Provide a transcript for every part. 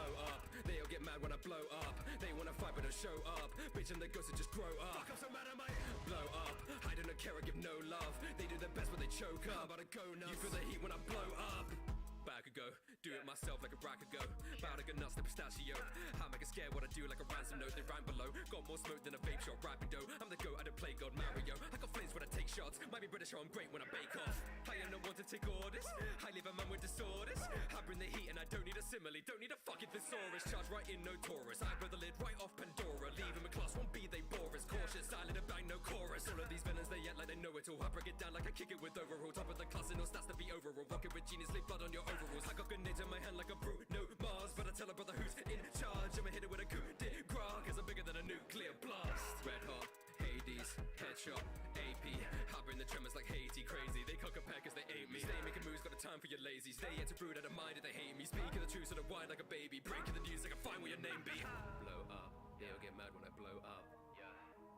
blow up. They all get mad when I blow up. They wanna fight but don't show up. Bitch and the ghosts will just grow up. Fuck, I'm so mad I might blow up. I don't care, I give no love. They do their best but they choke up. About to go nuts. You feel the heat when I blow up. But I could go, do it myself like a rat could go. Bow to go nuts, the pistachio. I make it scared what I do like a ransom note. They ran below, got more smoke than a vape shot, rapping dough. I'm the goat, I don't play God Mario. I got flames when I take shots. Might be British or I'm great when I bake off. I am not one to take orders. I leave a man with disorders. I bring the heat and I don't need a simile. Don't need a fucking thesaurus. Charge right in, no Taurus. I blow the lid right off Pandora. Leave him a class 1B, they bore us. Cautious, silent and bang, no chorus. All of these villains, they act like they know it all. I break it down like I kick it with overall. Top of the class and no stats to be overall. Rocking with genius, leave blood on your overalls. I got grenades in my hand like a brute, no Mars. But I tell a brother who's in charge, I'ma hit it with a coup de grace, cause I'm bigger than a nuclear blast. Red hot, Hades, headshot, AP. I bring the tremors like Haiti, crazy. They can't compare cause they ain't me. Stay making moves, got a time for your lazy. Stay yet to brood out of mind if they hate me. Speaking the truth, sort of wide like a baby. Breaking the news like a fine where your name be. Blow up, they all get mad when I blow up.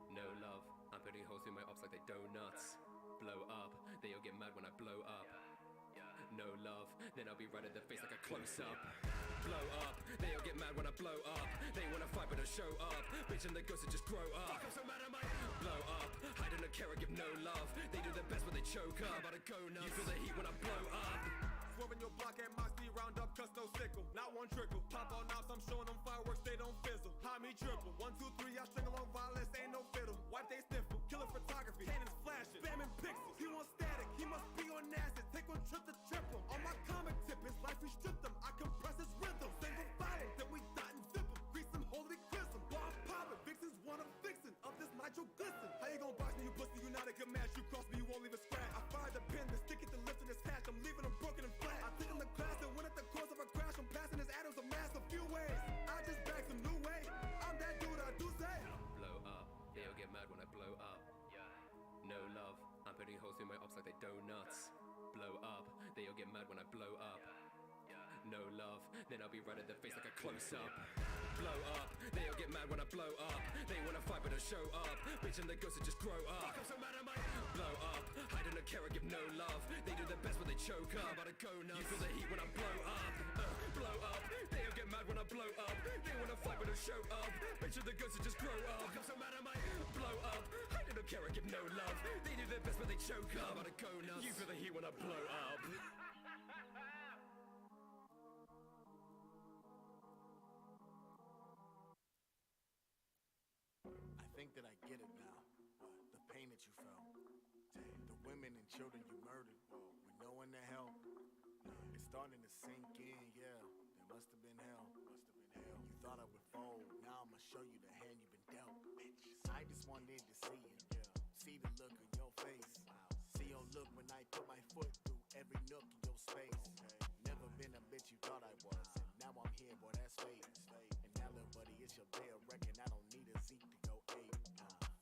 No love, I'm putting holes through my ops like they donuts. Blow up, they all get mad when I blow up. No love, then I'll be right in the face like a close-up. Blow up, they all get mad when I blow up. They wanna fight but don't show up. Bitch and the ghosts will just grow up. Fuck, I'm so mad I might blow up. I don't care, I give no love. They do their best but they choke up. About to go nuts. You feel the heat when I blow up. Swerving your block at my speed, round up, cuss no sickle. Not one trickle. Pop on knobs, I'm showing them fireworks, they don't fizzle. High me triple. 1, 2, 3, I string along violence, ain't no fiddle. Wipe they sniffle. Killer photography, cannons flashing, spamming pixels. He wants static, he must be on acid. Take one trip to trip him. On my comic tip, his life we stripped him. I compress his rhythm. Single file, then we dot and zip him. Grease him, holy chrism. Bomb poppin', vixens want a vixen of this nitro glisten. How you gon' box me, you pussy? You not a good match. You cross me, you won't leave a scratch. I fired the pin, the stick it to lift in his hatch. I'm leaving him broken and flat. I took him to class and went at the course of a crash. I'm passing his atoms a mass a few ways. I just bagged some new way. I'm that dude, I do say. Blow up, they all get mad when I blow up. No love, I'm putting holes through my ops like they donuts. Blow up, they all get mad when I blow up. No love, then I'll be right in the face like a close-up. Blow up, they all get mad when I blow up. They wanna fight but don't show up. Bitch and the ghosts will just grow up. Fuck, I'm so mad I might blow up. I don't care, I give no love. They do their best but they choke up. About to go nuts. You feel the heat when I blow up. Blow up, they all get mad when I blow up. They wanna fight but don't show up. Bitch and the ghosts will just grow up. Fuck, I'm so mad I might blow up. I don't care, I give no love. They do their best but they choke up. About to go nuts. You feel the heat when I blow up. I think that I get it now. The pain that you felt. The women and children you murdered with no one to help. It's starting to sink in, yeah. There must have been hell. You thought I would fold. Now I'ma show you the hand you've been dealt, bitch. I just wanted to see it. See the look on your face. See your look when I put my foot through every nook in your space. Never been a bitch you thought I was. And now I'm here, boy, that's fate. And now, little buddy, it's your day of reckoning. I don't need a Zeke to go ape.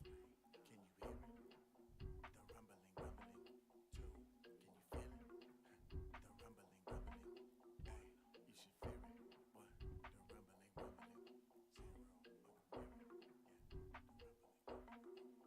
Can you hear it? The rumbling. Two. Can you feel it? The rumbling. Hey, you should fear it. What? The rumbling. Zero. Oh, hear it? Yeah, the rumbling.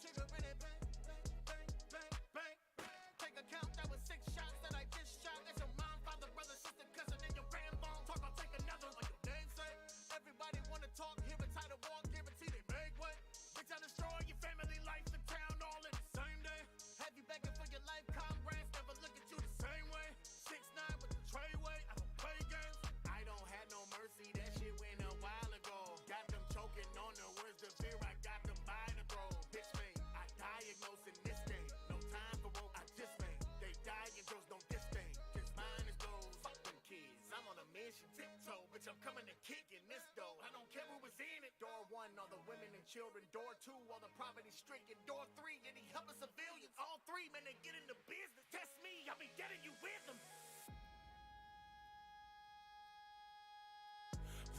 trigger in it, bang, bang, bang, bang, bang, bang. Take account, that was 6 shots that I just shot. That's your mom, father, brother, sister, cousin, and your grandma. Talk, I'll take another on your namesake. Everybody wanna talk, hear a title walk, guarantee they make way. Bitch, I destroy your family life, the town, all in the same day. Have you begging for your life, comrades, never look at you the same way. 6'9" with the treyway, I don't play games. I don't have no mercy, that shit went a while ago. Got them choking on the words of fear, I got them by the throat. Bitch made, I diagnose in this day. No time for woke, I just made. They diagnose, don't this thing. Just mine is those. Fuck them kids, I'm on a mission, tiptoe. Bitch, I'm coming to kick in this dough. I don't care who was in it. Door 1, all the women and children. Door 2, all the poverty stricken. Door 3, any helpless civilians. All 3, man, they get into business. Test me, I'll be getting you with them.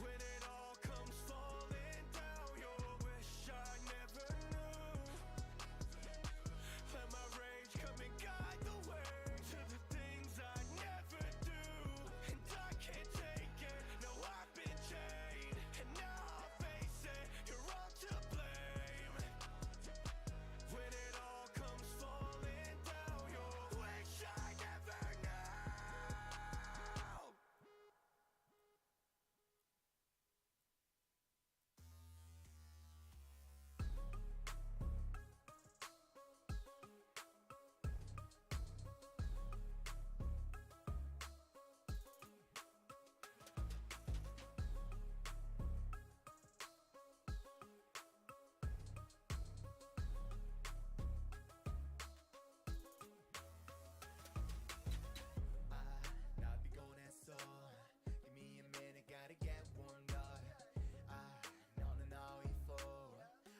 When it all comes falling down, you'll wish I never knew. Let my rage come and guide the way to the things I never do. And I can't take it, no, I've been chained. And now I'll face it, you're all to blame. When it all comes falling down, you'll wish I never knew. Not be going that sore. Give me a minute, gotta get warmed up. No, E4.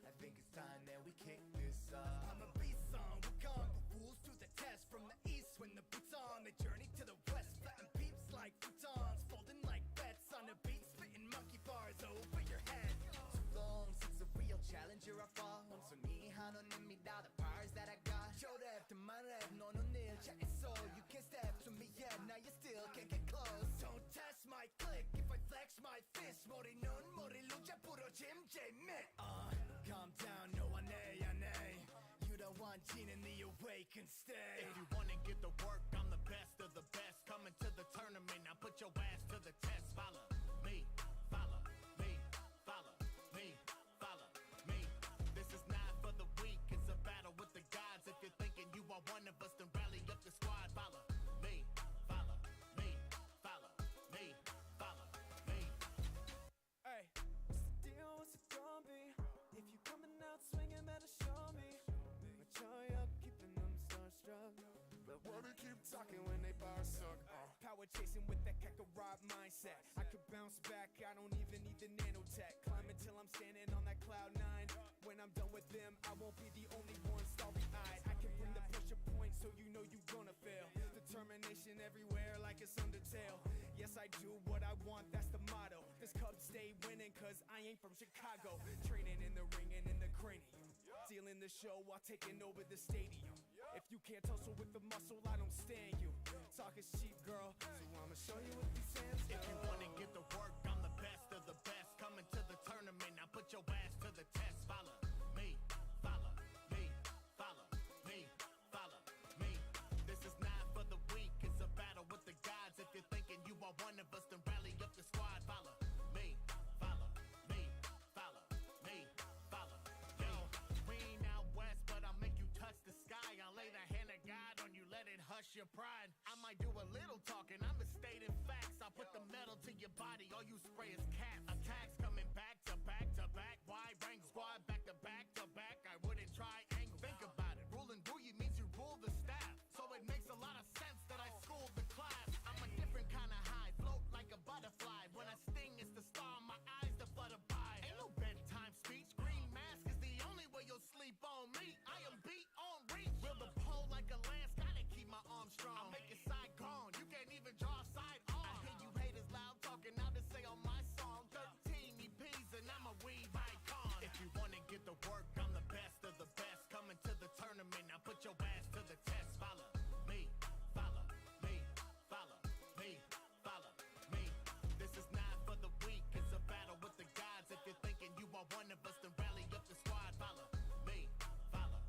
I think it's time that we kick this off. I'm a beast song, we're gone, but fools to the test. From the east, when the boots on, they journey to the west. Flatten peeps like futons, folding like bets on the beat, spitting monkey bars over your head. Too long since a real challenger I fought. So 니 한원입니다, the powers that I got. Your rap to my rap, 너는 일자했어. You can't step to me yet, now you still can't get close. Don't test my click if I flex my fist. 머리는 머리로 자 부러짐 재밌. Calm down, no 안 해. You don't want gene in the awakened state. If you wanna get the work, I'm the best of the best. Coming to the tournament, now put your ass to the test. Follow me, follow me, follow me, follow me. This is not for the weak, it's a battle with the gods. If you're thinking you are one of us, then rally up the squad. Follow me, follow me, follow me, follow me. Hey, what's the deal? What's it gonna be? If you coming out swinging, better show me. Mature up, keeping them starstruck. But wanna keep talking when they bar suck. Power chasing with that Kakarot mindset. I could bounce back, I don't even need the nanotech. Climb until I'm standing on that cloud 9. When I'm done with them, I won't be the only one starry-eyed. I can bring the pressure point so you know you gonna fail. Determination everywhere like it's Undertale. Yes, I do what I want, that's the motto. This Cubs stay winning cause I ain't from Chicago. Training in the ring and in the cranium. Stealing the show while taking over the stadium. If you can't tussle with the muscle, I don't stand you. Talk is cheap, girl, so I'ma show you what these hands do. If you wanna get the work, I'm the best of the best. Coming to the tournament, now put your ass to the test. Follow me, follow me, follow me, follow me. This is not for the weak, it's a battle with the gods. If you're thinking you are one of us, then rally up the squad. Follow me, follow me, follow me, follow me. We ain't out west, but I'll make you touch the sky. I'll lay the hand of God on you, let it hush your pride. I might do a little talking, I'm stating facts. I'll put the metal to your body, all you spray is caps. Attacks coming back to back to back. Wide rank squad back to back to back. I wouldn't try angle. Think about it, ruling bougie means you rule the staff. So it makes a lot of sense that I schooled the class. I'm a different kind of high, float like a butterfly. When I sting, it's the star in my eyes, the butterfly. Ain't no bedtime speech, green mask is the only way you'll sleep on me. I am beat on reach. Will the pole like a lance, gotta keep my arm strong. I'll make it side gone, you can't even draw a side arm. I hear you haters loud talking, now to say on my song 13 EPs and I'm a weave icon. If you wanna get the work, I'm the best of the best. Coming to the tournament, now put your ass to the test. Follow me, follow me, follow me, follow me. This is not for the weak, it's a battle with the gods. If you're thinking you are one of us, then rally up the squad. Follow me, follow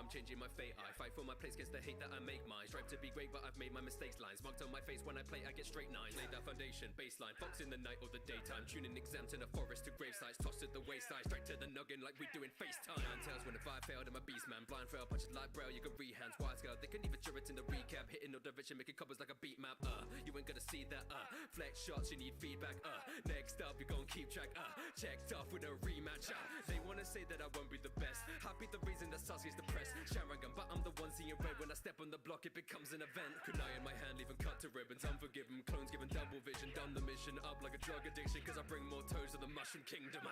I'm changing my fate. I fight for my place against the hate that I make mine. Strive to be great, but I've made my mistakes. Lines marked on my face when I play, I get straight nines. Lay that foundation, baseline, fox in the night or the daytime. Tuning exams in the forest to grave sites. Tossed at the wayside, straight to the noggin like we do in FaceTime. Nine tails when the fire failed, I'm a beast man. Blind trail, punches like braille, you can rehands. Wide scale, they can even show it in the recap. Hitting no direction, making covers like a beat map. You ain't gonna see that. Flex shots, you need feedback. Next up, you gon' keep track. Checked off with a rematch. They wanna say that I won't be the best. I'll be the reason that Sasuke's depressed. Sharingan, but I'm the one seeing red. When I step on the block, it becomes an event. Kunai in my hand, leaving cut to ribbons. Unforgiven, clones given double vision. Done the mission up like a drug addiction. Cause I bring more toes to the mushroom kingdom.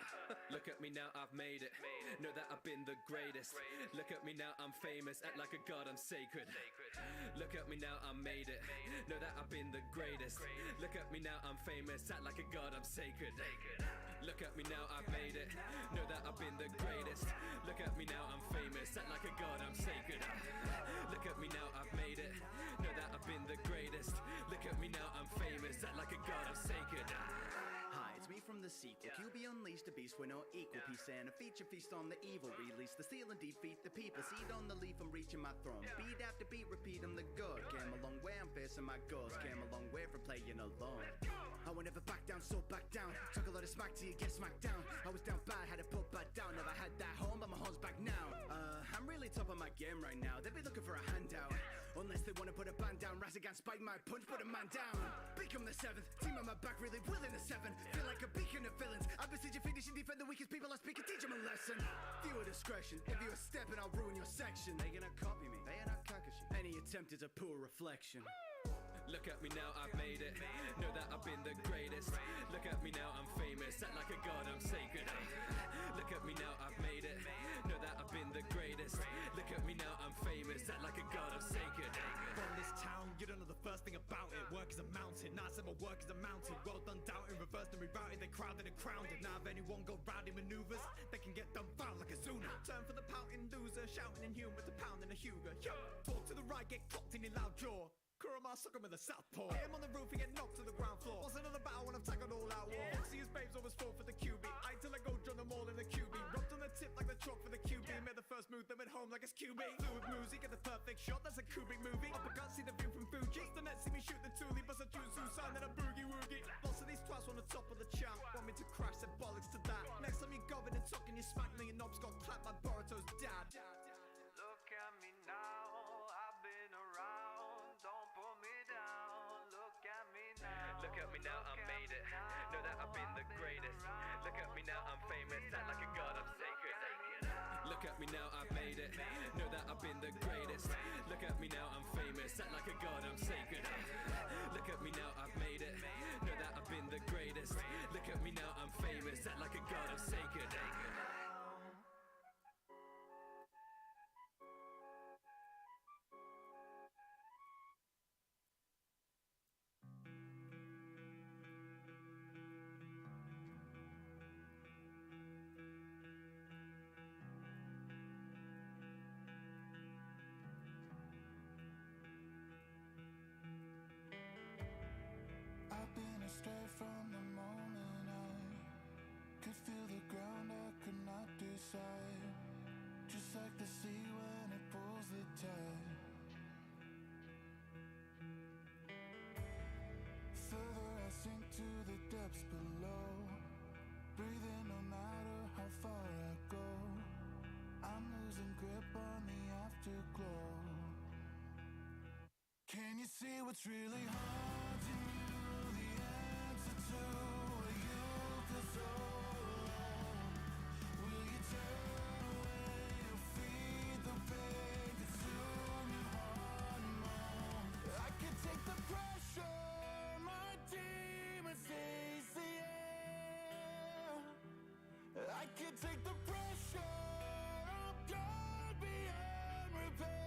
Look at me now, I've made it. Know that I've been the greatest. Look at me now, I'm famous. Act like a god, I'm sacred. Look at me now, I made it. Know that I've been the greatest. Look at me now, I'm famous. Act like a god, I'm sacred. Look at me now, I've made it. Know that I've been the greatest. Look at me now, I'm famous. Act like a god, I'm sacred. Look at me now, I've made it. Know that I've been the greatest. Look at me now, I'm famous. Act like a god, I'm sacred. Hi, it's me from the sequel. QB unleashed a beast, we're not equal. Peace and a feature feast on the evil. Release the steel and defeat the people. Seed on the leaf, I'm reaching my throne. Beat after beat, repeat, I'm the god. Came a long way, I'm facing my goals. Came a long way from playing alone. I will never back down, so back down. Took a lot of smack till you get smacked down. I was down bad, had to put back down. Never had that home, but my home's back now. I'm really top of my game right now. They be looking for a handout. Unless they wanna put a band down. Razagan spike my punch, put a man down. Become the seventh, team on my back, really willing the seven. Feel like a beacon of villains. I besiege your finish and defend the weakest people I speak and teach them a lesson. Viewer discretion, if you're stepping, I'll ruin your section. They gonna copy me, they are not Kakashi. Any attempt is a poor reflection. Look at me now, I've made it. Know that I've been the greatest. Look at me now, I'm famous. Act like a god, I'm sacred. Look at me now, I've made it. Know that I've been the greatest. Look at me now, I'm famous. Act like a god, I'm sacred. From this town, you don't know the first thing about it. Work is a mountain, now I said my work is a mountain. Well done, doubting, reversed and rerouted. They crowded and crowned it. Now if anyone go round in maneuvers, they can get done foul like a Zuna. Turn for the pouting loser, shouting in humor to pound in a Hugo. Yo, talk to the right, get clocked in your loud jaw. Kurama, suck him with a southpaw. Hit him on the roof and get knocked to the ground floor. What's another battle when I've tackled all out war? See his babes always fall for the QB. I till I go join them all in the QB. Rubbed on the tip like the chalk for the QB. Made the first move, then went home like it's QB. Fluid music, get the perfect shot, that's a Kubrick movie. Uppercut, see the view from Fuji. The net, see me shoot the toolie. Bust a jutsu sign, then a boogie woogie. Lots of these twats on the top of the chart. Want me to crash, said bollocks to that. Next time you govern and talking, you smack me. Your knobs got clapped by Boruto's dad. Look at me now, I've been around. Don't put me down. Look at me now. Look at me now, I made it. Know that I've been the greatest. Look at me now, I'm famous. Act like a god, I'm sacred. Look at me now, I've made it. Know that I've been the greatest. Look at me now, I'm famous. Act like a god, I'm sacred. Look at me now, I've made it. Know that I've been the greatest. Look at me now, I'm famous. Act like a god, I'm sacred. I've been astray from the moment I could feel the ground, I could not decide. Just like the sea when it pulls the tide. Further I sink to the depths below. Breathing no matter how far I go. I'm losing grip on the afterglow. Can you see what's really haunting you? The answer to a youth that's so alone. Will you turn away or feed the pain? Consume your heart and moan. I can take the pressure, my demons seize the air. I can take the pressure, I'm gone beyond repair.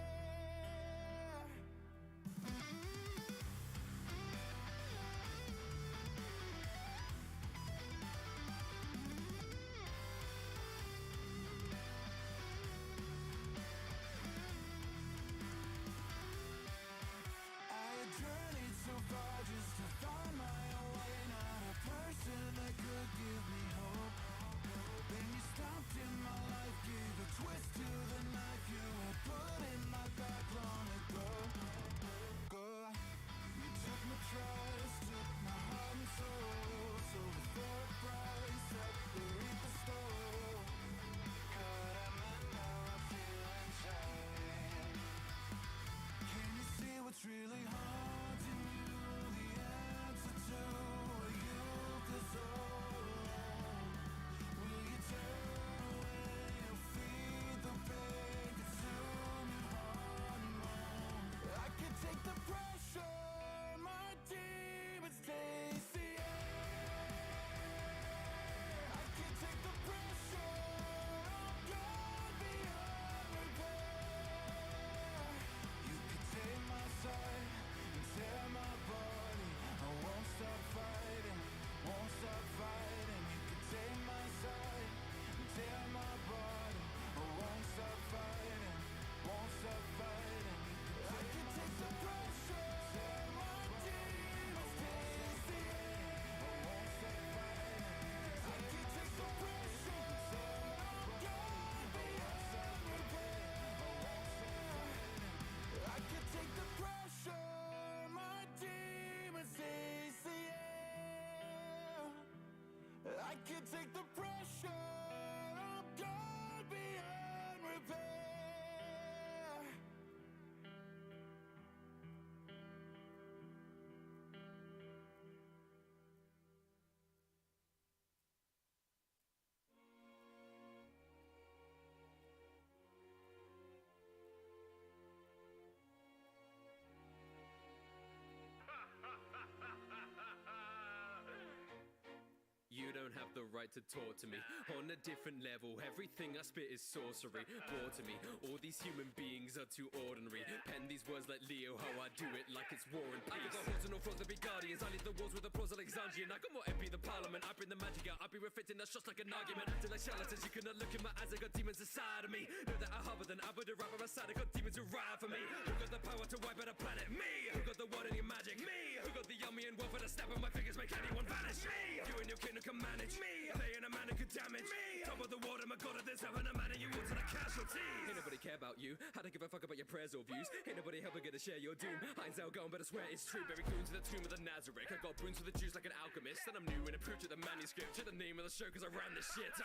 tried to talk to me on a different level. Everything I spit is sorcery. Brought to me, all these human beings are too ordinary. Pen these words like Leo, how I do it like it's war and peace. I got the horns and no frogs to be guardians. I lead the wars with applause Alexandrian. I got more MP the parliament. I bring the magic out. I be reflecting the shots like an argument. Acting like charlatans, you cannot look in my eyes. I got demons inside of me. Know that I harbour than I would rap on my side. I got demons who ride for me. Who got the power to wipe out a planet? Me. Who got the world and your magic? Me. Who got the yummy and wealth for the snap of my fingers make anyone vanish? Me. You and your kingdom can manage. Me. Playing a man who could damage. Me. Top of the world, I'm a god of this. Having a man and you want to the casualties. Ain't nobody care about you. I don't give a fuck about your prayers or views. Ain't nobody helping get to share your doom. I ain't going, but I swear it's true. Bury goons in the tomb of the Nazareth. I got boons for the Jews like an alchemist. And I'm new and approved to the manuscript. To the name of the show, cause I ran this shit.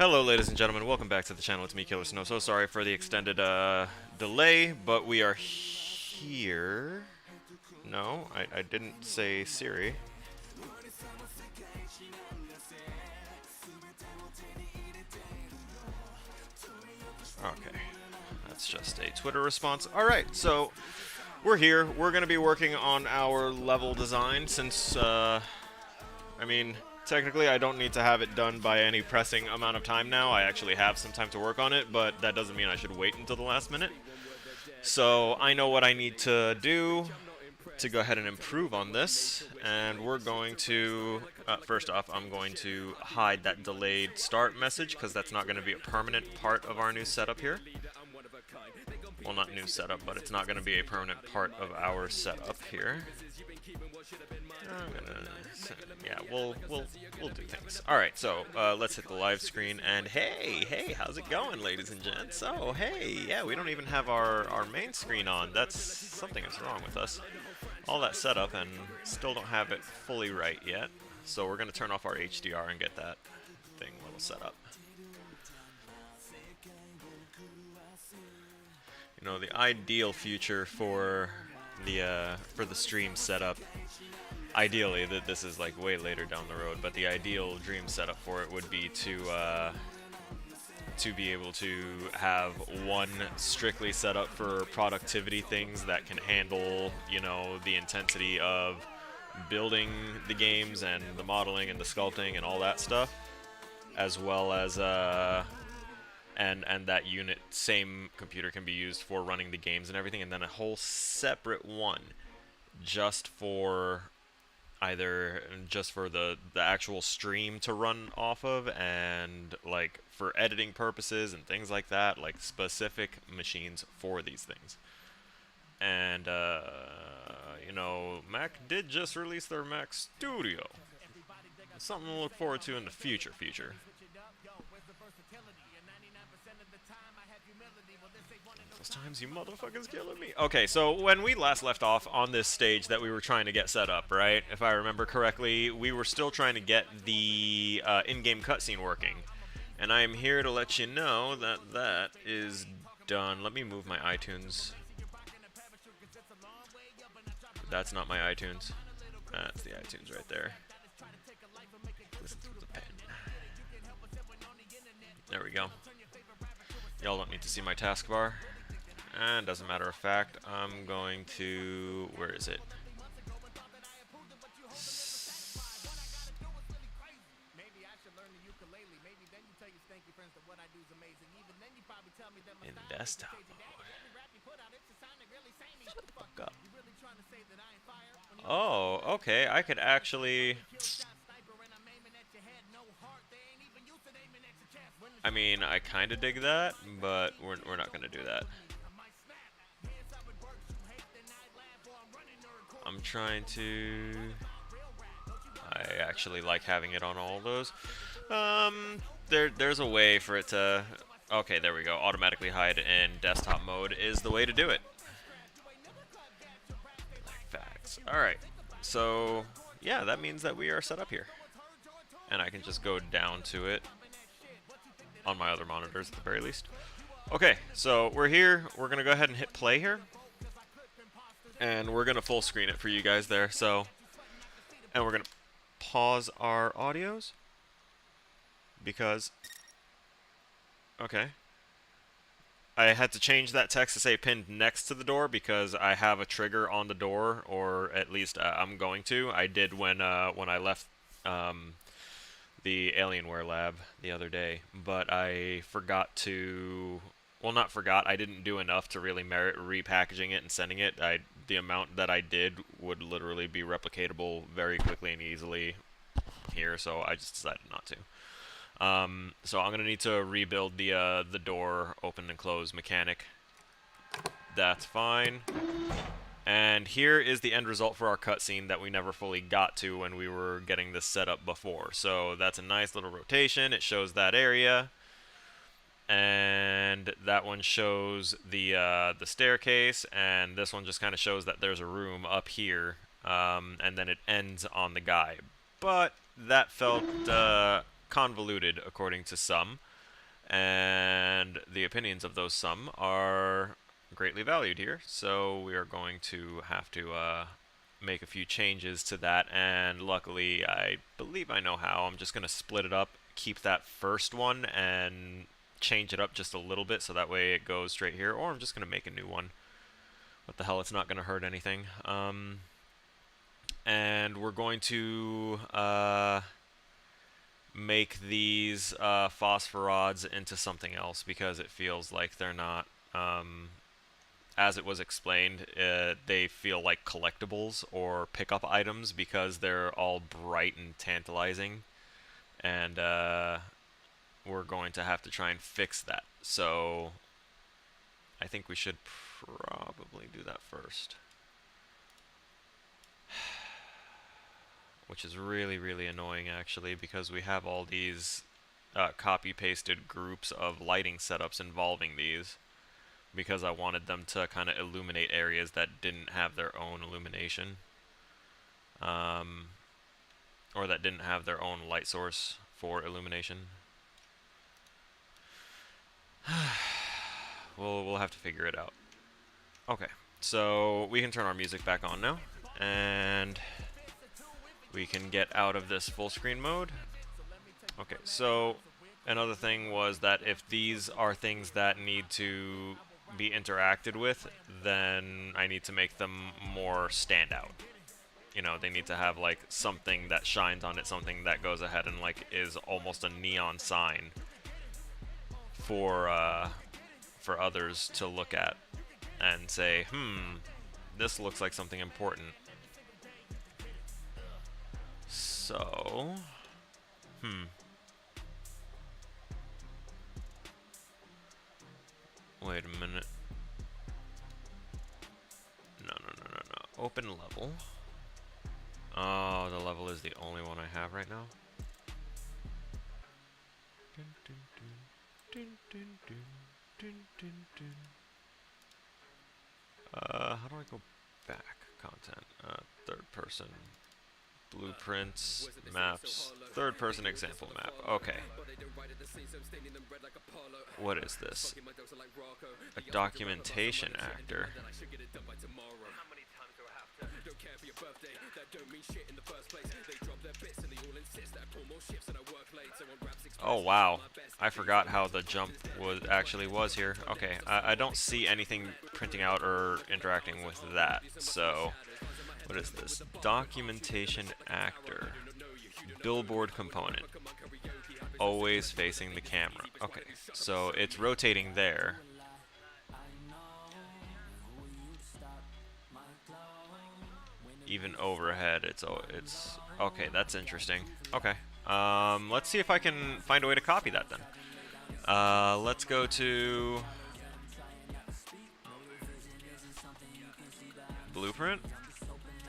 Hello, ladies and gentlemen. Welcome back to the channel. It's me, Killer Snow. So sorry for the extended delay, but we are here. No, I didn't say Siri. Okay, that's just a Twitter response. Alright, so we're here. We're going to be working on our level design since, I mean, technically I don't need to have it done by any pressing amount of time now. I actually have some time to work on it, but that doesn't mean I should wait until the last minute. So I know what I need to do to go ahead and improve on this, and we're going to, first off, I'm going to hide that delayed start message, because that's not going to be a permanent part of our new setup here. Well, not new setup, but it's not going to be a permanent part of our setup here. Yeah, we'll do things. Alright, so let's hit the live screen, and hey, how's it going, ladies and gents? Oh, hey, yeah, we don't even have our main screen on. That's something is wrong with us. All that setup, and still don't have it fully right yet. So we're going to turn off our HDR and get that thing a little set up. You know, the ideal future for the stream setup, ideally, that this is like way later down the road, but the ideal dream setup for it would be to be able to have one strictly set up for productivity things that can handle, you know, the intensity of building the games and the modeling and the sculpting and all that stuff, as well as and that unit, same computer, can be used for running the games and everything, and then a whole separate one just for either just for the actual stream to run off of, and like for editing purposes and things like that, like specific machines for these things. And you know, Mac did just release their Mac Studio. Something to look forward to in the future. Those times, you motherfuckers killing me. Okay, so when we last left off on this stage that we were trying to get set up, right? If I remember correctly, we were still trying to get the in-game cutscene working. And I am here to let you know that that is done. Let me move my iTunes. That's not my iTunes. That's the iTunes right there. Listen to the pen. There we go. Y'all don't need to see my taskbar. And as a matter of fact, I'm going to... Where is it? In desktop mode. Shut the fuck up. Oh, okay. I could actually... I mean, I kind of dig that, but we're not going to do that. I'm trying to... I actually like having it on all those. There's a way for it to... Okay, there we go. Automatically hide in desktop mode is the way to do it. Like facts. Alright, so yeah, that means that we are set up here. And I can just go down to it on my other monitors at the very least. Okay, so we're here. We're going to go ahead and hit play here. And we're going to full screen it for you guys there. So, and we're going to pause our audios. Because, okay. I had to change that text to say pinned next to the door because I have a trigger on the door, or at least I'm going to. I did when I left the Alienware lab the other day, but I forgot to, well, not forgot, I didn't do enough to really merit repackaging it and sending it. The amount that I did would literally be replicatable very quickly and easily here, so I just decided not to. So I'm gonna need to rebuild the door open and close mechanic. That's fine. And here is the end result for our cutscene that we never fully got to when we were getting this set up before. So that's a nice little rotation. It shows that area. And that one shows the staircase, and this one just kind of shows that there's a room up here, and then it ends on the guy. But that felt convoluted, according to some, and the opinions of those some are greatly valued here, so we are going to have to make a few changes to that, and luckily I believe I know how. I'm just going to split it up, keep that first one, and change it up just a little bit so that way it goes straight here, or I'm just going to make a new one. What the hell, it's not going to hurt anything. And we're going to make these phosphorods into something else because it feels like they're not, as it was explained, they feel like collectibles or pickup items because they're all bright and tantalizing, and we're going to have to try and fix that. So I think we should probably do that first. Which is really, really annoying, actually, because we have all these copy-pasted groups of lighting setups involving these, because I wanted them to kind of illuminate areas that didn't have their own illumination, or that didn't have their own light source for illumination. We'll have to figure it out. Okay, so we can turn our music back on now, and we can get out of this full screen mode. Okay, so another thing was that if these are things that need to be interacted with, then I need to make them more standout. You know, they need to have like something that shines on it, something that goes ahead and like is almost a neon sign for others to look at and say, this looks like something important. So, wait a minute. No. Open level. Oh, the level is the only one I have right now. How do I go back? Content. Third person. Blueprints. Maps. Third person example map. Okay. What is this? A documentation actor. Oh wow, I forgot how the jump was here. Okay, I don't see anything printing out or interacting with that, so what is this? Documentation actor. Billboard component. Always facing the camera. Okay, so it's rotating there. Even overhead, it's okay. That's interesting. Okay, let's see if I can find a way to copy that then. Let's go to blueprint,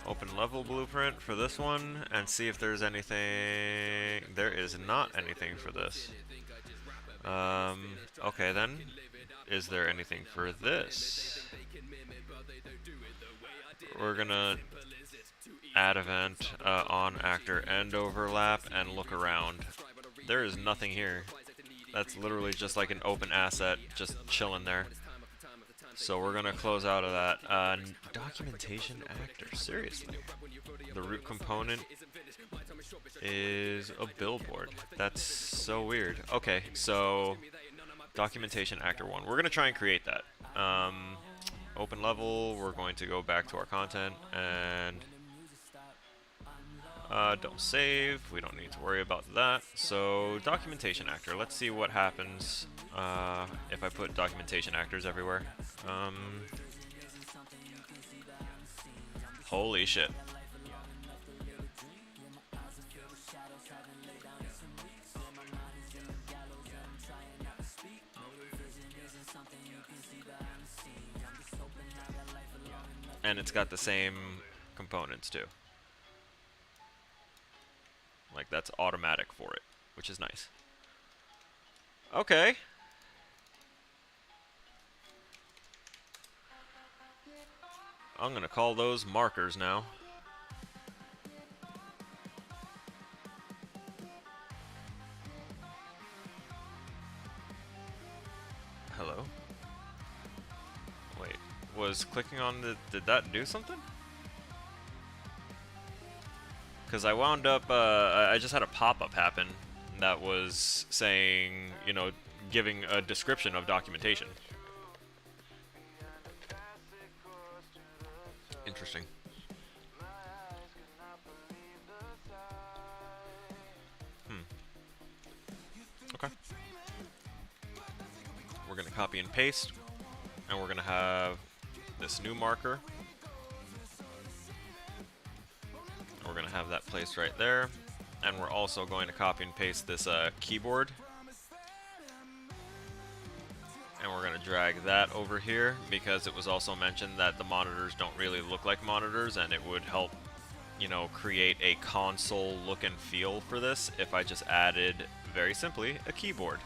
open level blueprint for this one, and see if there's anything. There is not anything for this. Okay then, is there anything for this? We're gonna add event on actor end overlap and look around. There is nothing here. That's literally just like an open asset just chilling there. So we're gonna close out of that. Documentation actor, seriously. The root component is a billboard. That's so weird. Okay, so documentation actor 1. We're gonna try and create that. Open level, we're going to go back to our content and Don't save. We don't need to worry about that. So, documentation actor. Let's see what happens if I put documentation actors everywhere. Holy shit. And it's got the same components too. Like, that's automatic for it, which is nice. Okay. I'm gonna call those markers now. Hello? Wait, was clicking on the... did that do something? Because I wound up, I just had a pop-up happen that was saying, you know, giving a description of documentation. Interesting. Okay. We're going to copy and paste, and we're going to have this new marker. We're going to have that placed right there, and we're also going to copy and paste this keyboard. And we're going to drag that over here because it was also mentioned that the monitors don't really look like monitors, and it would help, you know, create a console look and feel for this if I just added, very simply, a keyboard.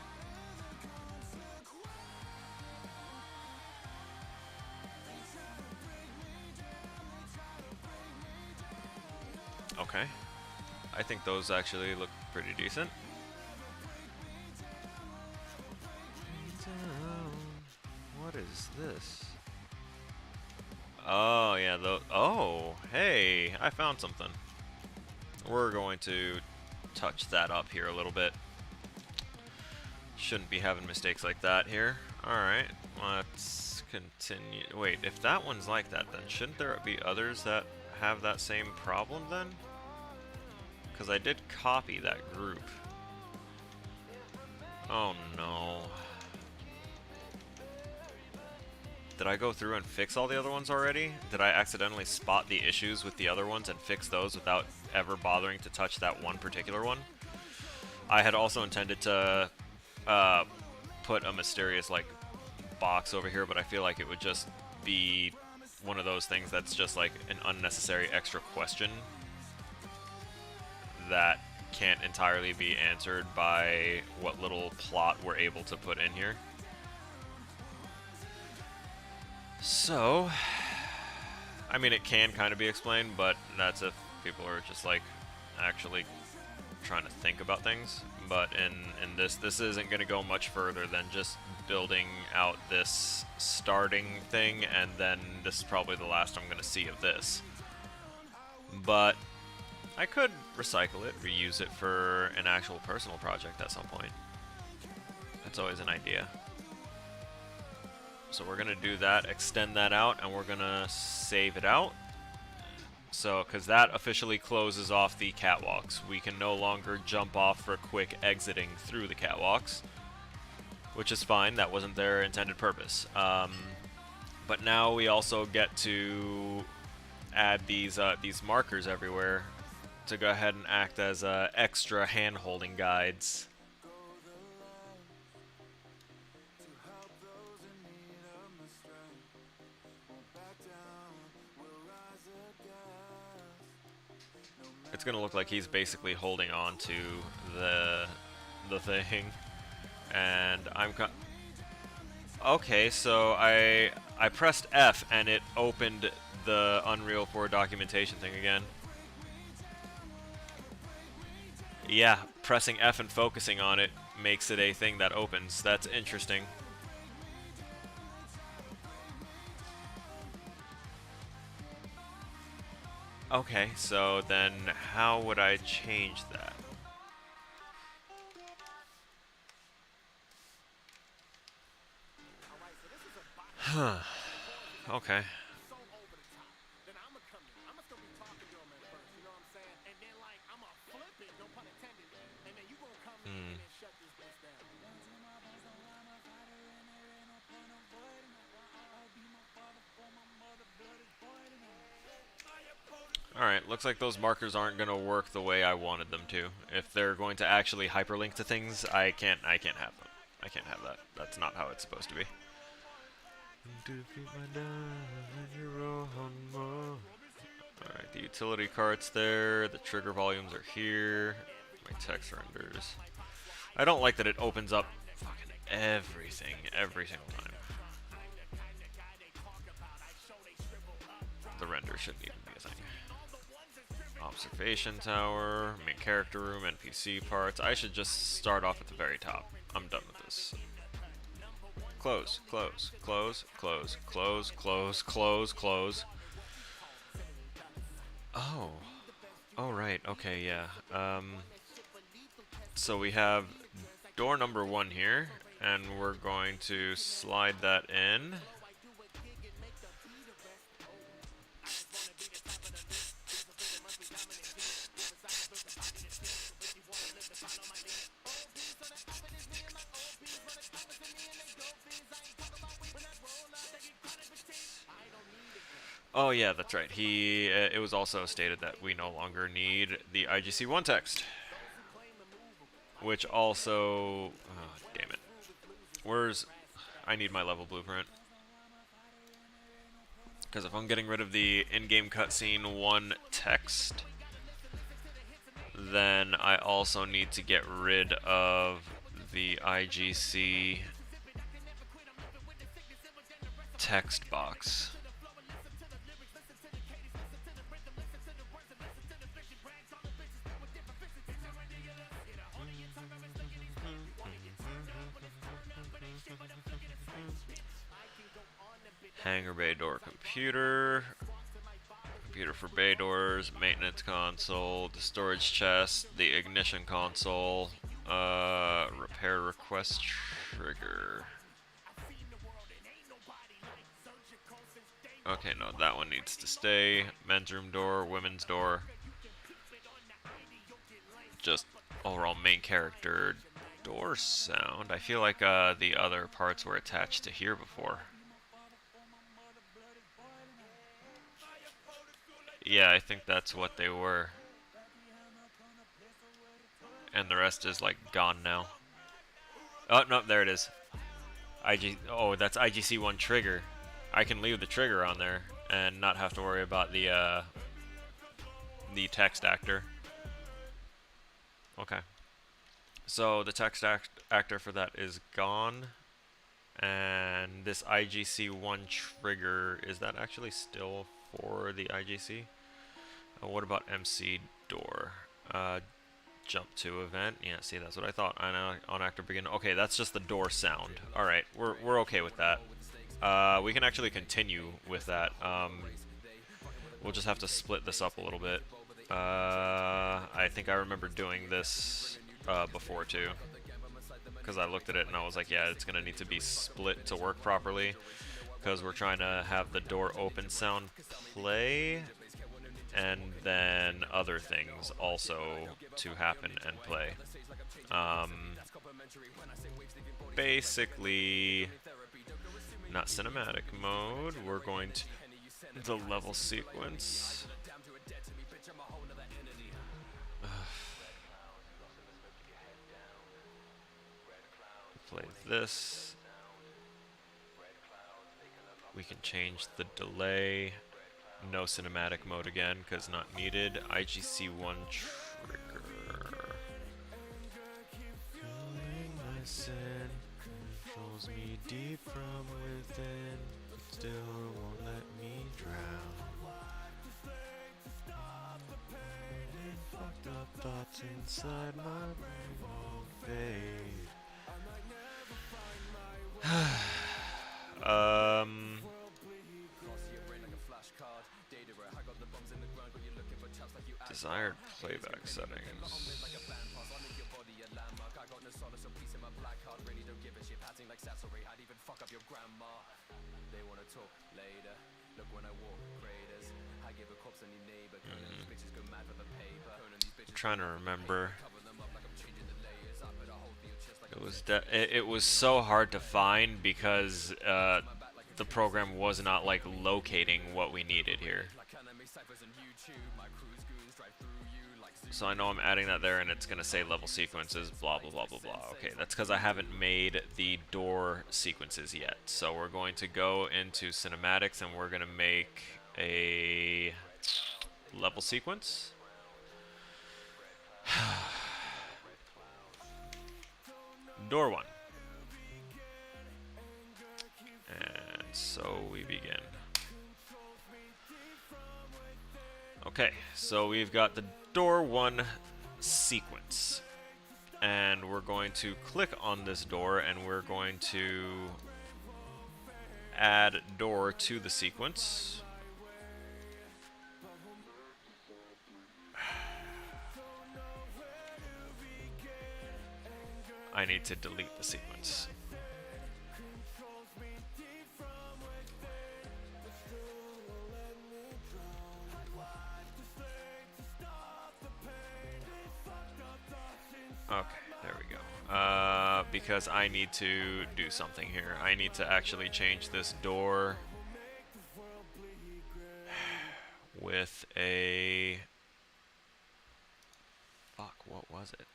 Okay. I think those actually look pretty decent. What is this? Oh, yeah, oh, hey, I found something. We're going to touch that up here a little bit. Shouldn't be having mistakes like that here. Alright, let's continue. Wait, if that one's like that, then shouldn't there be others that have that same problem then? Because I did copy that group. Oh no. Did I go through and fix all the other ones already? Did I accidentally spot the issues with the other ones and fix those without ever bothering to touch that one particular one? I had also intended to put a mysterious like box over here, but I feel like it would just be one of those things that's just like an unnecessary extra question that can't entirely be answered by what little plot we're able to put in here. So, I mean, it can kind of be explained, but that's if people are just like actually trying to think about things. But in this isn't going to go much further than just building out this starting thing, and then this is probably the last I'm going to see of this. But I could recycle it, reuse it for an actual personal project at some point. That's always an idea. So we're going to do that, extend that out, and we're going to save it out. So, because that officially closes off the catwalks. We can no longer jump off for quick exiting through the catwalks, which is fine. That wasn't their intended purpose. But now we also get to add these markers everywhere to go ahead and act as extra hand-holding guides. It's gonna look like he's basically holding on to the thing, and okay, so I pressed F and it opened the Unreal 4 documentation thing again. Yeah, pressing F and focusing on it makes it a thing that opens. That's interesting. Okay, so then how would I change that? Huh. Okay. Alright, looks like those markers aren't gonna work the way I wanted them to. If they're going to actually hyperlink to things, I can't have them. I can't have that. That's not how it's supposed to be. Alright, the utility cart's there, the trigger volumes are here, my text renders. I don't like that it opens up fucking everything every single time. The render shouldn't even be a thing. Observation tower, main character room, NPC parts. I should just start off at the very top. I'm done with this. Close, close, close, close, close, close, close, close. Oh. Oh, right. Okay, yeah. So we have door number 1 here, and we're going to slide that in. Oh yeah, that's right. It was also stated that we no longer need the IGC1 text. Which also... Oh, damn it. Where's... I need my level blueprint. Because if I'm getting rid of the in-game cutscene 1 text, then I also need to get rid of the IGC text box. Hangar bay door computer. Computer for bay doors, maintenance console, the storage chest, the ignition console, repair request trigger. Okay, no, that one needs to stay. Men's room door, women's door. Just overall main character door sound. I feel like the other parts were attached to here before. Yeah, I think that's what they were. And the rest is like gone now. Oh, no, there it is. Oh, that's IGC1 trigger. I can leave the trigger on there and not have to worry about the text actor. Okay. So the text actor for that is gone. And this IGC1 trigger, is that actually still for the IGC? What about MC door? Jump to event. Yeah, see, that's what I thought. On actor begin. Okay, that's just the door sound. All right, we're okay with that. We can actually continue with that. We'll just have to split this up a little bit. I think I remember doing this before too, because I looked at it and I was like, yeah, it's gonna need to be split to work properly, because we're trying to have the door open sound play, and then other things also to happen and play. Basically, not cinematic mode, we're going to the level sequence. Play this. We can change the delay. No cinematic mode again, because not needed. IGC1 trigger. Feeling my sin controls me deep from within, but still won't let me drown. Fucked up thoughts inside my brain won't fade. Desired playback settings. I'm trying to remember. It was so hard to find because the program was not like locating what we needed here. So I know I'm adding that there, and it's going to say level sequences, blah, blah, blah, blah, blah. Okay, that's because I haven't made the door sequences yet. So we're going to go into cinematics, and we're going to make a level sequence. Door 1. And so we begin. Okay, so we've got the door 1 sequence. And we're going to click on this door, and we're going to add door to the sequence. I need to delete the sequence. Okay, there we go. Because I need to do something here. I need to actually change this door with a... Fuck, what was it?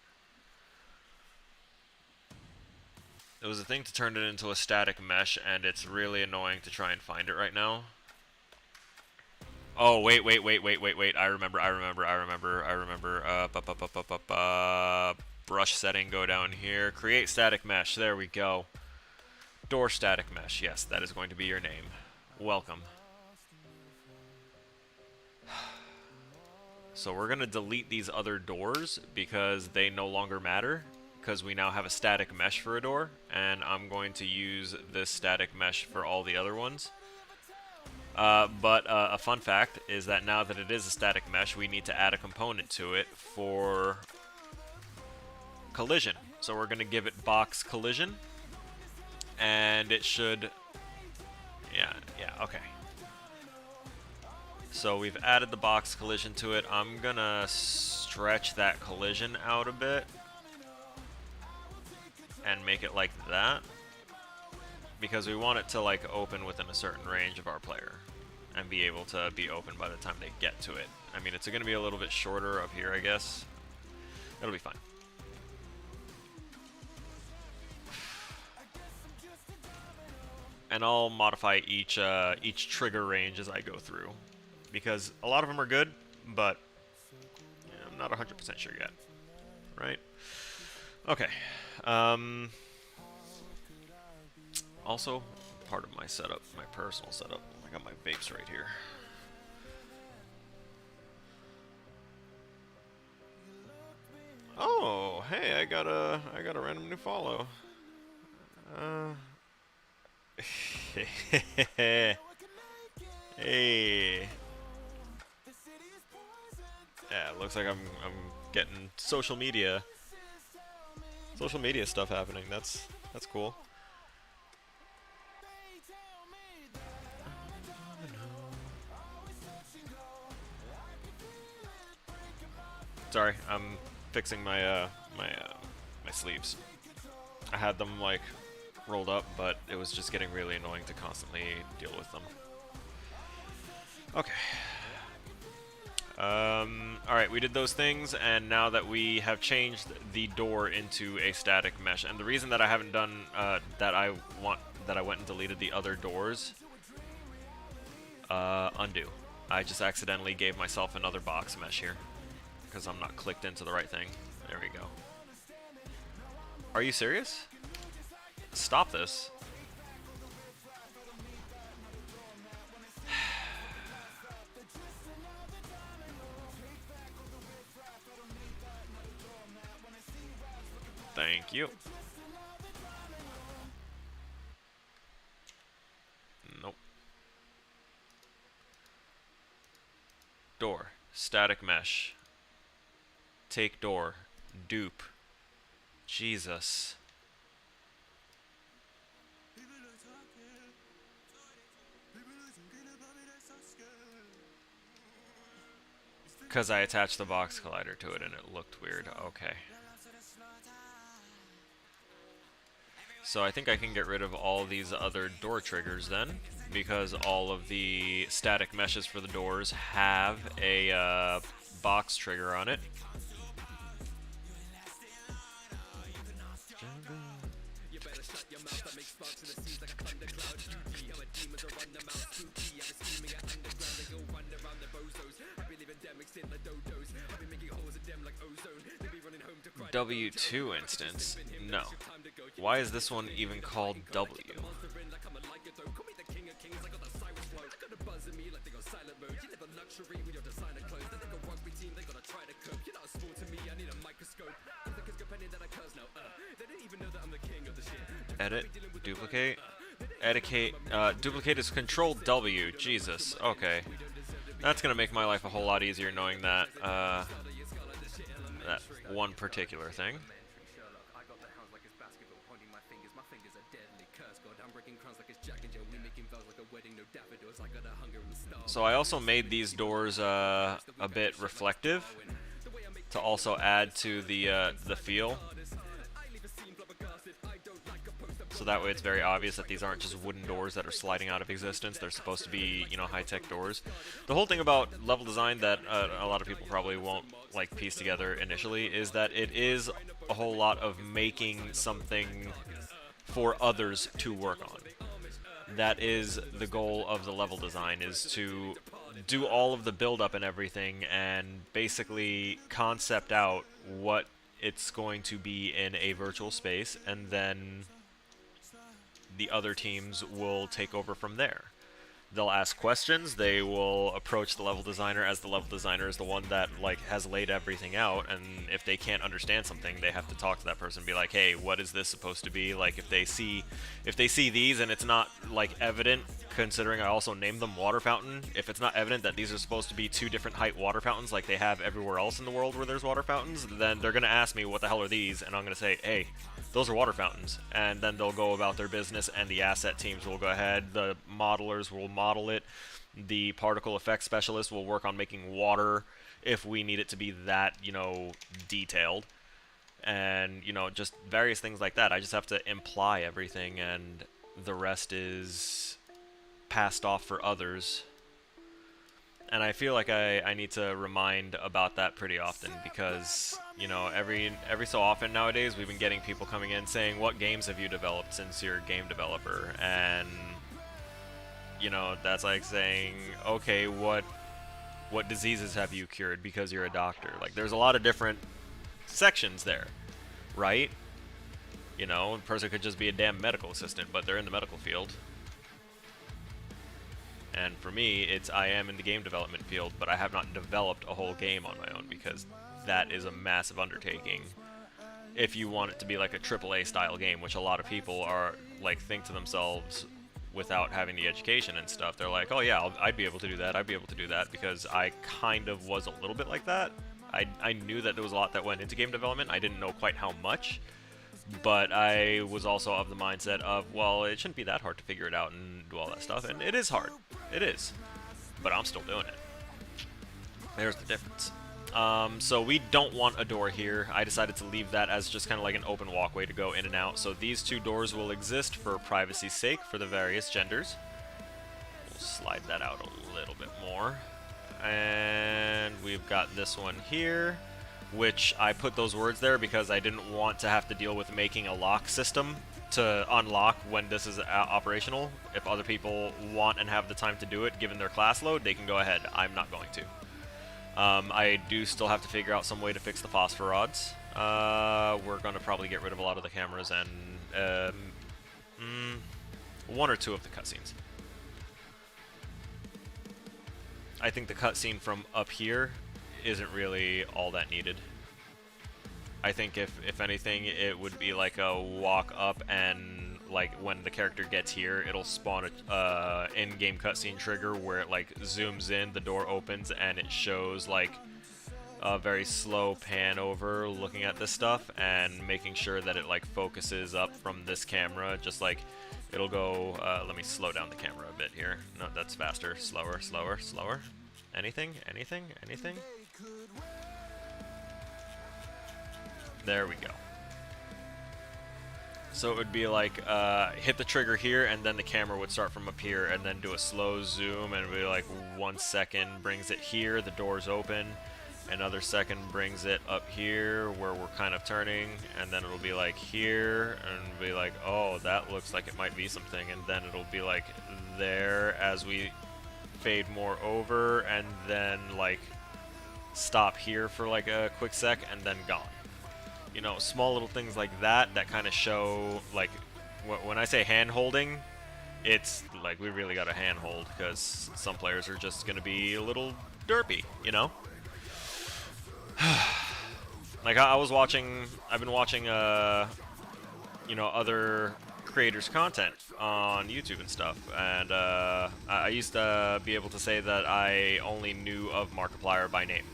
It was a thing to turn it into a static mesh, and it's really annoying to try and find it right now. Oh, wait. I remember. Brush setting, go down here. Create static mesh. There we go. Door static mesh. Yes, that is going to be your name. Welcome. So we're going to delete these other doors because they no longer matter, because we now have a static mesh for a door, and I'm going to use this static mesh for all the other ones. But a fun fact is that now that it is a static mesh, we need to add a component to it for collision. So we're going to give it box collision, and it should... Yeah, okay. So we've added the box collision to it. I'm going to stretch that collision out a bit and make it like that, because we want it to like open within a certain range of our player and be able to be open by the time they get to it. I mean, it's going to be a little bit shorter up here, I guess. It'll be fine. And I'll modify each trigger range as I go through, because a lot of them are good, but yeah, I'm not 100% sure yet. Right? Okay. Also, part of my setup, my personal setup, I got my vapes right here. Oh, hey, I got a random new follow. Hey. Yeah, it looks like I'm getting social media stuff happening. That's cool. Sorry, I'm fixing my my sleeves. I had them like rolled up, but it was just getting really annoying to constantly deal with them. Okay. Alright, we did those things, and now that we have changed the door into a static mesh, and the reason that I haven't done that I went and deleted the other doors, undo. I just accidentally gave myself another box mesh here because I'm not clicked into the right thing. There we go. Are you serious? Stop this. Thank you. Nope. Door. Static mesh. Take door. Dupe. Jesus. Because I attached the box collider to it and it looked weird. Okay. So I think I can get rid of all these other door triggers then, because all of the static meshes for the doors have a box trigger on it. W2 instance? No. Why is this one even called W? Edit, duplicate, duplicate is Control W. Jesus. Okay, that's gonna make my life a whole lot easier knowing that that one particular thing. So I also made these doors a bit reflective to also add to the feel. So that way it's very obvious that these aren't just wooden doors that are sliding out of existence. They're supposed to be, you know, high-tech doors. The whole thing about level design that a lot of people probably won't like piece together initially is that it is a whole lot of making something for others to work on. That is the goal of the level design, is to do all of the build-up and everything and basically concept out what it's going to be in a virtual space, and then the other teams will take over from there. They'll ask questions, they will approach the level designer, as the level designer is the one that like has laid everything out, and if they can't understand something, they have to talk to that person and be like, hey, what is this supposed to be? Like if they see these and it's not like evident, considering I also named them water fountain, if it's not evident that these are supposed to be two different height water fountains like they have everywhere else in the world where there's water fountains, then they're gonna ask me what the hell are these, and I'm gonna say, hey, those are water fountains, and then they'll go about their business, and the asset teams will go ahead, the modelers will model it, the particle effects specialist will work on making water if we need it to be that, you know, detailed, and, you know, just various things like that. I just have to imply everything, and the rest is passed off for others. And I feel like I need to remind about that pretty often, because, you know, every so often nowadays we've been getting people coming in saying, what games have you developed since you're a game developer? And, you know, that's like saying, okay, what diseases have you cured because you're a doctor? Like, there's a lot of different sections there, right? You know, a person could just be a damn medical assistant, but they're in the medical field. And for me, I am in the game development field, but I have not developed a whole game on my own, because that is a massive undertaking. If you want it to be like a AAA style game, which a lot of people are like think to themselves without having the education and stuff, they're like, oh yeah, I'd be able to do that, I'd be able to do that, because I kind of was a little bit like that. I knew that there was a lot that went into game development. I didn't know quite how much. But I was also of the mindset of, well, it shouldn't be that hard to figure it out and do all that stuff. And it is hard. It is. But I'm still doing it. There's the difference. So we don't want a door here. I decided to leave that as just kind of like an open walkway to go in and out. So these two doors will exist for privacy's sake for the various genders. We'll slide that out a little bit more. And we've got this one here, which I put those words there because I didn't want to have to deal with making a lock system to unlock when this is operational. If other people want and have the time to do it, given their class load, they can go ahead. I'm not going to. I do still have to figure out some way to fix the phosphor rods. We're going to probably get rid of a lot of the cameras and one or two of the cutscenes. I think the cutscene from up here isn't really all that needed. I think if anything, it would be like a walk up, and like when the character gets here, it'll spawn a in-game cutscene trigger where it like zooms in, the door opens, and it shows like a very slow pan over looking at this stuff and making sure that it like focuses up from this camera. Just like it'll go, let me slow down the camera a bit here. No, that's faster. Slower, slower, slower. Anything? Anything? Anything? There we go. So it would be like hit the trigger here, and then the camera would start from up here, and then do a slow zoom, and it would be like 1 second brings it here, the door's open. Another second brings it up here where we're kind of turning, and then it'll be like here, and be like, oh, that looks like it might be something, and then it'll be like there as we fade more over, and then like stop here for like a quick sec, and then gone. You know, small little things like that that kind of show, like, when I say hand holding, it's like we really got a hand hold, because some players are just going to be a little derpy, you know? Like, I've been watching, you know, other creators' content on YouTube and stuff, and I used to be able to say that I only knew of Markiplier by name.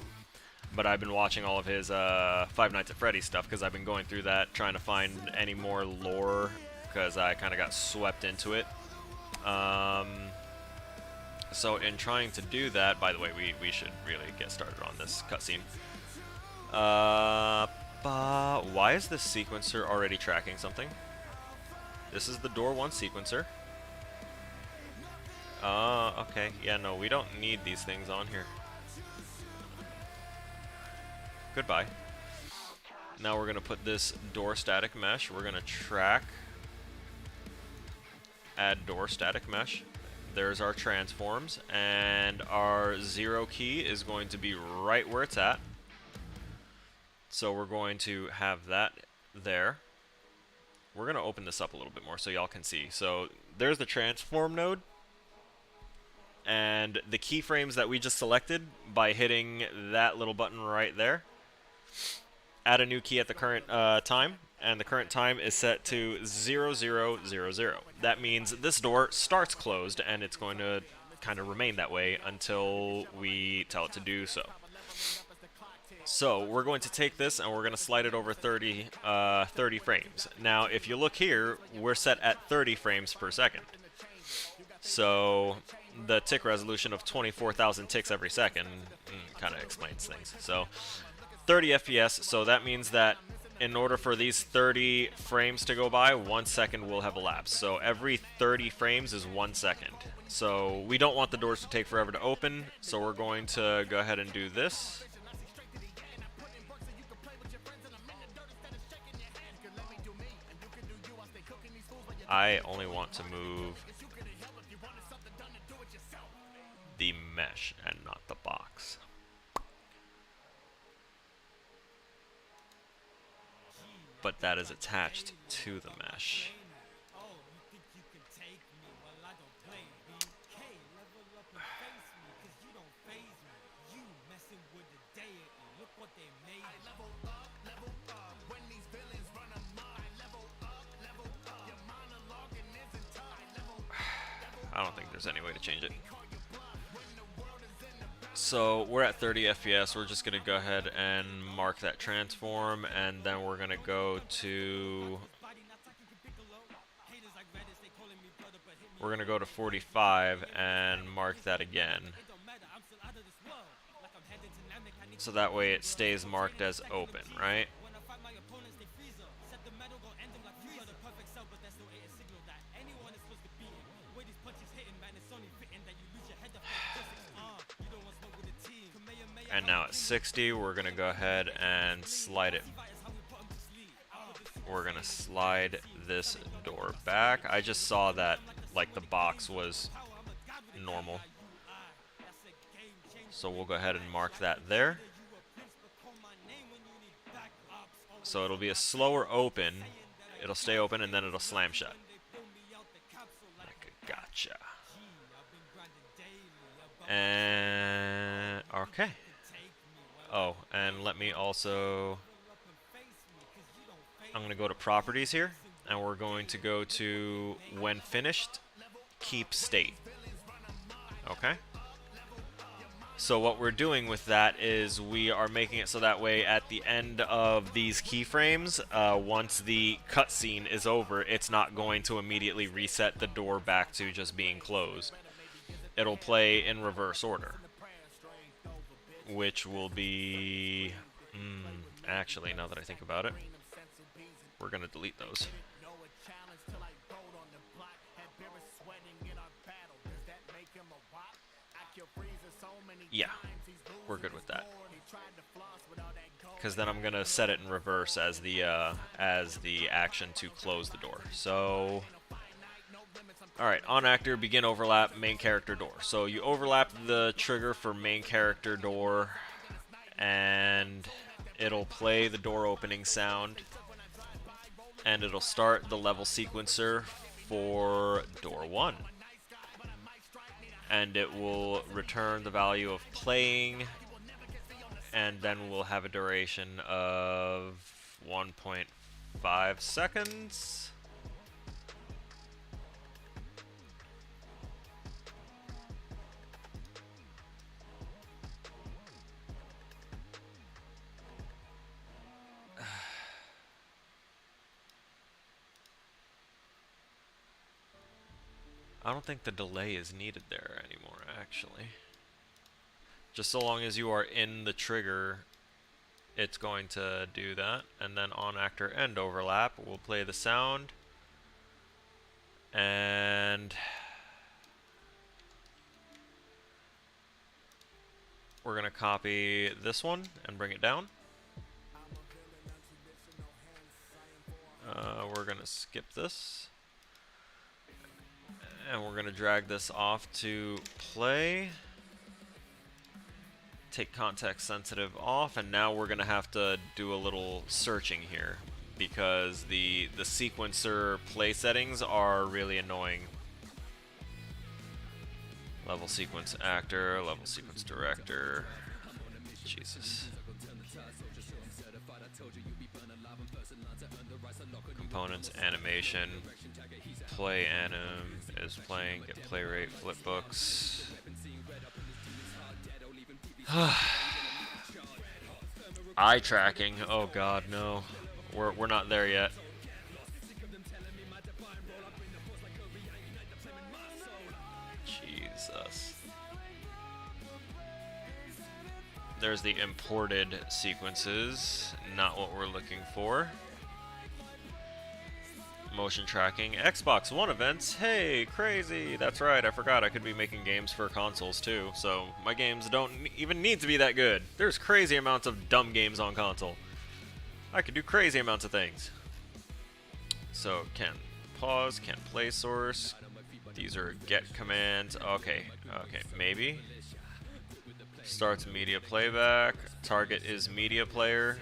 But I've been watching all of his Five Nights at Freddy's stuff, because I've been going through that, trying to find any more lore, because I kind of got swept into it. So in trying to do that, by the way, we should really get started on this cutscene. Why is this sequencer already tracking something? This is the door 1 sequencer. Okay. Yeah, no, we don't need these things on here. Goodbye. Now we're going to put this door static mesh. We're going to track, add door static mesh. There's our transforms, and our 0 key is going to be right where it's at. So we're going to have that there. We're going to open this up a little bit more so y'all can see. So there's the transform node, and the keyframes that we just selected by hitting that little button right there. Add a new key at the current time, and the current time is set to 0000. That means this door starts closed, and it's going to kind of remain that way until we tell it to do so. So we're going to take this and we're going to slide it over 30 frames. Now, if you look here, we're set at 30 frames per second. So the tick resolution of 24,000 ticks every second kind of explains things. So 30 FPS, so that means that in order for these 30 frames to go by, 1 second will have elapsed. So every 30 frames is 1 second. So we don't want the doors to take forever to open, so we're going to go ahead and do this. I only want to move the mesh and not the box. But that is attached to the mesh. I don't think there's any way to change it. So we're at 30 FPS. We're just going to go ahead and mark that transform, and then we're going to go to 45 and mark that again. So that way it stays marked as open, right? And now at 60, we're going to go ahead and slide it. We're going to slide this door back. I just saw that, like, the box was normal. So we'll go ahead and mark that there. So it'll be a slower open. It'll stay open, and then it'll slam shut. Like a gotcha. And okay. Oh, and let me also, I'm going to go to properties here, and we're going to go to when finished, keep state. Okay? So what we're doing with that is we are making it so that way at the end of these keyframes, once the cutscene is over, it's not going to immediately reset the door back to just being closed. It'll play in reverse order. Which will be, actually, now that I think about it, we're going to delete those. Yeah, we're good with that. Because then I'm gonna set it in reverse as the action to close the door. So, all right, on actor, begin overlap, main character door. So you overlap the trigger for main character door, and it'll play the door opening sound, and it'll start the level sequencer for door 1. And it will return the value of playing, and then we'll have a duration of 1.5 seconds. I don't think the delay is needed there anymore, actually. Just so long as you are in the trigger, it's going to do that. And then on actor end overlap, we'll play the sound. And we're going to copy this one and bring it down. We're going to skip this. And we're going to drag this off to play. Take context sensitive off, and now we're going to have to do a little searching here because the sequencer play settings are really annoying. Level sequence actor, level sequence director. Jesus. Components, animation, play anim is playing, get play rate, flipbooks. Eye tracking, oh god, no. We're not there yet. Jesus. There's the imported sequences, not what we're looking for. Motion tracking, Xbox One events, hey, crazy, that's right, I forgot I could be making games for consoles too, so my games don't even need to be that good. There's crazy amounts of dumb games on console. I could do crazy amounts of things. So, can pause, can play source, these are get commands, okay, maybe. Starts media playback, target is media player,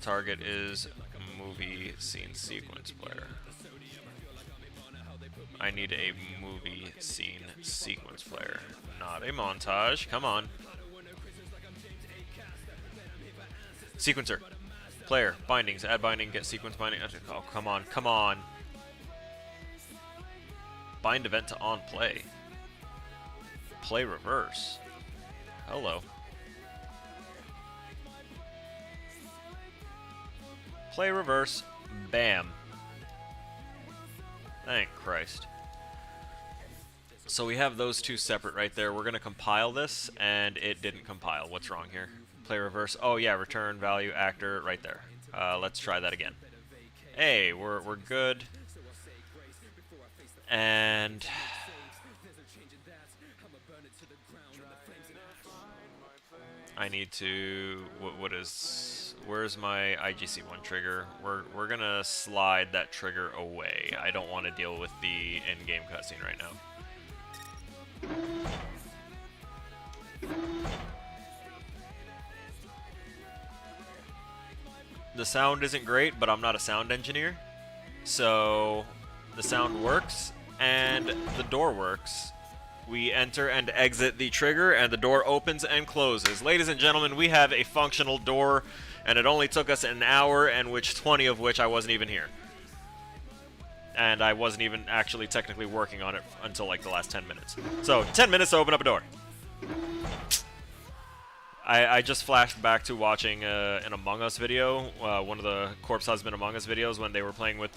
target is movie scene sequence player. I need a movie scene sequence player, not a montage. Come on. Sequencer. Player. Bindings. Add binding. Get sequence binding. Oh, come on. Come on. Bind event to on play. Play reverse. Hello. Play reverse. Bam. Thank Christ. So we have those two separate right there. We're going to compile this, and it didn't compile. What's wrong here? Play reverse. Oh, yeah, return value actor right there. Let's try that again. Hey, we're good. And I need to... Where's my IGC1 trigger? We're gonna slide that trigger away. I don't want to deal with the in-game cutscene right now. The sound isn't great, but I'm not a sound engineer. So the sound works and the door works. We enter and exit the trigger and the door opens and closes. Ladies and gentlemen, we have a functional door, and it only took us an hour, and 20 of which I wasn't even here. And I wasn't even actually technically working on it until like the last 10 minutes. So 10 minutes to open up a door. I just flashed back to watching an Among Us video, one of the Corpse Husband Among Us videos, when they were playing with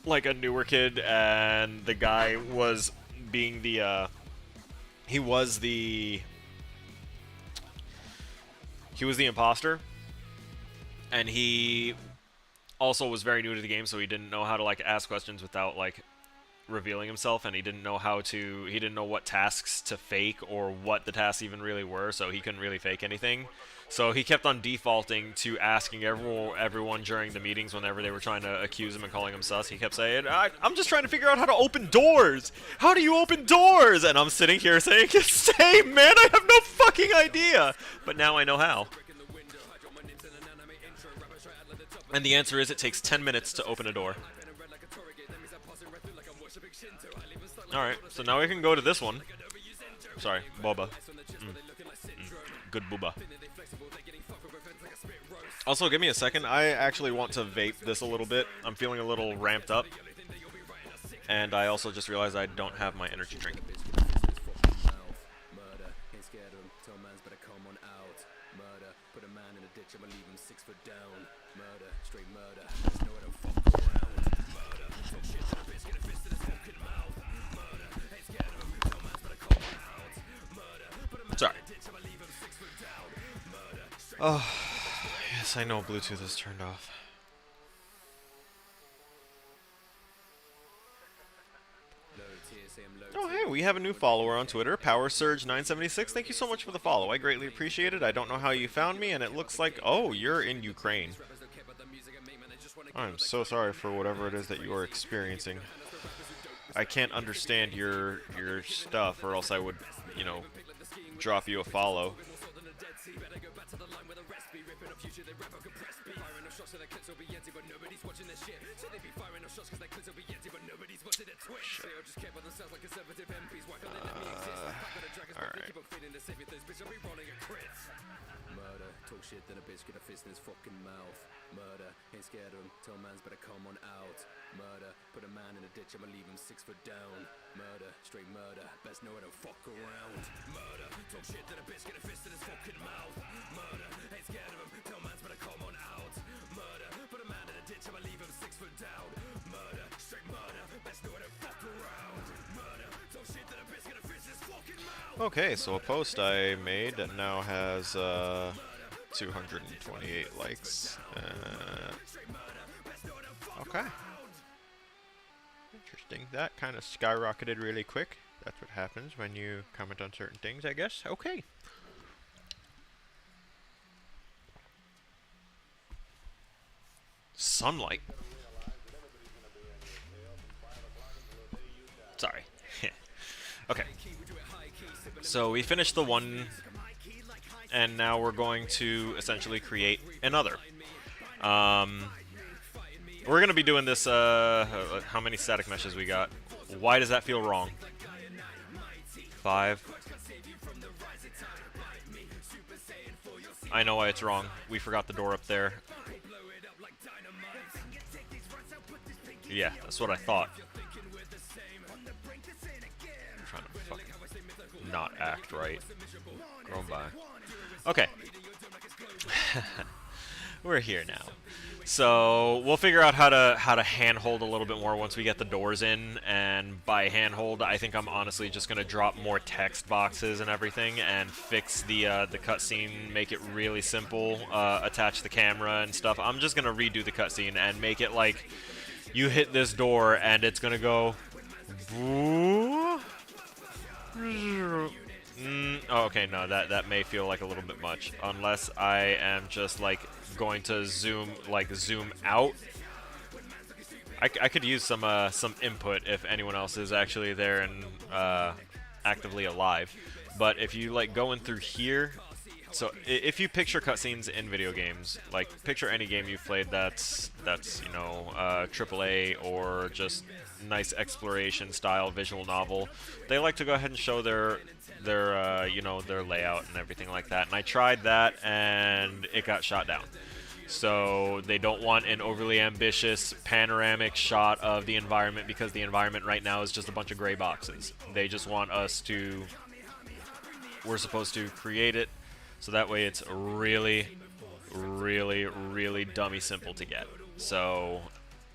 like a newer kid, and the guy was being the he was the imposter, and he also was very new to the game, so he didn't know how to like ask questions without like revealing himself, and he didn't know what tasks to fake or what the tasks even really were, so he couldn't really fake anything. So he kept on defaulting to asking everyone during the meetings whenever they were trying to accuse him and calling him sus. He kept saying, I'm just trying to figure out how to open doors. How do you open doors? And I'm sitting here saying, same, man, I have no fucking idea. But now I know how. And the answer is it takes 10 minutes to open a door. Alright, so now we can go to this one. Sorry, boba. Good booba. Also, give me a second. I actually want to vape this a little bit. I'm feeling a little ramped up. And I also just realized I don't have my energy drink. Sorry. Oh, yes, I know Bluetooth is turned off. Oh, hey, we have a new follower on Twitter, PowerSurge976. Thank you so much for the follow. I greatly appreciate it. I don't know how you found me, and it looks like, oh, you're in Ukraine. I'm so sorry for whatever it is that you are experiencing. I can't understand your stuff, or else I would, you know, drop you a follow. Alright. Murder, talk shit, then a bitch get a fist in his fucking mouth. Murder, ain't scared of him, tell mans better come on out. Murder, put a man in a ditch, I'ma leave him 6 foot down. Murder, straight murder, best know I don't fuck around. Murder, talk shit, then a bitch get a fist in his fucking mouth. Murder, ain't scared of him, tell mans better come on out. Murder, put a man in a ditch, I'ma leave him 6 foot down. Murder, straight murder, best know I don't fuck around. Murder, talk shit, then a bitch get a fist in his fucking mouth. Okay, so a post I made that now has 228 likes. Okay. Interesting. That kind of skyrocketed really quick. That's what happens when you comment on certain things, I guess. Okay. Sunlight. Sorry. Okay. So we finished the one, and now we're going to essentially create another. We're going to be doing this, how many static meshes we got? Why does that feel wrong? 5. I know why it's wrong. We forgot the door up there. Yeah, that's what I thought. I'm trying to fucking not act right. Grown by. Okay. We're here now. So we'll figure out how to handhold a little bit more once we get the doors in, and by handhold, I think I'm honestly just gonna drop more text boxes and everything, and fix the cutscene, make it really simple, attach the camera and stuff. I'm just gonna redo the cutscene and make it like you hit this door and it's gonna go. Oh, okay, no, that may feel like a little bit much, unless I am just like going to zoom out. I could use some input if anyone else is actually there and actively alive. But if you like going through here, so if you picture cutscenes in video games, like picture any game you've played that's you know AAA or just nice exploration style visual novel, they like to go ahead and show their you know, their layout and everything like that. And I tried that and it got shot down. So they don't want an overly ambitious panoramic shot of the environment, because the environment right now is just a bunch of gray boxes. They just want us to, we're supposed to create it so that way it's really, really, really dummy simple to get. So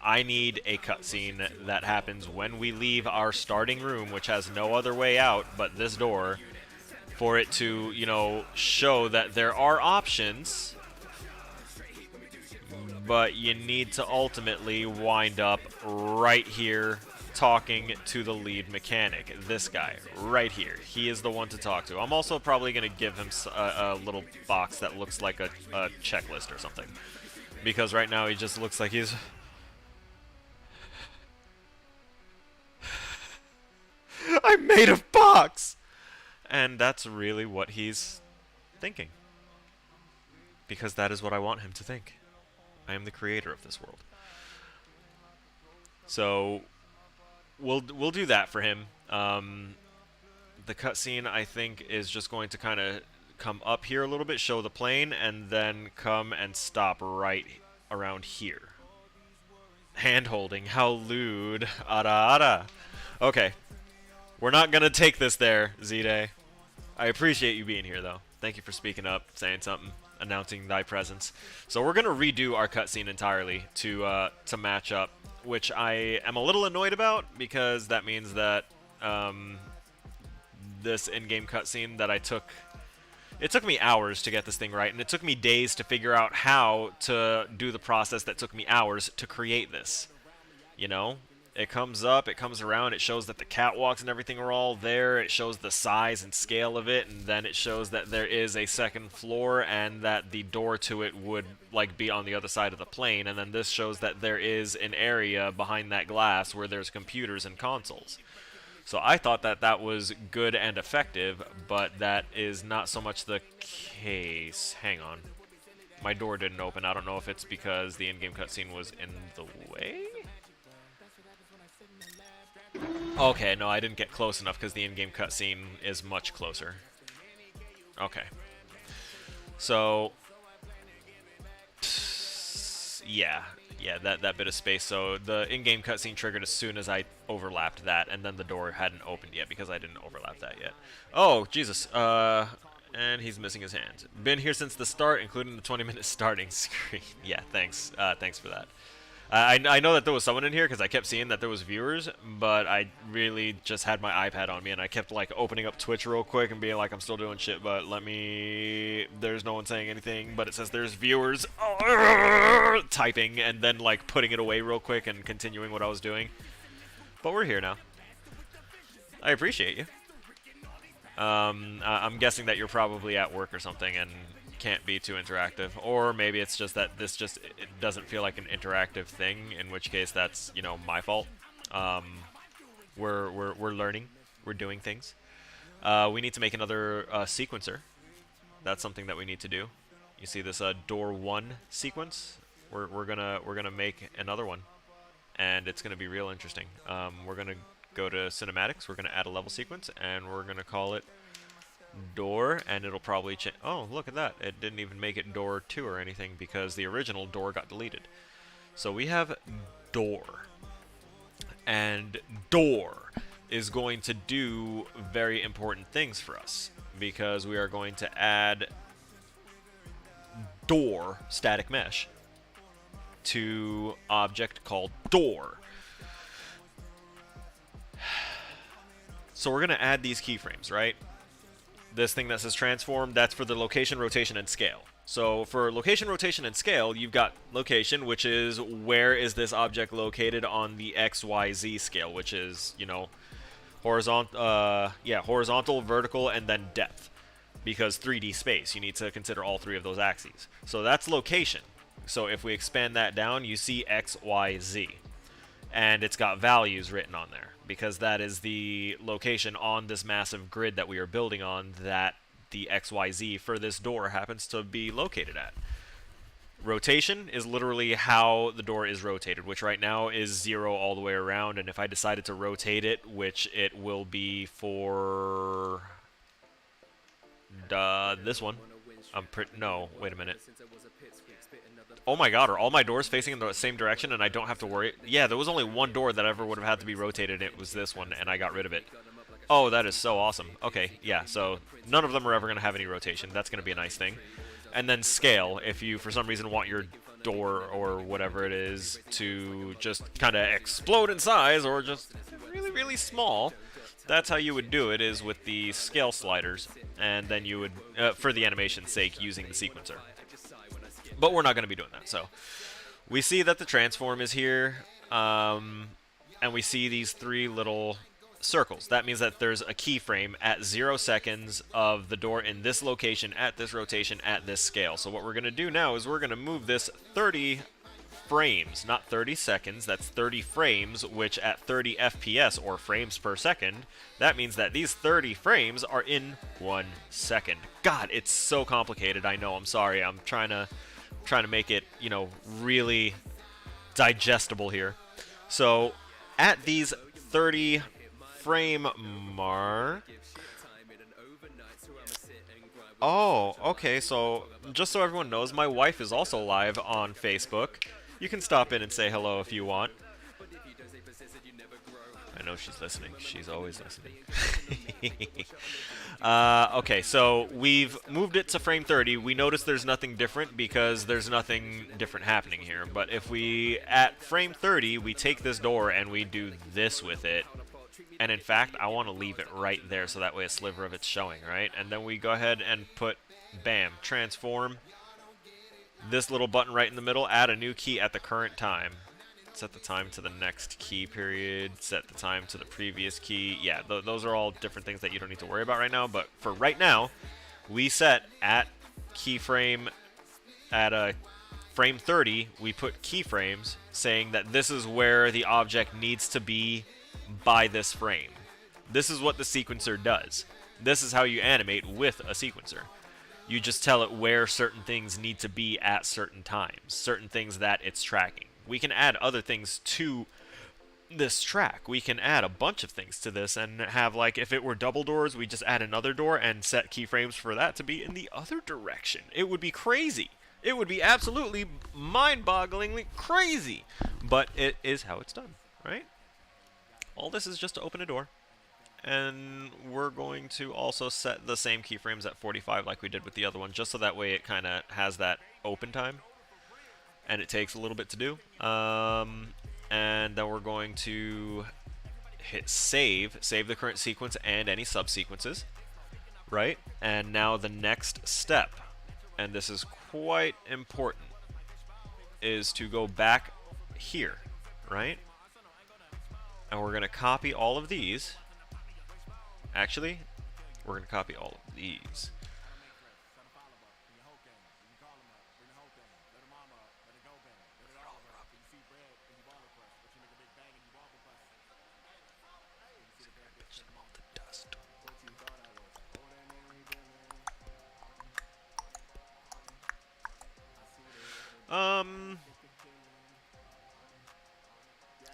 I need a cutscene that happens when we leave our starting room, which has no other way out but this door, for it to, you know, show that there are options, but you need to ultimately wind up right here talking to the lead mechanic, this guy right here. He is the one to talk to. I'm also probably going to give him a little box that looks like a checklist or something, because right now he just looks like he's I'm made of box, and that's really what he's thinking, because that is what I want him to think. I am the creator of this world. So we'll do that for him. The cutscene, I think, is just going to kind of come up here a little bit, show the plane, and then come and stop right around here. Hand holding, how lewd. Ara ara. Okay. We're not gonna take this there, Z-Day. I appreciate you being here, though. Thank you for speaking up, saying something, announcing thy presence. So we're gonna redo our cutscene entirely to match up, which I am a little annoyed about, because that means that this in-game cutscene that I took, it took me hours to get this thing right, and it took me days to figure out how to do the process that took me hours to create this. You know? It comes up, it comes around, it shows that the catwalks and everything are all there, it shows the size and scale of it, and then it shows that there is a second floor and that the door to it would like be on the other side of the plane, and then this shows that there is an area behind that glass where there's computers and consoles. So I thought that that was good and effective, but that is not so much the case. Hang on. My door didn't open. I don't know if it's because the in-game cutscene was in the way? Okay, no, I didn't get close enough because the in-game cutscene is much closer. Okay. So, yeah, that bit of space. So the in-game cutscene triggered as soon as I overlapped that, and then the door hadn't opened yet because I didn't overlap that yet. Oh, Jesus. And he's missing his hand. Been here since the start, including the 20-minute starting screen. Yeah, thanks. Thanks for that. I know that there was someone in here because I kept seeing that there was viewers, but I really just had my iPad on me, and I kept like opening up Twitch real quick and being like, I'm still doing shit, but there's no one saying anything, but it says there's viewers, typing, and then like putting it away real quick and continuing what I was doing. But we're here now. I appreciate you. I'm guessing that you're probably at work or something and can't be too interactive, or maybe it's just that this just it doesn't feel like an interactive thing, in which case that's, you know, my fault. We're learning, we're doing things. We need to make another sequencer. That's something that we need to do. You see this door 1 sequence? We're gonna make another one, and it's gonna be real interesting. We're gonna go to cinematics, we're gonna add a level sequence, and we're gonna call it door, and it'll probably change. Oh, look at that. It didn't even make it door 2 or anything because the original door got deleted. So we have door, and door is going to do very important things for us because we are going to add door static mesh to object called door. So we're going to add these keyframes, right? This thing that says transform, that's for the location, rotation, and scale. So for location, rotation, and scale, you've got location, which is where is this object located on the XYZ scale, which is, you know, horizontal, vertical, and then depth. Because 3D space, you need to consider all 3 of those axes. So that's location. So if we expand that down, you see XYZ. And it's got values written on there, because that is the location on this massive grid that we are building on that the XYZ for this door happens to be located at. Rotation is literally how the door is rotated, which right now is 0 all the way around, and if I decided to rotate it, which it will be for this one, no, wait a minute. Oh my god, are all my doors facing in the same direction and I don't have to worry? Yeah, there was only one door that ever would have had to be rotated, and it was this one, and I got rid of it. Oh, that is so awesome. Okay, yeah, so none of them are ever going to have any rotation. That's going to be a nice thing. And then scale, if you for some reason want your door or whatever it is to just kind of explode in size or just really, really small, that's how you would do it, is with the scale sliders, and then you would, for the animation's sake, using the sequencer. But we're not going to be doing that, so we see that the transform is here. and we see these 3 little circles. That means that there's a keyframe at 0 seconds of the door in this location, at this rotation, at this scale. So what we're going to do now is we're going to move this 30 frames, not 30 seconds. That's 30 frames, which at 30 FPS, or frames per second, that means that these 30 frames are in 1 second. God, it's so complicated. I know. I'm sorry. I'm trying to make it, you know, really digestible here. So at these 30 frame mark. Oh, okay, so just so everyone knows, my wife is also live on Facebook. You can stop in and say hello if you want. I know she's listening. She's always listening. Okay, so we've moved it to frame 30. We notice there's nothing different because there's nothing different happening here. But if we, at frame 30, we take this door and we do this with it. And in fact, I want to leave it right there so that way a sliver of it's showing, right? And then we go ahead and put, bam, transform. This little button right in the middle, add a new key at the current time. Set the time to the next key period, set the time to the previous key. Yeah, those are all different things that you don't need to worry about right now, but for right now, we set at keyframe, at a frame 30, we put keyframes saying that this is where the object needs to be by this frame. This is what the sequencer does. This is how you animate with a sequencer. You just tell it where certain things need to be at certain times, certain things that it's tracking. We can add other things to this track. We can add a bunch of things to this and have, like, if it were double doors, we just add another door and set keyframes for that to be in the other direction. It would be crazy. It would be absolutely mind-bogglingly crazy. But it is how it's done, right? All this is just to open a door. And we're going to also set the same keyframes at 45 like we did with the other one, just so that way it kind of has that open time. And it takes a little bit to do. And then we're going to hit save the current sequence and any subsequences, right? And now the next step, and this is quite important, is to go back here, right? And we're going to copy all of these. Actually, we're going to copy all of these.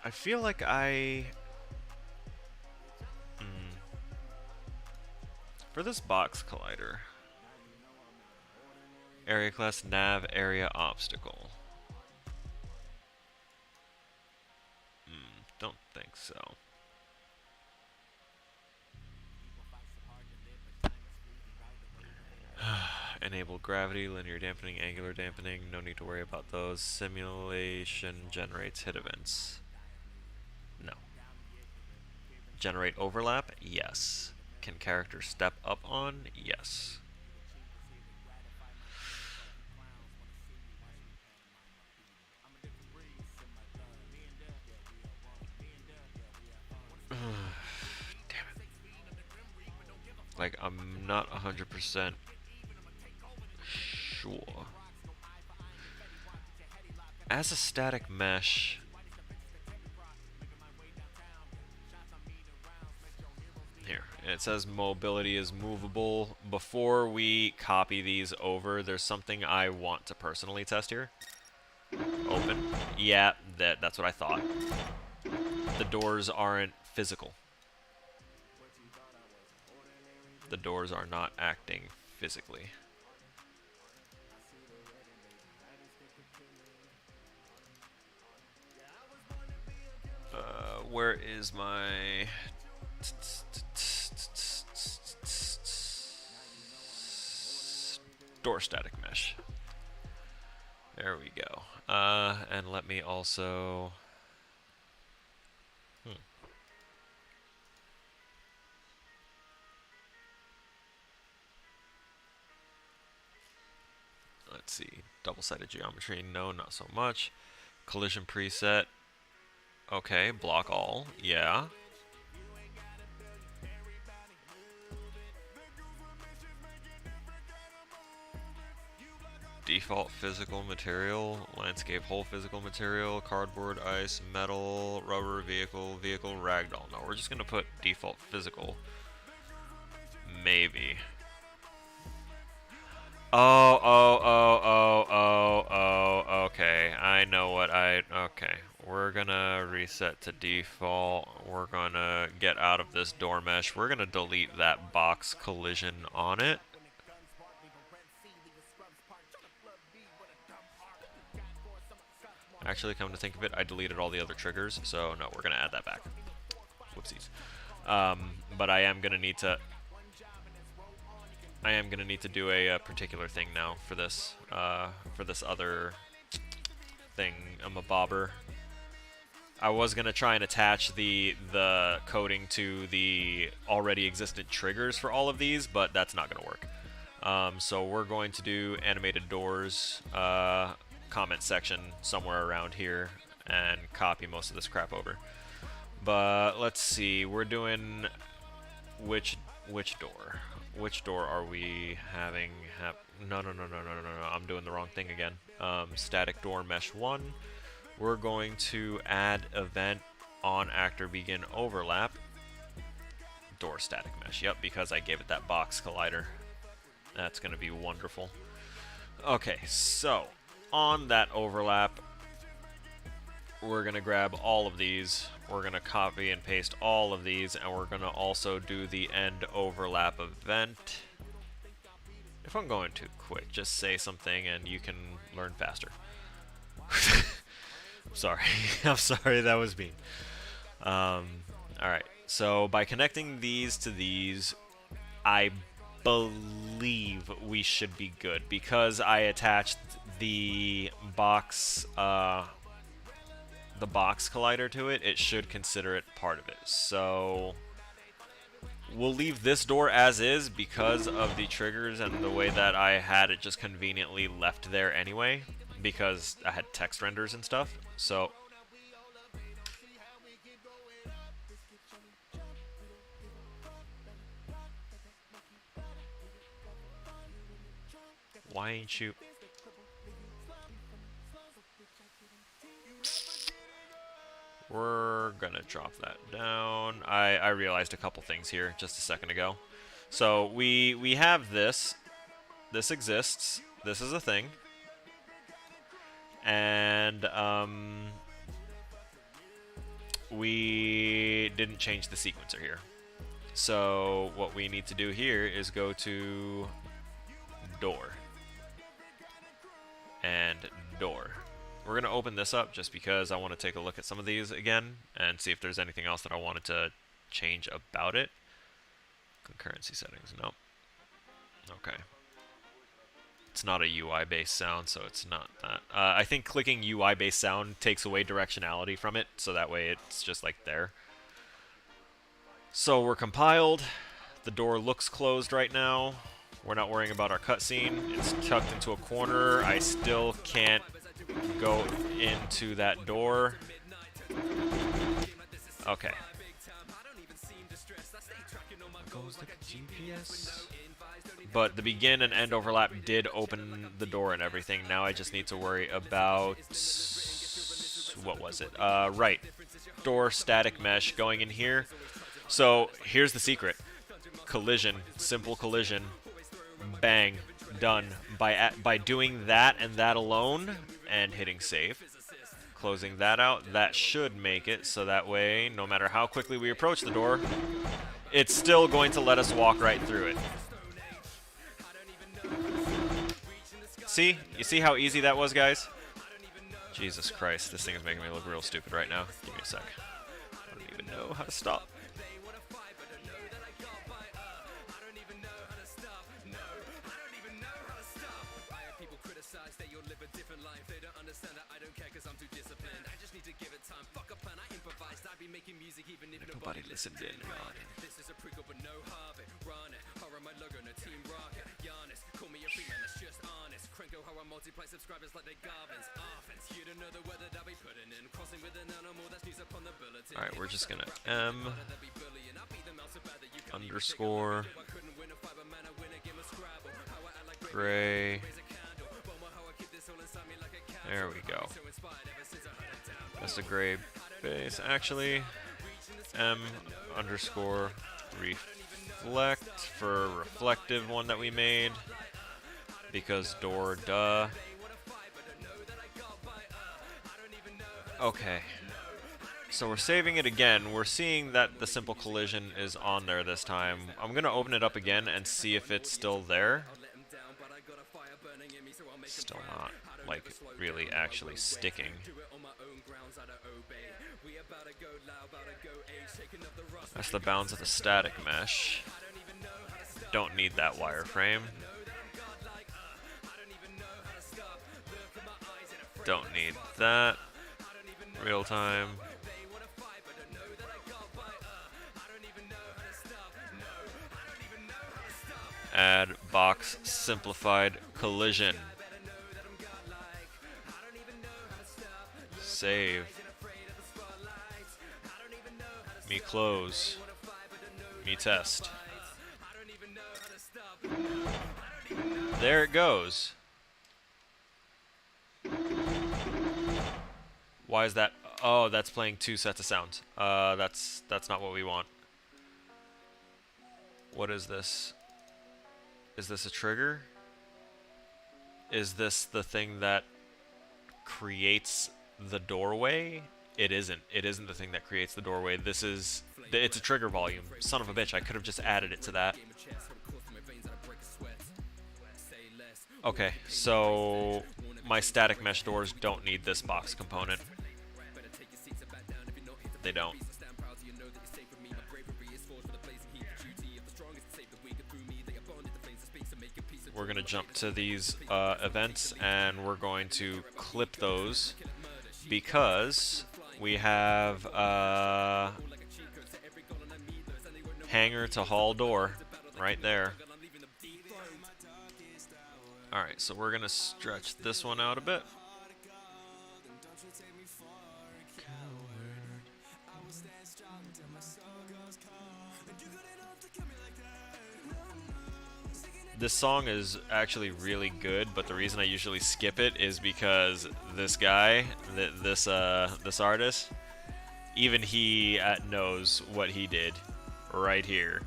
I feel like for this box collider, area class nav area obstacle. Don't think so. Enable gravity, linear dampening, angular dampening. No need to worry about those. Simulation generates hit events. No. Generate overlap? Yes. Can characters step up on? Yes. Damn it. Like, I'm not 100% sure. As a static mesh, here, it says mobility is movable. Before we copy these over, there's something I want to personally test here. Open. Yeah, that's what I thought. The doors aren't physical. The doors are not acting physically. Where is my door static mesh? There we go. And let me also let's see. Double-sided geometry, no, not so much. Collision preset. Okay, block all. Yeah. Default physical material, landscape whole physical material, cardboard, ice, metal, rubber, vehicle, ragdoll. No, we're just gonna put default physical. Maybe. Oh, okay. I know what okay. We're gonna reset to default. We're gonna get out of this door mesh. We're gonna delete that box collision on it. Actually, come to think of it, I deleted all the other triggers, so no, we're gonna add that back. Whoopsies. But I am gonna need to do a particular thing now for this other thing. I'm a bobber. I was gonna try and attach the coding to the already existent triggers for all of these, but that's not gonna work. So we're going to do animated doors comment section somewhere around here and copy most of this crap over. But let's see, we're doing which door? Which door are we having? No, I'm doing the wrong thing again. Static door mesh 1. We're going to add event on actor begin overlap. Door static mesh. Yep, because I gave it that box collider. That's going to be wonderful. Okay, so on that overlap, we're going to grab all of these. We're going to copy and paste all of these, and we're going to also do the end overlap event. If I'm going too quick, just say something and you can learn faster. I'm sorry. I'm sorry, that was mean. Alright, so by connecting these to these, I believe we should be good. Because I attached the box collider to it, it should consider it part of it. So we'll leave this door as is because of the triggers and the way that I had it just conveniently left there anyway, because I had text renders and stuff. So why ain't you? We're gonna drop that down. I realized a couple things here just a second ago. So we have this. This exists. This is a thing. And we didn't change the sequencer here. So what we need to do here is go to door and door. We're going to open this up just because I want to take a look at some of these again and see if there's anything else that I wanted to change about it. Concurrency settings, nope. Okay. It's not a UI-based sound, so it's not that. I think clicking UI-based sound takes away directionality from it, so that way it's just like there. So we're compiled. The door looks closed right now. We're not worrying about our cutscene. It's tucked into a corner. I still can't go into that door. Okay. Goes the GPS. But the begin and end overlap did open the door and everything. Now I just need to worry about... what was it? Right. Door static mesh going in here. So here's the secret. Collision. Simple collision. Bang. Done. By doing that and that alone and hitting save. Closing that out. That should make it so that way, no matter how quickly we approach the door, it's still going to let us walk right through it. See? You see how easy that was, guys? Jesus Christ, this thing is making me look real stupid right now. Give me a sec. I don't even know how to stop. Nobody listened in. This is a prequel, but no habit. Run it. Horror, my logo, no team rocket. Giannis, call me a freak man, that's just honest. Cranko, how I'm multiply subscribers like they Garvin's offense. You don't know the weather that we putting in. Crossing with an animal that's news upon the bulletin. Alright, we're just gonna M underscore gray. There we go. That's a gray base. Actually, M underscore reflect for reflective one that we made. Because door, duh. Okay. So we're saving it again. We're seeing that the simple collision is on there this time. I'm gonna open it up again and see if it's still there. Still not, like, really actually sticking. That's the bounds of the static mesh. Don't need that wireframe. Don't need that. Real time. Add box simplified collision. Save. Me close. Me test. There it goes. Why is that? Oh, that's playing 2 sets of sounds. That's not what we want. What is this? Is this a trigger? Is this the thing that creates the doorway? It isn't. It isn't the thing that creates the doorway. This is... It's a trigger volume. Son of a bitch, I could have just added it to that. Okay, so my static mesh doors don't need this box component. They don't. We're going to jump to these events, and we're going to clip those because we have hanger to hall door right there. Alright, so we're going to stretch this one out a bit. This song is actually really good, but the reason I usually skip it is because this guy, this artist, even he knows what he did right here.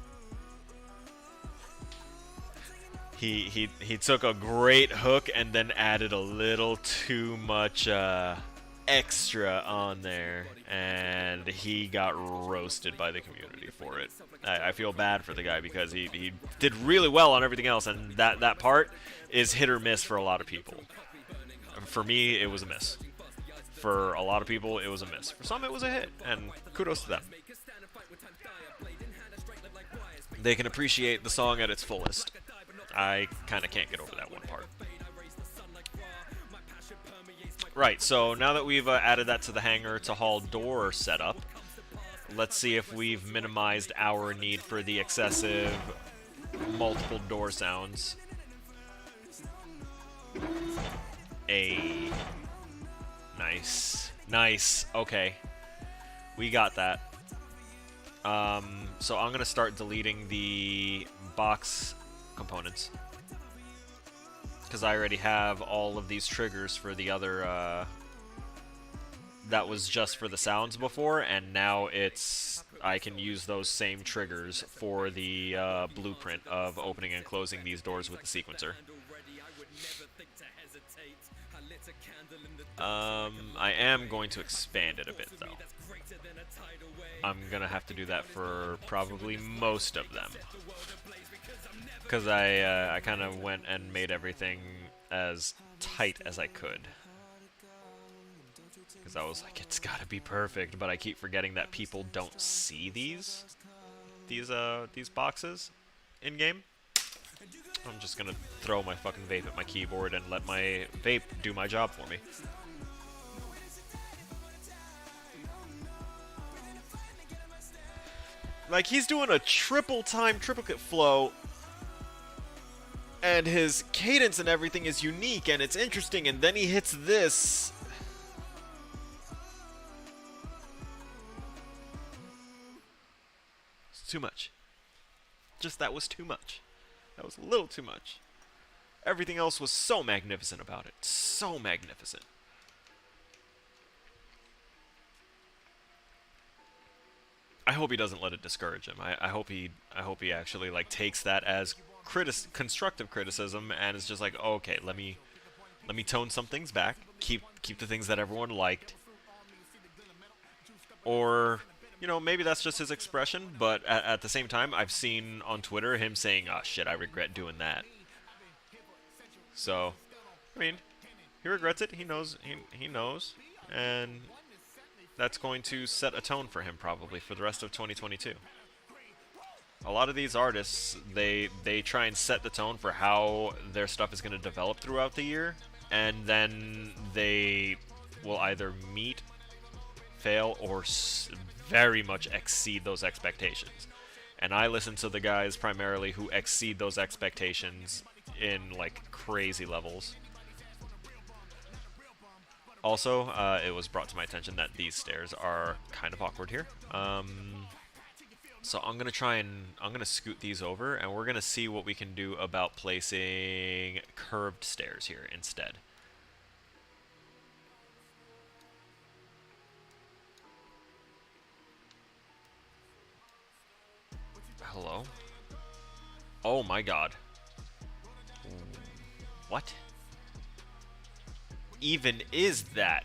He took a great hook and then added a little too much extra on there, and he got roasted by the community for it. I feel bad for the guy because he did really well on everything else, and that part is hit or miss for a lot of people. For me, it was a miss. For a lot of people, it was a miss. For some, it was a hit, and kudos to them. They can appreciate the song at its fullest. I kind of can't get over that one part. Right, so now that we've added that to the hanger to hall door setup, let's see if we've minimized our need for the excessive multiple door sounds. Nice. Nice. Okay. We got that. So I'm going to start deleting the box components, because I already have all of these triggers for the other that was just for the sounds before, and now I can use those same triggers for the blueprint of opening and closing these doors with the sequencer. I am going to expand it a bit though. I'm gonna have to do that for probably most of them, because I kind of went and made everything as tight as I could. Because I was like, it's gotta be perfect, but I keep forgetting that people don't see these boxes in game. I'm just gonna throw my fucking vape at my keyboard and let my vape do my job for me. Like, he's doing a triple time triplicate flow, and his cadence and everything is unique and it's interesting, and then he hits this. It's too much. Just that was too much. That was a little too much. Everything else was so magnificent about it. So magnificent. I hope he doesn't let it discourage him. I hope he actually like takes that as constructive criticism and is just like, oh, okay, let me tone some things back, keep the things that everyone liked, or you know, maybe that's just his expression. But at the same time, I've seen on Twitter him saying, "Oh shit, I regret doing that." So, I mean, he regrets it. He knows. He knows, and that's going to set a tone for him probably for the rest of 2022. A lot of these artists, they try and set the tone for how their stuff is going to develop throughout the year, and then they will either meet, fail, or very much exceed those expectations. And I listen to the guys primarily who exceed those expectations in like crazy levels. Also, it was brought to my attention that these stairs are kind of awkward here. So I'm gonna scoot these over, and we're gonna see what we can do about placing curved stairs here instead. Hello? Oh my god. What even is that?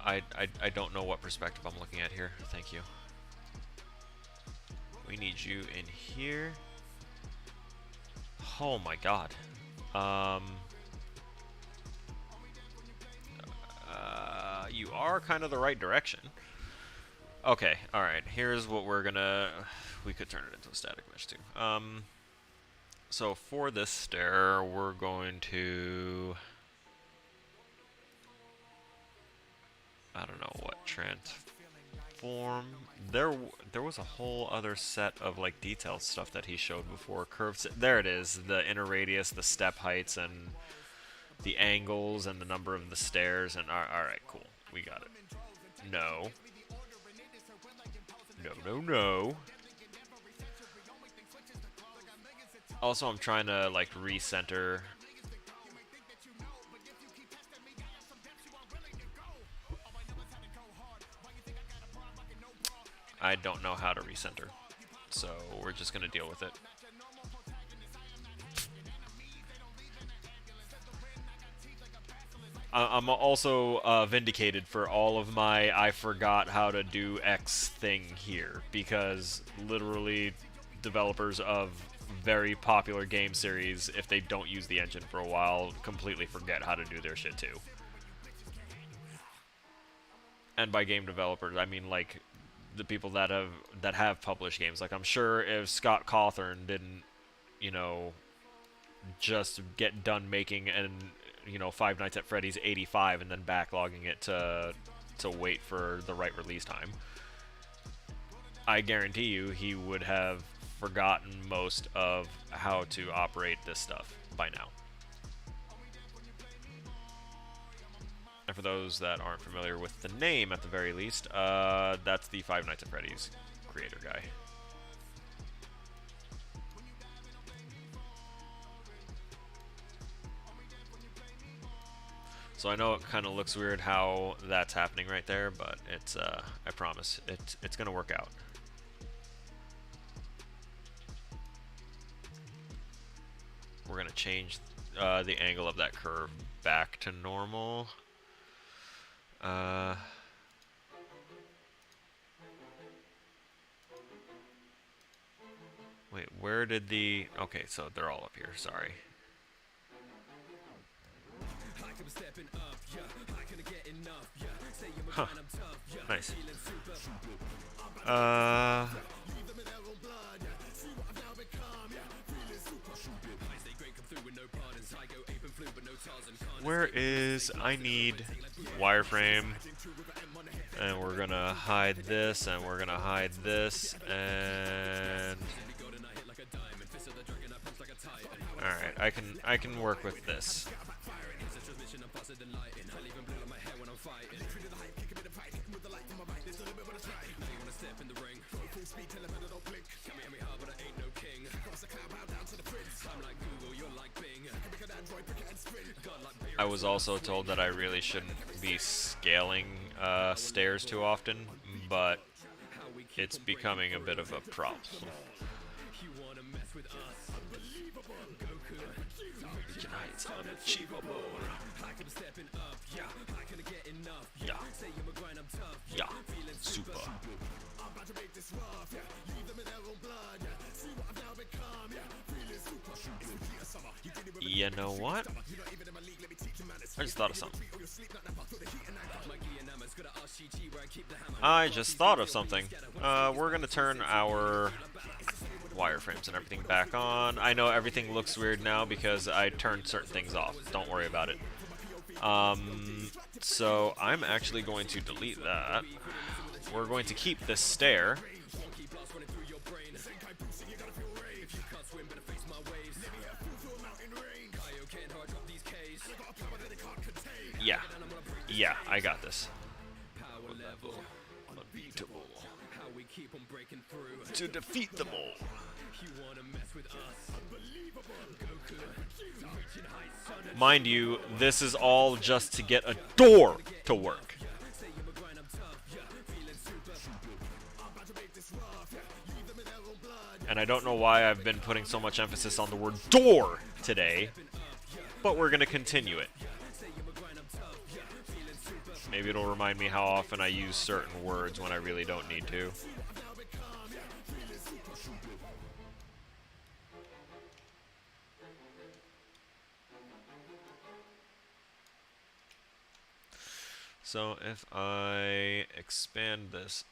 I don't know what perspective I'm looking at here. Thank you. We need you in here. Oh my god. You are kind of the right direction. Okay, alright. Here's what we're gonna... We could turn it into a static mesh too. So for this stair, we're going to... I don't know what transform. There was a whole other set of like detailed stuff that he showed before. Curves. There it is. The inner radius, the step heights, and the angles, and the number of the stairs. And all right, cool. We got it. No. No, no, no. Also, I'm trying to like recenter. I don't know how to recenter, so we're just gonna deal with it. I'm also vindicated for all of my I forgot how to do X thing here, because literally developers of very popular game series, if they don't use the engine for a while, completely forget how to do their shit too. And by game developers, I mean like the people that have published games. Like I'm sure if Scott Cawthorn didn't, you know, just get done making Five Nights at Freddy's 85 and then backlogging it to wait for the right release time, I guarantee you he would have forgotten most of how to operate this stuff by now. And for those that aren't familiar with the name, at the very least, that's the Five Nights at Freddy's creator guy. So I know it kind of looks weird how that's happening right there, but it's I promise it's gonna work out. We're gonna change the angle of that curve back to normal. Wait, where did the... Okay, so they're all up here, sorry. Huh. Nice. Where is... I need wireframe. And we're gonna hide this, and we're gonna hide this, and alright, I can work with this. I was also told that I really shouldn't be scaling stairs too often, but it's becoming a bit of a problem. It's unachievable. Yeah. Yeah. Super. You know what? I just thought of something. I just thought of something. We're gonna turn our wireframes and everything back on. I know everything looks weird now because I turned certain things off. Don't worry about it. So I'm actually going to delete that. We're going to keep this stair. Yeah. Yeah, I got this. Unbeatable. To defeat them all. Mind you, this is all just to get a door to work. And I don't know why I've been putting so much emphasis on the word door today, but we're going to continue it. Maybe it'll remind me how often I use certain words when I really don't need to. So if I expand this,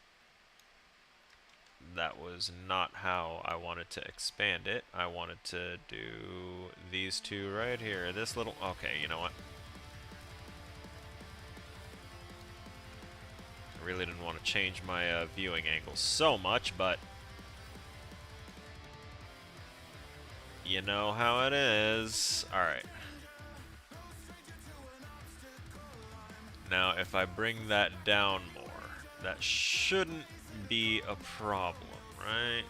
that was not how I wanted to expand it. I wanted to do these two right here. This little, okay, you know what? I really didn't want to change my viewing angle so much, but you know how it is. Alright. Now, if I bring that down more, that shouldn't be a problem, right?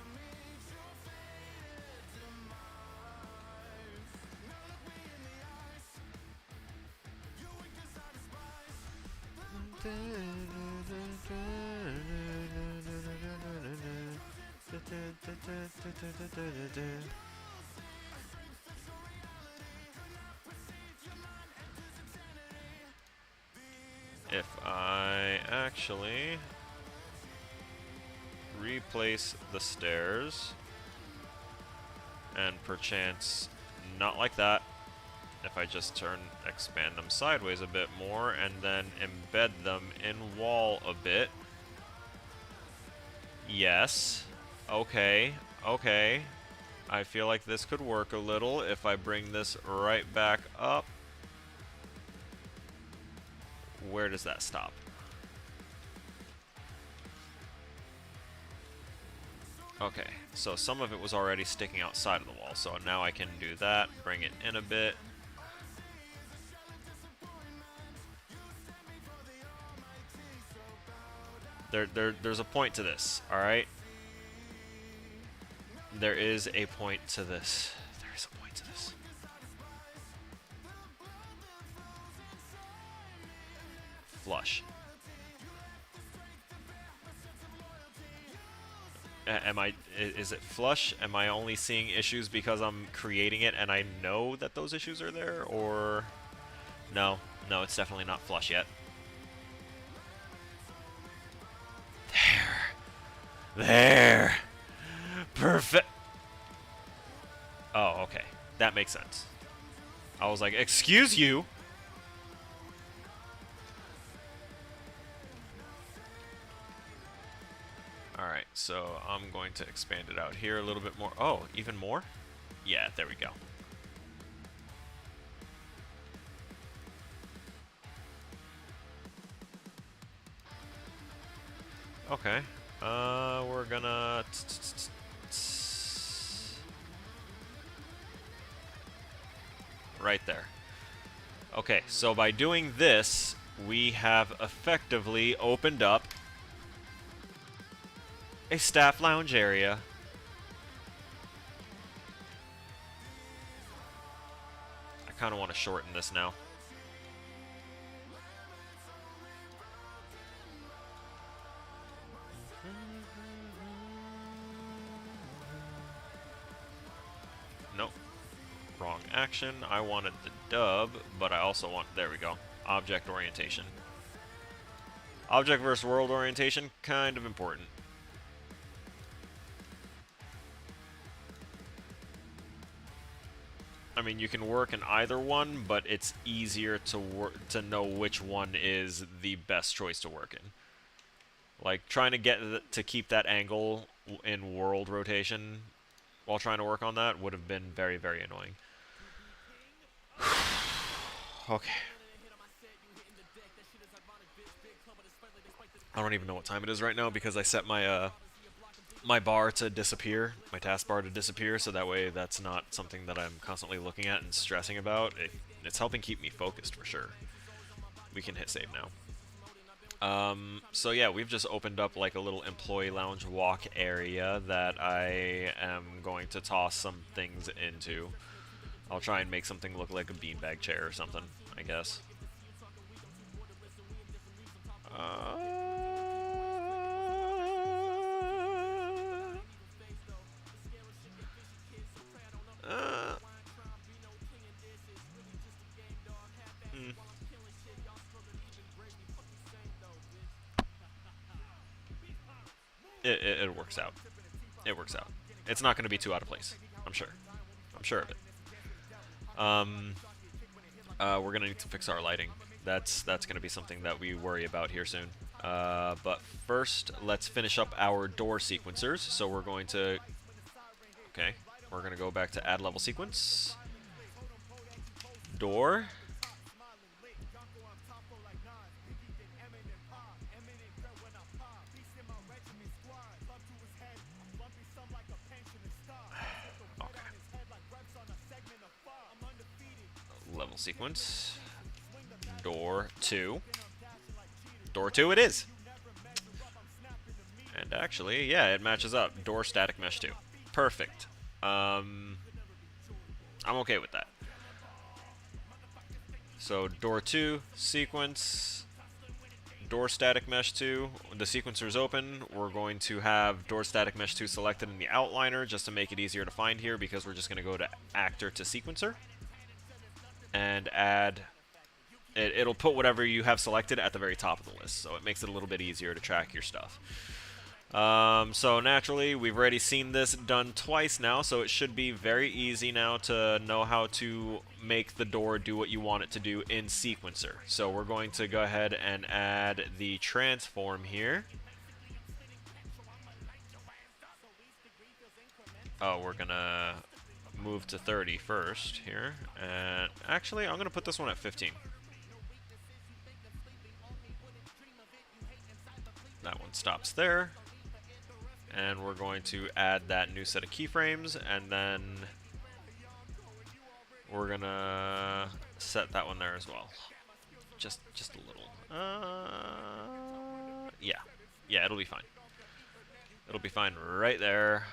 If I actually replace the stairs and perchance not like that, if I just expand them sideways a bit more and then embed them in wall a bit. Yes. Okay. Okay. I feel like this could work a little if I bring this right back up. Where does that stop? Okay, so some of it was already sticking outside of the wall, so now I can do that, bring it in a bit. There's a point to this, alright? There is a point to this. There is a point to this. Flush. Is it flush? Am I only seeing issues because I'm creating it and I know that those issues are there? Or no, it's definitely not flush yet. There. Perfect. Oh, okay. That makes sense. I was like, excuse you? Alright, so I'm going to expand it out here a little bit more. Oh, even more? Yeah, there we go. Okay. We're gonna... Right there. Okay, so by doing this, we have effectively opened up a staff lounge area. I kind of want to shorten this now. Nope. Wrong action. I wanted the dub, but I also want... There we go. Object orientation. Object versus world orientation, kind of important. I mean, you can work in either one, but it's easier to know which one is the best choice to work in. Like, trying to get to keep that angle in world rotation while trying to work on that would have been very, very annoying. Okay. I don't even know what time it is right now because I set my my bar to disappear, my taskbar to disappear, so that way that's not something that I'm constantly looking at and stressing about. It's helping keep me focused for sure. We can hit save now. So yeah, we've just opened up like a little employee lounge walk area that I am going to toss some things into. I'll try and make something look like a beanbag chair or something, I guess. It works out. It works out. It's not going to be too out of place. I'm sure. I'm sure of it. We're going to need to fix our lighting. That's going to be something that we worry about here soon. But first, let's finish up our door sequencers. So we're going to... Okay. We're going to go back to add level sequence. Door. Level sequence. Door 2. Door 2 it is. And actually, yeah, it matches up. Door static mesh 2. Perfect. I'm okay with that. So door 2, sequence, door static mesh 2. The sequencer's open. We're going to have door static mesh 2 selected in the outliner just to make it easier to find here because we're just going to go to actor to sequencer. And add, it'll put whatever you have selected at the very top of the list, so it makes it a little bit easier to track your stuff. So naturally, we've already seen this done twice now, so it should be very easy now to know how to make the door do what you want it to do in sequencer. So we're going to go ahead and add the transform here. Oh, we're gonna move to 30 first here, and actually I'm gonna put this one at 15. That one stops there, and we're going to add that new set of keyframes, and then we're gonna set that one there as well, just a little. Yeah, it'll be fine. It'll be fine right there.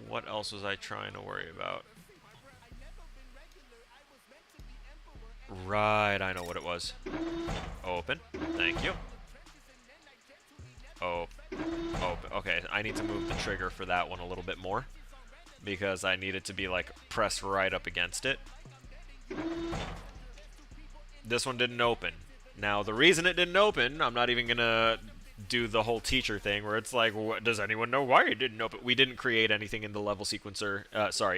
What else was I trying to worry about? Right, I know what it was. Open. Thank you. Oh. Open. Okay, I need to move the trigger for that one a little bit more because I need it to be like pressed right up against it. This one didn't open. Now, the reason it didn't open, I'm not even gonna do the whole teacher thing where it's like, does anyone know why it didn't open? We didn't create anything in the level sequencer,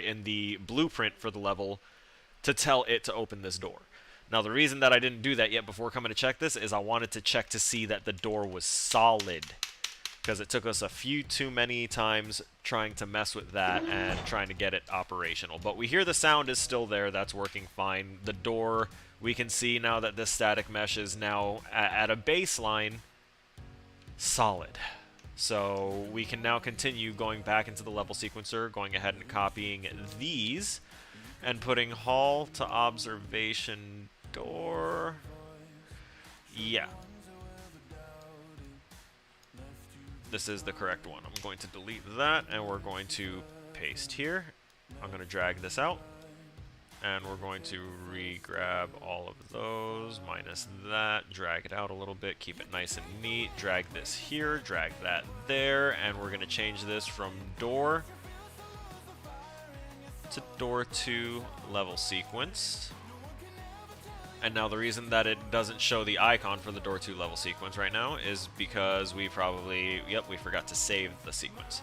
in the blueprint for the level to tell it to open this door. Now, the reason that I didn't do that yet before coming to check this is I wanted to check to see that the door was solid, because it took us a few too many times trying to mess with that and trying to get it operational. But we hear the sound is still there. That's working fine. The door, we can see now that this static mesh is now at a baseline. Solid. So we can now continue going back into the level sequencer, going ahead and copying these, and putting hall to observation door. Yeah. This is the correct one. I'm going to delete that, and we're going to paste here. I'm going to drag this out, and we're going to re-grab all of those, minus that, drag it out a little bit, keep it nice and neat, drag this here, drag that there, and we're going to change this from door to door 2 level sequence. And now the reason that it doesn't show the icon for the door 2 level sequence right now is because we probably, we forgot to save the sequence.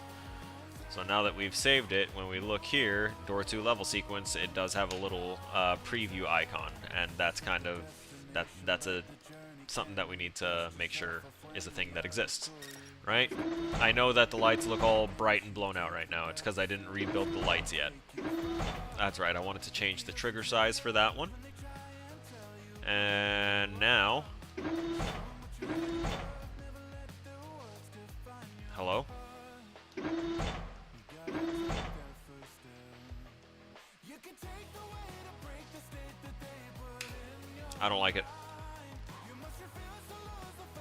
So now that we've saved it, when we look here, door 2 level sequence, it does have a little preview icon, and that's kind of that's something that we need to make sure is a thing that exists, right? I know that the lights look all bright and blown out right now. It's because I didn't rebuild the lights yet. That's right. I wanted to change the trigger size for that one, and now, hello. I don't like it.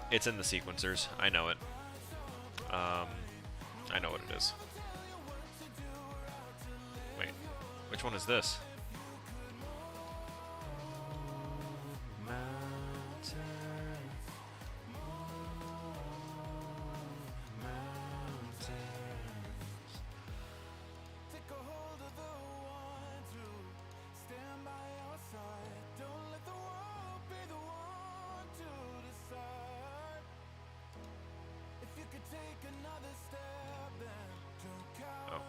It's in the sequencers. I know it. I know what it is. Wait, which one is this?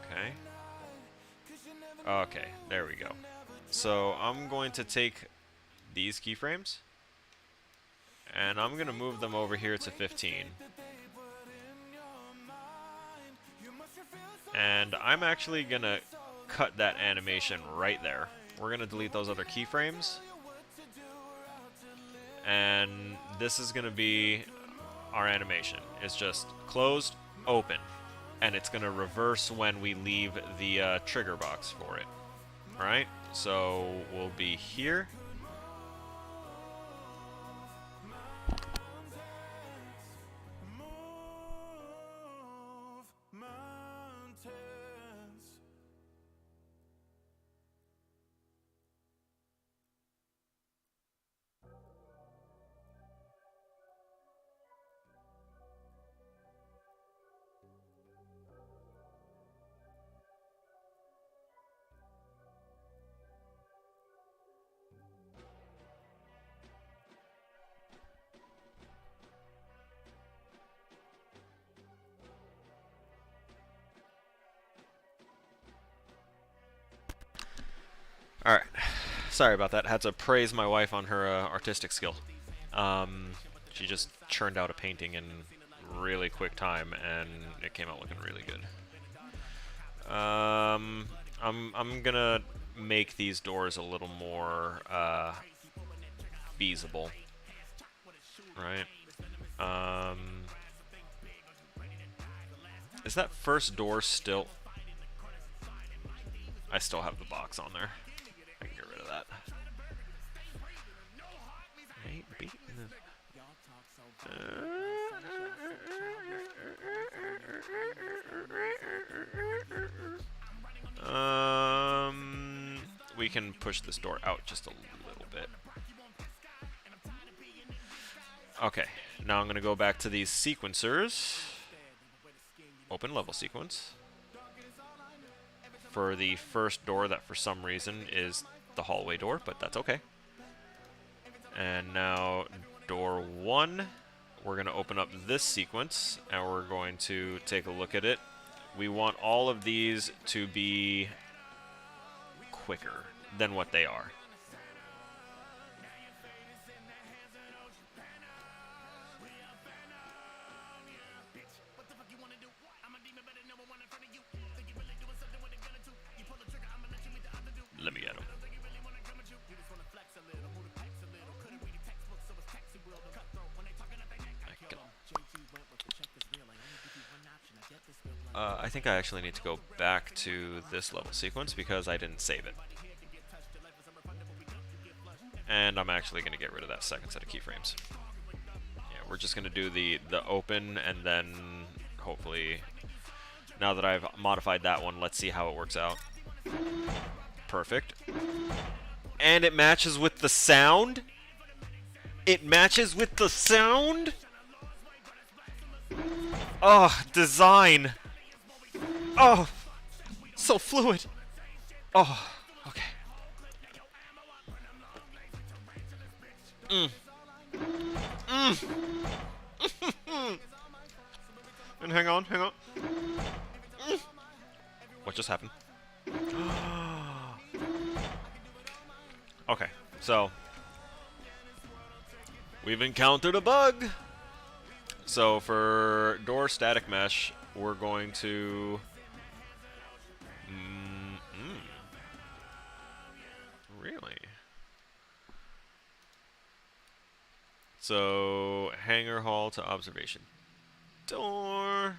Okay. Okay, there we go. So I'm going to take these keyframes, and I'm going to move them over here to 15. And I'm actually going to cut that animation right there. We're going to delete those other keyframes. And this is going to be our animation. It's just closed, open. And it's going to reverse when we leave the trigger box for it. Alright, so we'll be here. Alright, sorry about that. Had to praise my wife on her artistic skill. She just churned out a painting in really quick time, and it came out looking really good. I'm gonna make these doors a little more feasible, right? Is that first door still? I still have the box on there. I can get rid of that. We can push this door out just a little bit. Okay, now I'm going to go back to these sequencers. Open level sequence. For the first door that for some reason is the hallway door, but that's okay. And now door 1, we're going to open up this sequence, and we're going to take a look at it. We want all of these to be quicker than what they are. Let me get them. I think I actually need to go back to this level sequence because I didn't save it. And I'm actually going to get rid of that second set of keyframes. Yeah, we're just going to do the open, and then hopefully, now that I've modified that one, let's see how it works out. Perfect. And it matches with the sound? It matches with the sound? Oh, design. Oh, so fluid. Oh, okay. And hang on. What just happened? Okay, so we've encountered a bug. So for door static mesh, we're going to really. So hangar hall to observation door.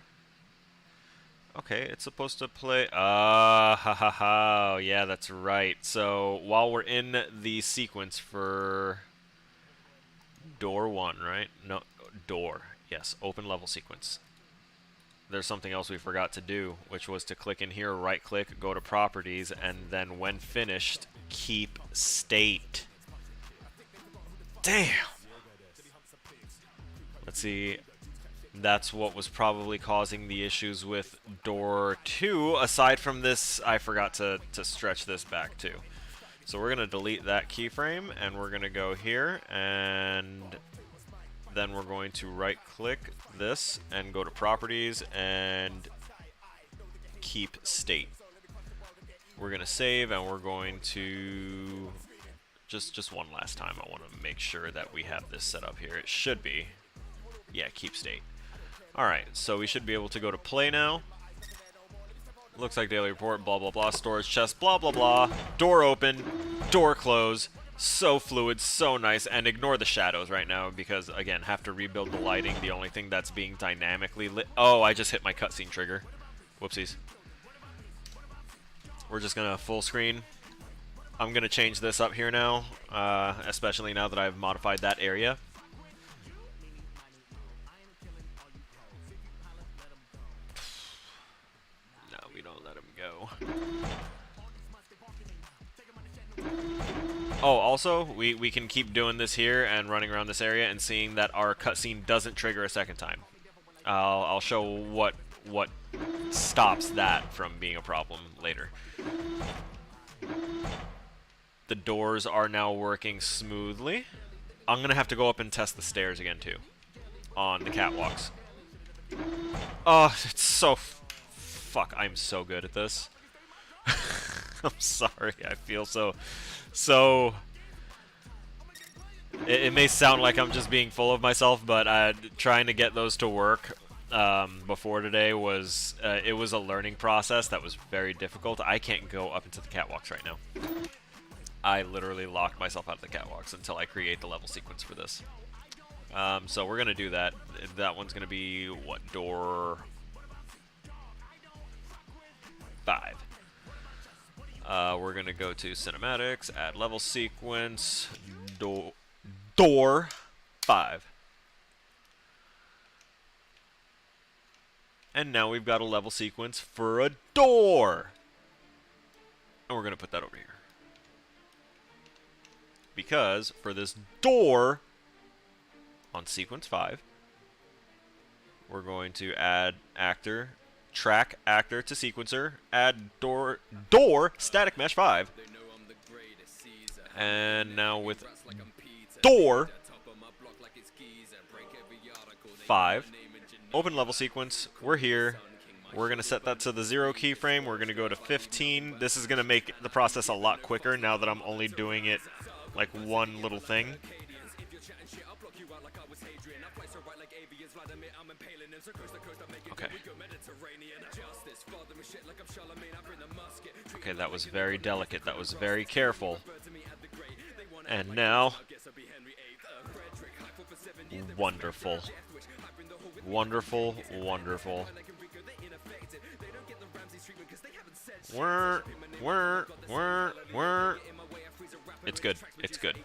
Okay, it's supposed to play. Yeah, that's right. So while we're in the sequence for door 1, right? No, door. Yes, open level sequence. There's something else we forgot to do, which was to click in here, right click, go to properties, and then when finished, keep state. Damn! Let's see. That's what was probably causing the issues with door 2. Aside from this, I forgot to stretch this back too. So we're going to delete that keyframe, and we're going to go here, and then we're going to right click this and go to properties and keep state. We're going to save, and we're going to just one last time. I want to make sure that we have this set up here. It should be. Yeah, keep state. Alright, so we should be able to go to play now. Looks like daily report, blah blah blah, storage chest, blah blah blah. Door open, door close. So fluid, so nice, and ignore the shadows right now because, again, have to rebuild the lighting. The only thing that's being dynamically lit. Oh, I just hit my cutscene trigger. Whoopsies. We're just gonna full screen. I'm gonna change this up here now, especially now that I've modified that area. No, we don't let him go. Oh, also, we can keep doing this here and running around this area and seeing that our cutscene doesn't trigger a second time. I'll show what stops that from being a problem later. The doors are now working smoothly. I'm gonna have to go up and test the stairs again too, on the catwalks. Oh, it's so fuck. I'm so good at this. I'm sorry. I feel so. It may sound like I'm just being full of myself, but trying to get those to work before today was it was a learning process that was very difficult. I can't go up into the catwalks right now. I literally locked myself out of the catwalks until I create the level sequence for this. So we're gonna do that. That one's gonna be what, door 5. We're gonna go to cinematics, add level sequence, door 5. And now we've got a level sequence for a door. And we're gonna put that over here. Because for this door on sequence 5, we're going to add actor, track actor to sequencer, add door static mesh 5. And now with door 5, open level sequence, we're here. We're going to set that to the 0 keyframe. We're going to go to 15. This is going to make the process a lot quicker now that I'm only doing it like one little thing. Okay. Okay, that was very delicate. That was very careful. And now, wonderful. Wonderful, wonderful. It's good. It's good.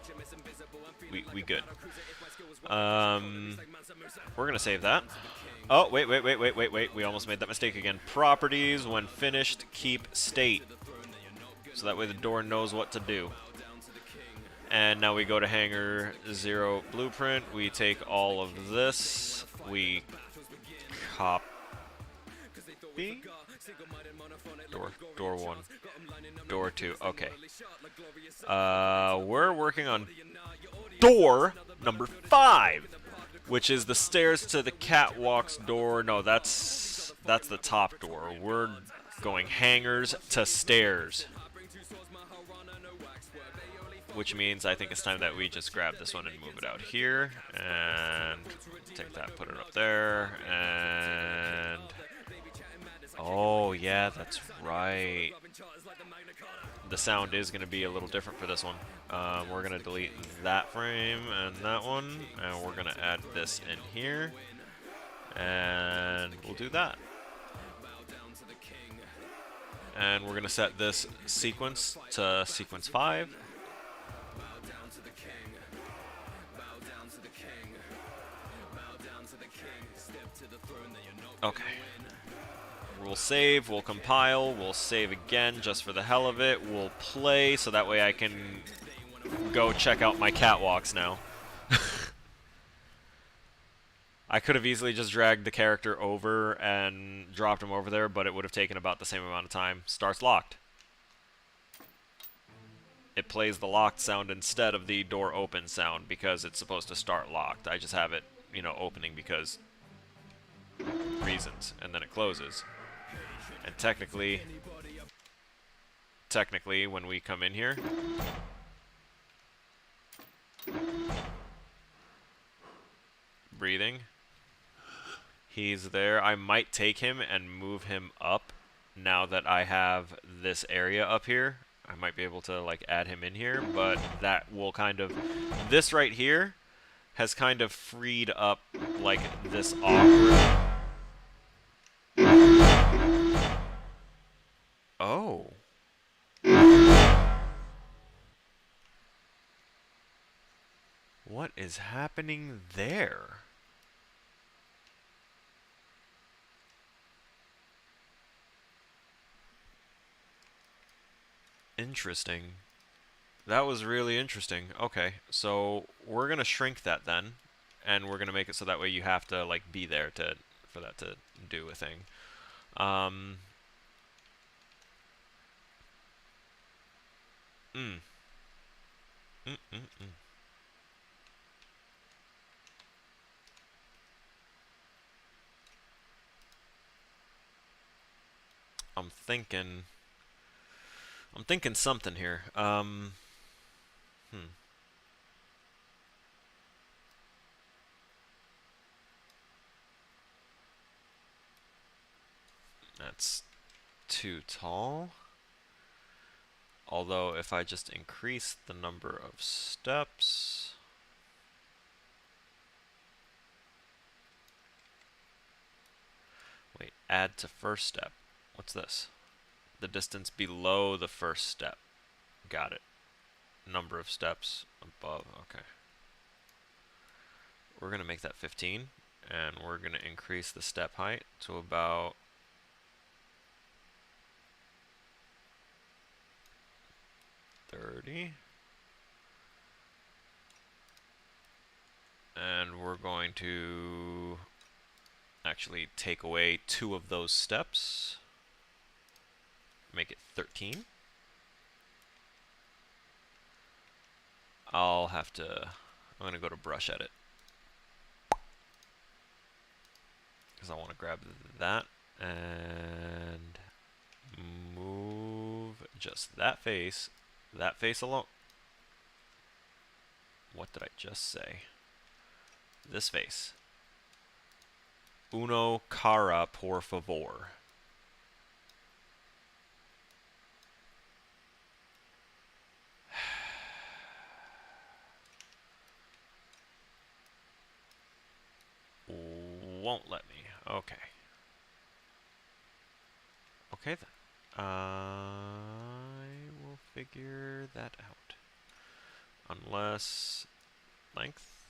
We good. We're gonna save that. Oh, wait. We almost made that mistake again. Properties, when finished, keep state. So that way the door knows what to do. And now we go to Hangar 0 Blueprint. We take all of this. We copy. Door 1. Door 2. Okay. We're working on door number 5, which is the stairs to the catwalk's door. No, that's the top door. We're going hangars to stairs. Which means I think it's time that we just grab this one and move it out here. And take that, put it up there. And... oh, yeah, that's right. The sound is going to be a little different for this one. We're going to delete that frame and that one. And we're going to add this in here. And we'll do that. And we're going to set this sequence to sequence 5. Okay. We'll save, we'll compile, we'll save again just for the hell of it. We'll play so that way I can go check out my catwalks now. I could have easily just dragged the character over and dropped him over there, but it would have taken about the same amount of time. Starts locked. It plays the locked sound instead of the door open sound because it's supposed to start locked. I just have it, you know, opening because reasons, and then it closes. And technically when we come in here, breathing, he's there. I might take him and move him up now that I have this area up here. I might be able to like add him in here, but that will kind of, this right here has kind of freed up like this awkward. Oh. What is happening there? Interesting. That was really interesting. Okay, so we're gonna shrink that then, and we're gonna make it so that way you have to like be there to for that to do a thing. I'm thinking something here. That's too tall. Although if I just increase the number of steps, wait, add to first step. What's this? The distance below the first step. Got it. Number of steps above. Okay. We're going to make that 15, and we're going to increase the step height to about 30. And we're going to actually take away 2 of those steps. Make it 13. I'm going to go to brush edit. Because I want to grab that and move just that face alone. What did I just say? This face. Uno cara, por favor. Won't let me. Okay. Okay then. I will figure that out. Unless length.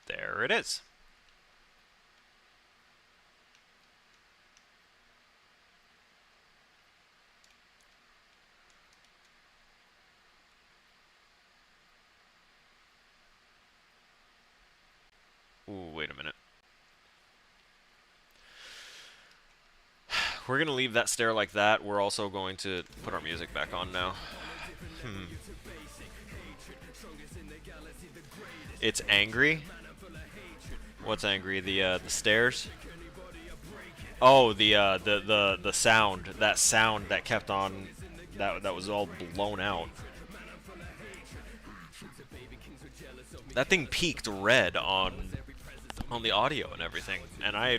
There it is. Ooh, wait a minute. We're going to leave that stair like that. We're also going to put our music back on now. It's angry? What's angry? The stairs? Oh, the sound. That sound that kept on, that was all blown out. That thing peaked red on the audio and everything, and I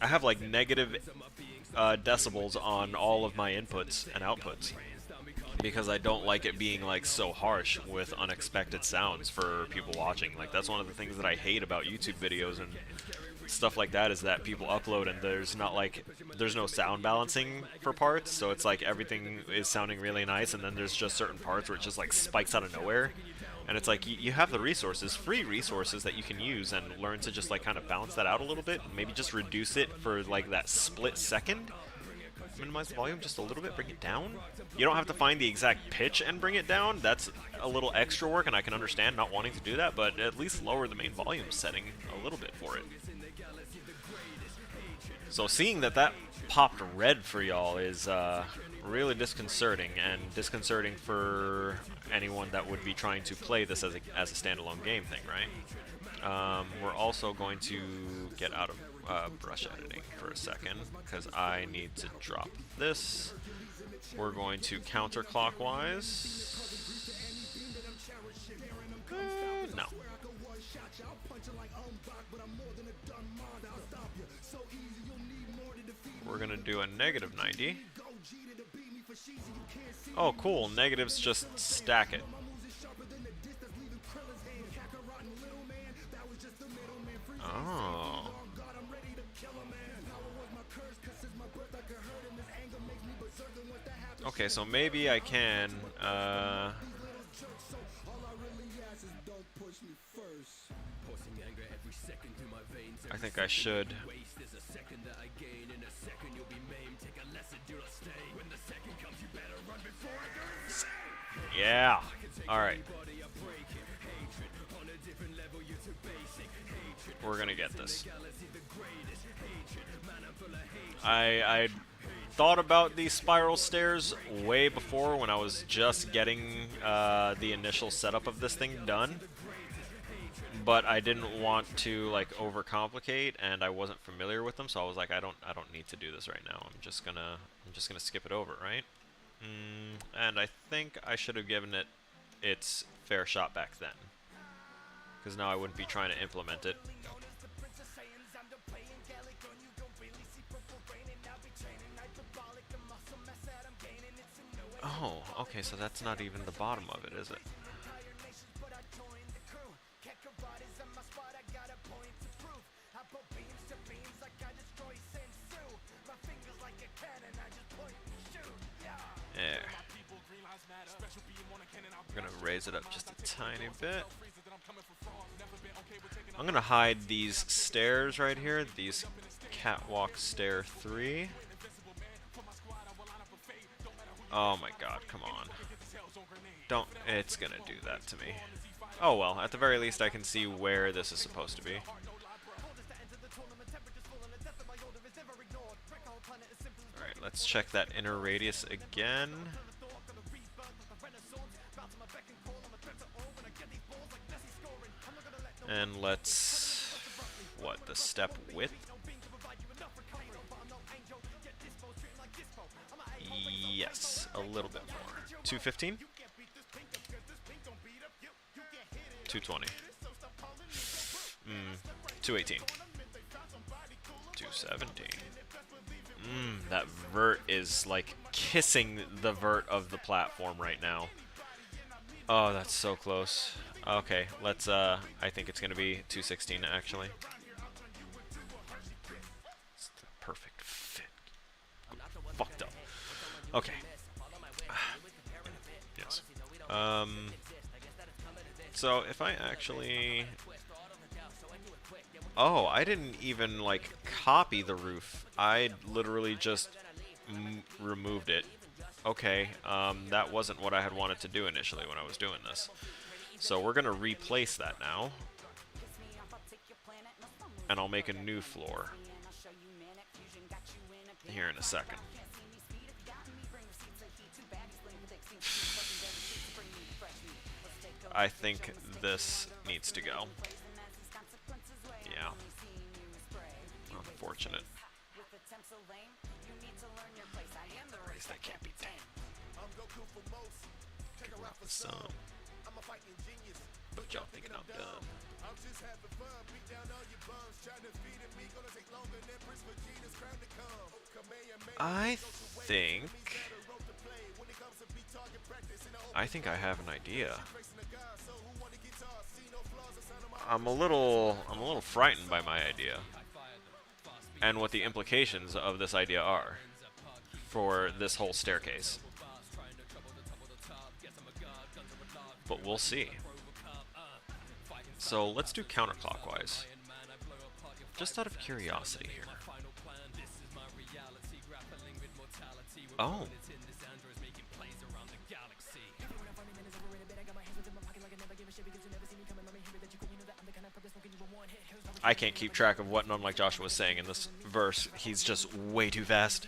have like negative decibels on all of my inputs and outputs because I don't like it being like so harsh with unexpected sounds for people watching. Like that's one of the things that I hate about YouTube videos and stuff like that, is that people upload and there's no sound balancing for parts, so it's like everything is sounding really nice and then there's just certain parts where it just like spikes out of nowhere. And it's like, you have the resources, free resources that you can use, and learn to just like kind of balance that out a little bit. Maybe just reduce it for like that split second. Minimize the volume just a little bit, bring it down. You don't have to find the exact pitch and bring it down. That's a little extra work, and I can understand not wanting to do that, but at least lower the main volume setting a little bit for it. So seeing that popped red for y'all is really disconcerting, and disconcerting for anyone that would be trying to play this as a standalone game thing, right? We're also going to get out of brush editing for a second, because I need to drop this. We're going to counterclockwise. No. We're going to do a negative 90. Oh, cool. Negatives just stack it. Oh. Okay, so maybe I can, I think I should. Yeah. Alright. We're gonna get this. I thought about these spiral stairs way before, when I was just getting the initial setup of this thing done. But I didn't want to like overcomplicate, and I wasn't familiar with them, so I was like, I don't need to do this right now. I'm just gonna skip it over, right? And I think I should have given it its fair shot back then, because now I wouldn't be trying to implement it. Oh, okay, so that's not even the bottom of it, is it? There. I'm gonna raise it up just a tiny bit. I'm gonna hide these stairs right here, these catwalk stair 3. Oh my god, come on. Don't, it's gonna do that to me. Oh well, at the very least I can see where this is supposed to be. Alright, let's check that inner radius again. And let's, what, the step width? Yes, a little bit more. 215? 220. 218. 217. That vert is like kissing the vert of the platform right now. Oh, that's so close. Okay, let's, I think it's gonna be 216 actually. It's the perfect Okay. Yes. So if I actually... Oh, I didn't even, like, copy the roof. I literally just removed it. Okay, that wasn't what I had wanted to do initially when I was doing this. So we're going to replace that now. And I'll make a new floor here in a second. I think this needs to go. Yeah. Unfortunate. Raise that can't be tamed. Kicking off the sun. But y'all thinking I'm done. I think I have an idea. I'm a little frightened by my idea and what the implications of this idea are for this whole staircase. But we'll see. So let's do counterclockwise. Just out of curiosity here. Oh. I can't keep track of what None Like Joshua was saying in this verse. He's just way too fast.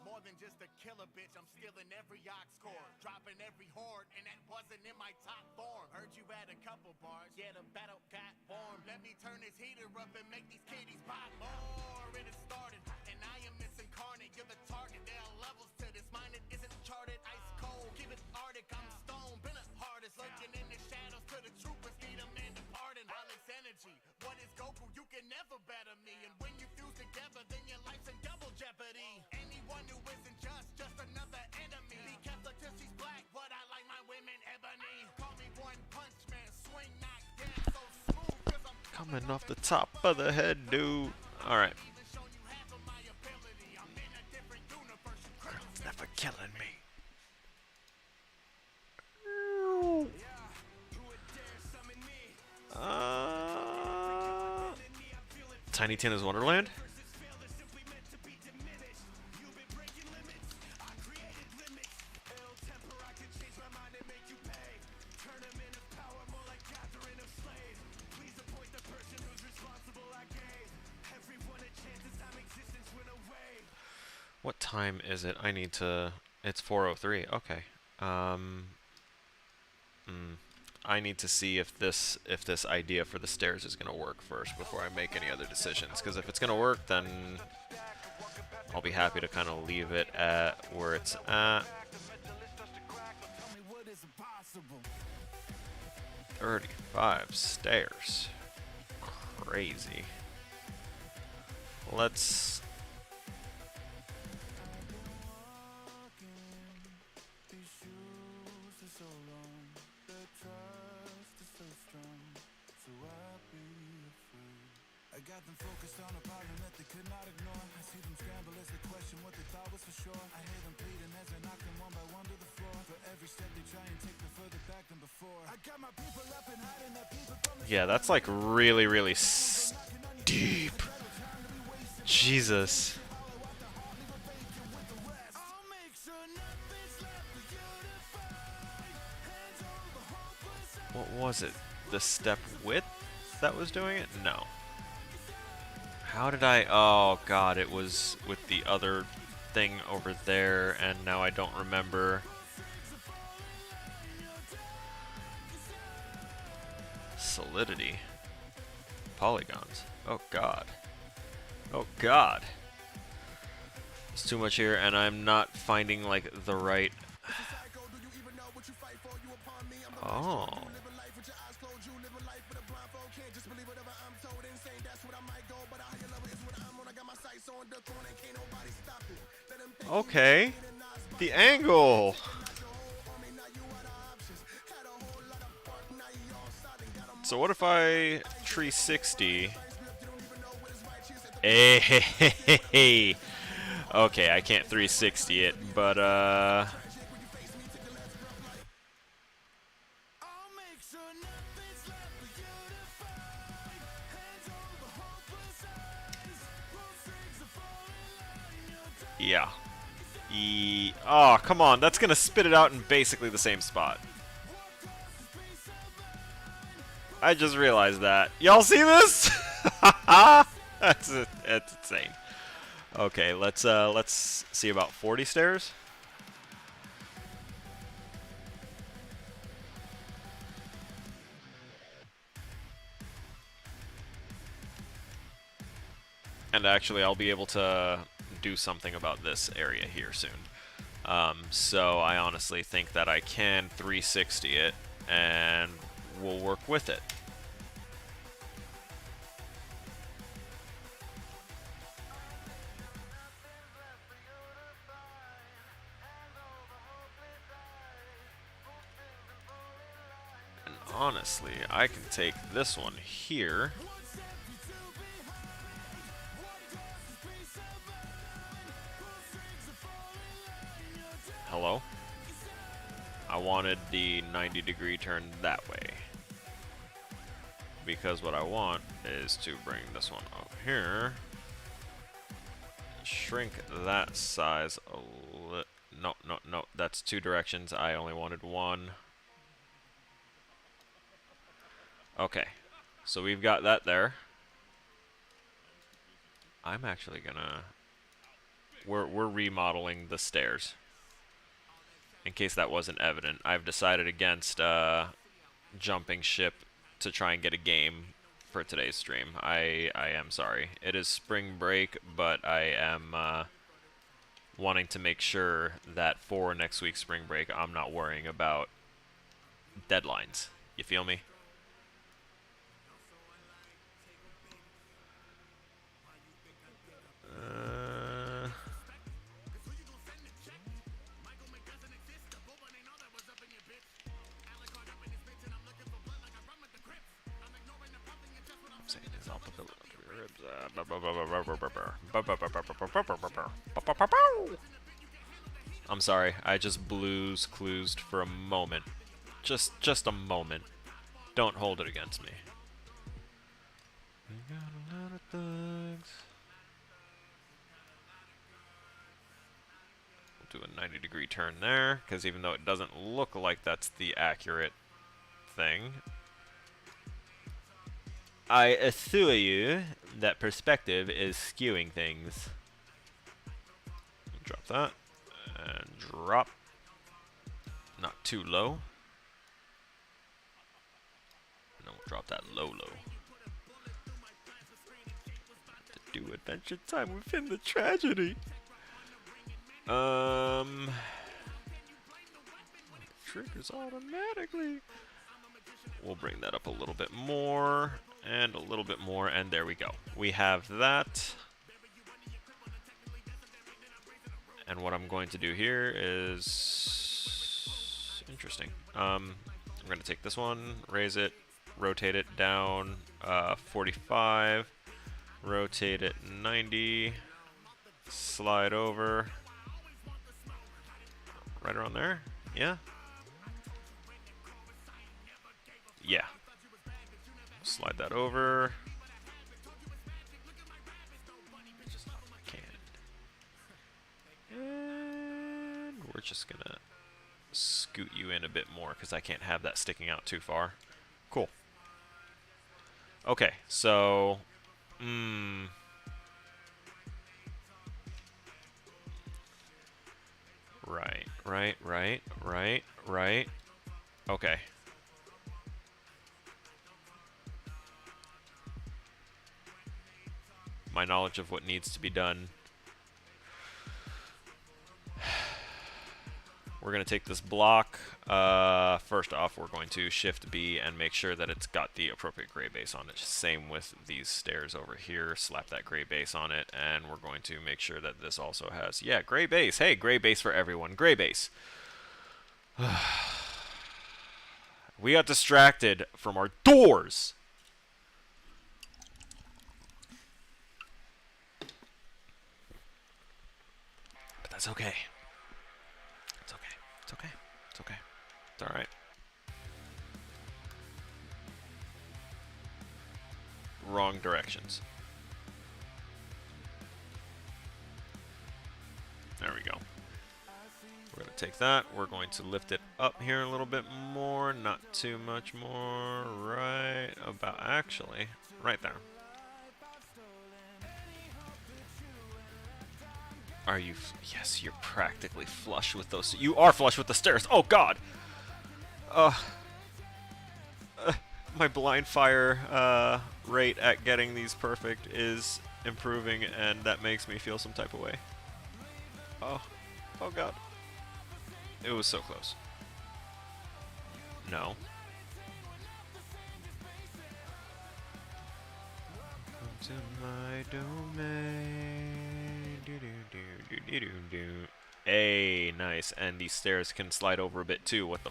More than just a killer bitch, I'm skilling every ox chord, dropping every horde, and that wasn't in my top form. Heard you had a couple bars, yeah, the battle got warm. Let me turn this heater up and make these kiddies pop more. It is started, and I am this incarnate. You're the target, there are levels to this. Mine it isn't charted, ice cold, keep it Arctic. I'm stone, been the hardest, lurking in the shadows to the troopers, need a man to pardon. Alex energy, what is Goku? You can never better me, and when you fuse together, then your life's in double jeopardy. Anyone who isn't just another enemy. Be careful till she's black, but I like my women ebony. Call me one punch man, swing knock down so smooth, 'cause I'm Coming off the top of the head, dude. Alright. Girl's never killing me. Tiny Tina's Wonderland? What time is it? I need to... It's 4:03. Okay. I need to see if this idea for the stairs is going to work first before I make any other decisions. Because if it's going to work, then I'll be happy to kind of leave it at where it's at. 35 stairs. Crazy. Let's... I got them focused on a problem that they could not ignore. I see them scramble as they question what they thought was for sure. I hear them pleading as I knock them one by one to the floor. For every step they try and take them further back than before. I got my people up and hiding their people from the... Yeah, that's like really, really steep. Jesus. What was it? The step width that was doing it? No. How did I... Oh, God, it was with the other thing over there, and now I don't remember. Solidity. Polygons. Oh god. Oh god. It's too much here, and I'm not finding, like, the right... Oh. Okay. The angle! So what if I 360? Hey, okay, I can't 360 it, but yeah. Oh, come on, that's gonna spit it out in basically the same spot. I just realized that. Y'all see this? That's insane. Okay, let's see about 40 stairs. And actually, I'll be able to do something about this area here soon. So I honestly think that I can 360 it, and we'll work with it. And honestly, I can take this one here. Hello? I wanted the 90-degree turn that way. Because what I want is to bring this one up here. Shrink that size a little. No, no, no. That's two directions. I only wanted one. Okay. So we've got that there. I'm actually gonna... We're remodeling the stairs. In case that wasn't evident, I've decided against jumping ship to try and get a game for today's stream. I am sorry. It is spring break, but I am wanting to make sure that for next week's spring break, I'm not worrying about deadlines. You feel me? I'm sorry, I just blues-cluesed for a moment. Just a moment. Don't hold it against me. We got a lot of thugs. We'll do a 90-degree turn there, because even though it doesn't look like that's the accurate thing, I assure you that perspective is skewing things. Drop that. And drop. Not too low. And then we'll drop that low. To do Adventure Time within the tragedy. Triggers automatically. We'll bring that up a little bit more. And a little bit more, and there we go. We have that. And what I'm going to do here is interesting. I'm going to take this one, raise it, rotate it down 45, rotate it 90, slide over, right around there. Yeah. Yeah. Slide that over. And we're just gonna scoot you in a bit more because I can't have that sticking out too far. Cool. Okay, so right. Okay. my knowledge of what needs to be done. We're going to take this block. First off, we're going to Shift B and make sure that it's got the appropriate gray base on it. Same with these stairs over here. Slap that gray base on it, and we're going to make sure that this also has, yeah, gray base. Hey, gray base for everyone. Gray base. We got distracted from our doors. But that's okay. It's okay. It's okay. It's okay. It's all right. Wrong directions. There we go. We're going to take that. We're going to lift it up here a little bit more. Not too much more. Right about, actually, right there. Are you? Yes, you're practically flush with those. You are flush with the stairs. Oh, God. My blind fire rate at getting these perfect is improving, and that makes me feel some type of way. Oh God. It was so close. No. Come to my domain. Do do do do do do do. Hey, nice. And these stairs can slide over a bit too. What the?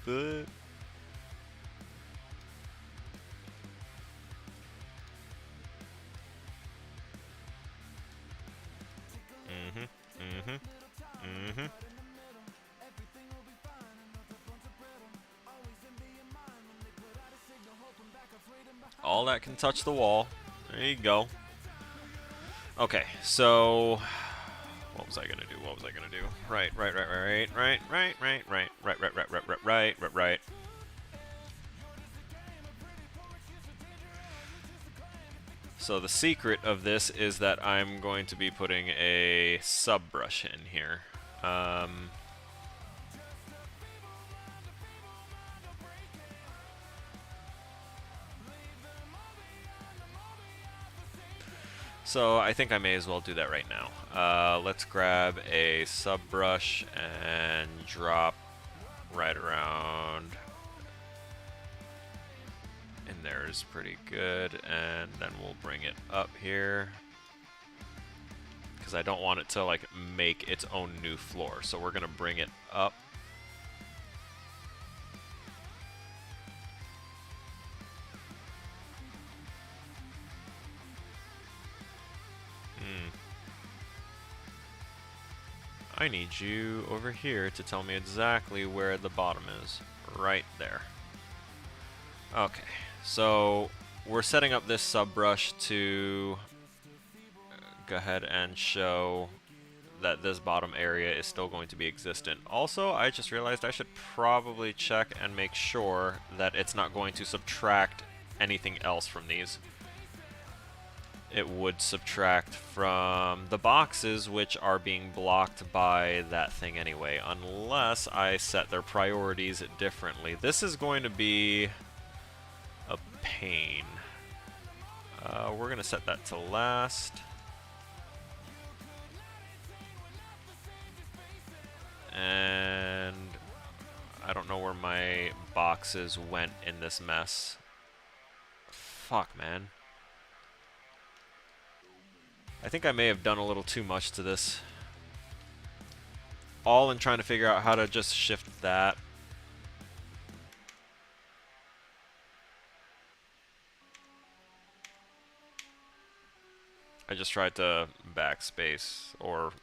Good. All that can touch the wall. There you go. Okay, so what was I gonna do? What was I gonna do? Right. So the secret of this is that I'm going to be putting a sub brush in here. So I think I may as well do that right now. Let's grab a sub brush and drop right around in there is pretty good, and then we'll bring it up here because I don't want it to like make its own new floor, so we're gonna bring it up. I need you over here to tell me exactly where the bottom is. Right there. Okay, so we're setting up this sub brush to go ahead and show that this bottom area is still going to be existent. Also, I just realized I should probably check and make sure that it's not going to subtract anything else from these. It would subtract from the boxes, which are being blocked by that thing anyway, unless I set their priorities differently. This is going to be a pain. We're going to set that to last. And I don't know where my boxes went in this mess. Fuck, man. I think I may have done a little too much to this. All in trying to figure out how to just shift that. I just tried to backspace or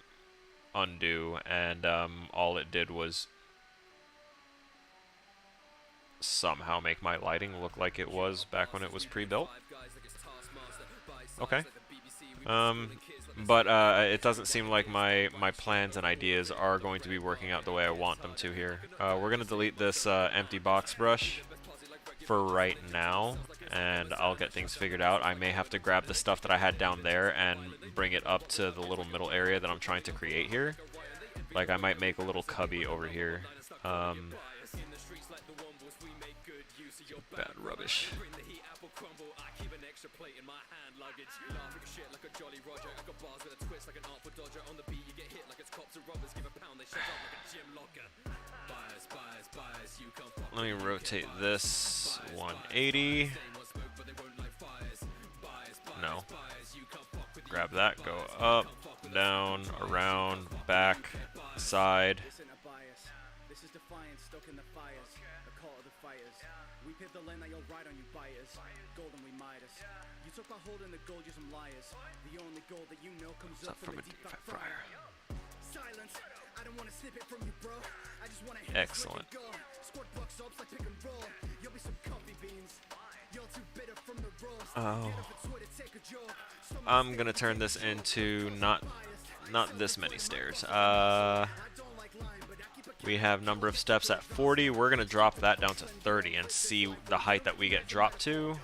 undo, and all it did was somehow make my lighting look like it was back when it was pre-built. Okay. But it doesn't seem like my plans and ideas are going to be working out the way I want them to here. We're going to delete this empty box brush for right now, and I'll get things figured out. I may have to grab the stuff that I had down there and bring it up to the little middle area that I'm trying to create here. Like, I might make a little cubby over here. Bad rubbish. extra plate in my hand luggage. Laughing shit like a Jolly Roger. I got bars with a twist like an Artful Dodger. On the beat you get hit like it's cops and robbers. Give a pound, they shut up like a gym locker. Buyers, buyers, buyers, you can't fuck. Let me rotate this 180. No. Grab that, go up, down, around, back, side. This ain't a bias. This is defiance stuck in the fires. The call of the fighters. We paved the land that you'll ride on, you buyers. Golden we Midas. You took my hold in the gold, you're some liars. The only gold that you know comes up from a deep fat fryer. Silence. I don't want to snip it from you, bro. I just want to hit Excellent. go. Squad bucks up like pick and roll. You'll be some coffee beans. You're too bitter from the roast. Oh. Get up and Twitter, take a joke. I'm gonna turn this into not this many stairs. We have number of steps at 40. We're gonna drop that down to 30 and see the height that we get dropped to.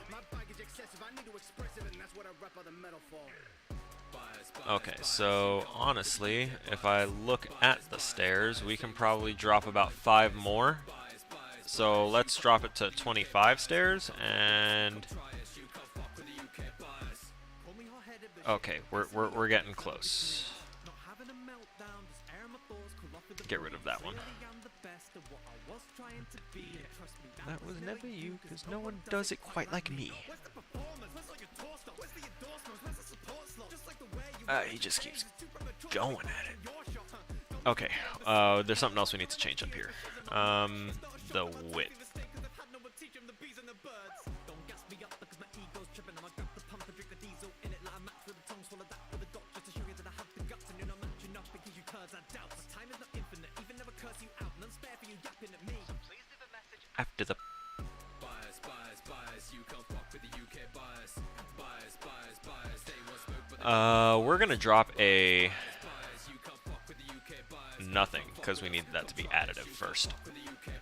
Okay, so honestly, if I look at the stairs, we can probably drop about 5 more. So let's drop it to 25 stairs, and okay, we're getting close. Get rid of that one. That was never you, because no one does it quite like me. He just keeps going at it. Okay, there's something else we need to change up here. The width. After the we're gonna drop a nothing because we need that to be additive first.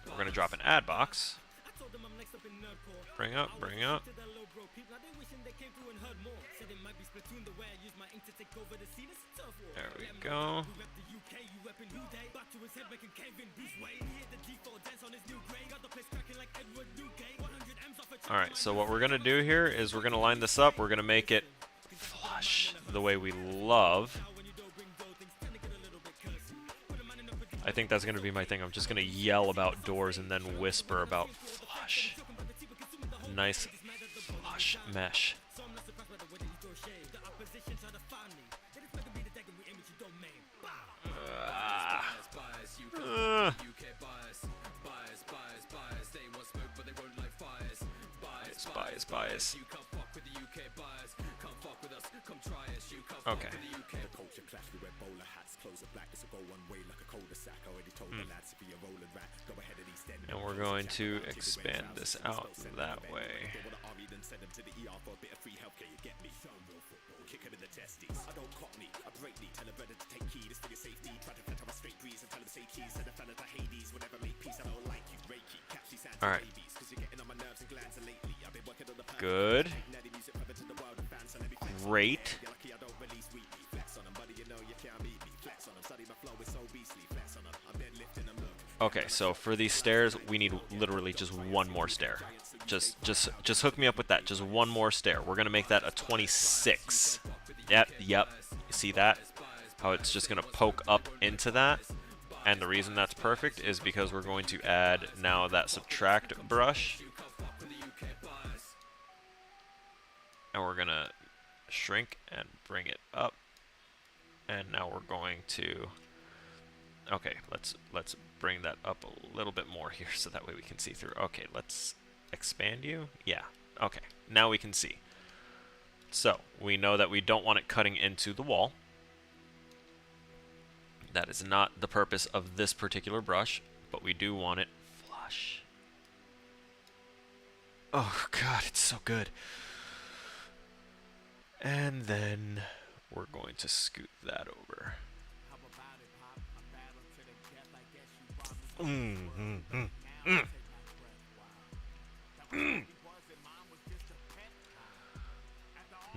We're gonna drop an add box. Bring up, bring up. There we go. Alright, so what we're going to do here is we're going to line this up. We're going to make it flush the way we love. I think that's going to be my thing. I'm just going to yell about doors and then whisper about flush. Nice flush mesh. Bias. Okay. And we're going to expand this out that way. Alright. Good. Great. Okay, so for these stairs, we need literally just one more stair. Just hook me up with that. Just one more stair. We're gonna make that a 26. Yep. You see that? How it's just gonna poke up into that. And the reason that's perfect is because we're going to add now that subtract brush. And we're gonna shrink and bring it up. And now we're going to, okay, let's bring that up a little bit more here so that way we can see through. Okay, let's expand you. Yeah, okay, now we can see. So we know that we don't want it cutting into the wall. That is not the purpose of this particular brush, but we do want it flush. Oh God, it's so good. And then we're going to scoot that over.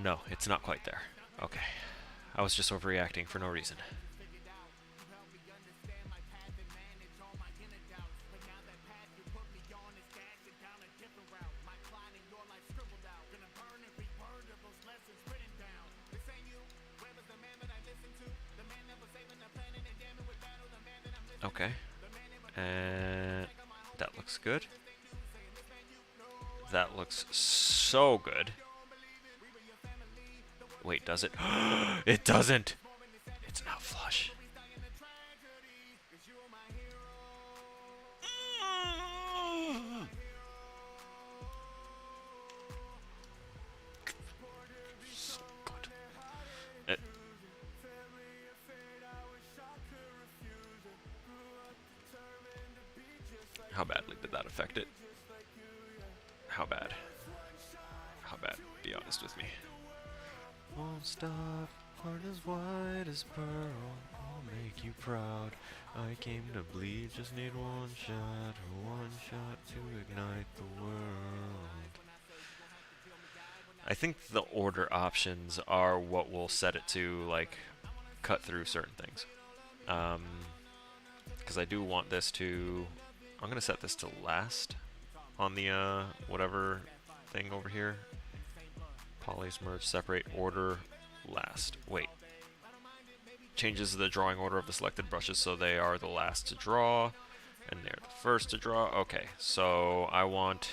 No, it's not quite there. Okay. I was just overreacting for no reason. Okay. And that looks good. That looks so good. Wait, does it? It doesn't! It's not flush. So good. How badly did that affect it? How bad? How bad? Be honest with me. Won't stop, heart as white as pearl. I'll make you proud. I came to bleed, just need one shot to ignite the world. I think the order options are what will set it to, like, cut through certain things. Because I do want this to... I'm going to set this to last on the, whatever thing over here. Polys, merge, separate, order, last. Wait. Changes the drawing order of the selected brushes so they are the last to draw, and they're the first to draw. Okay, so I want...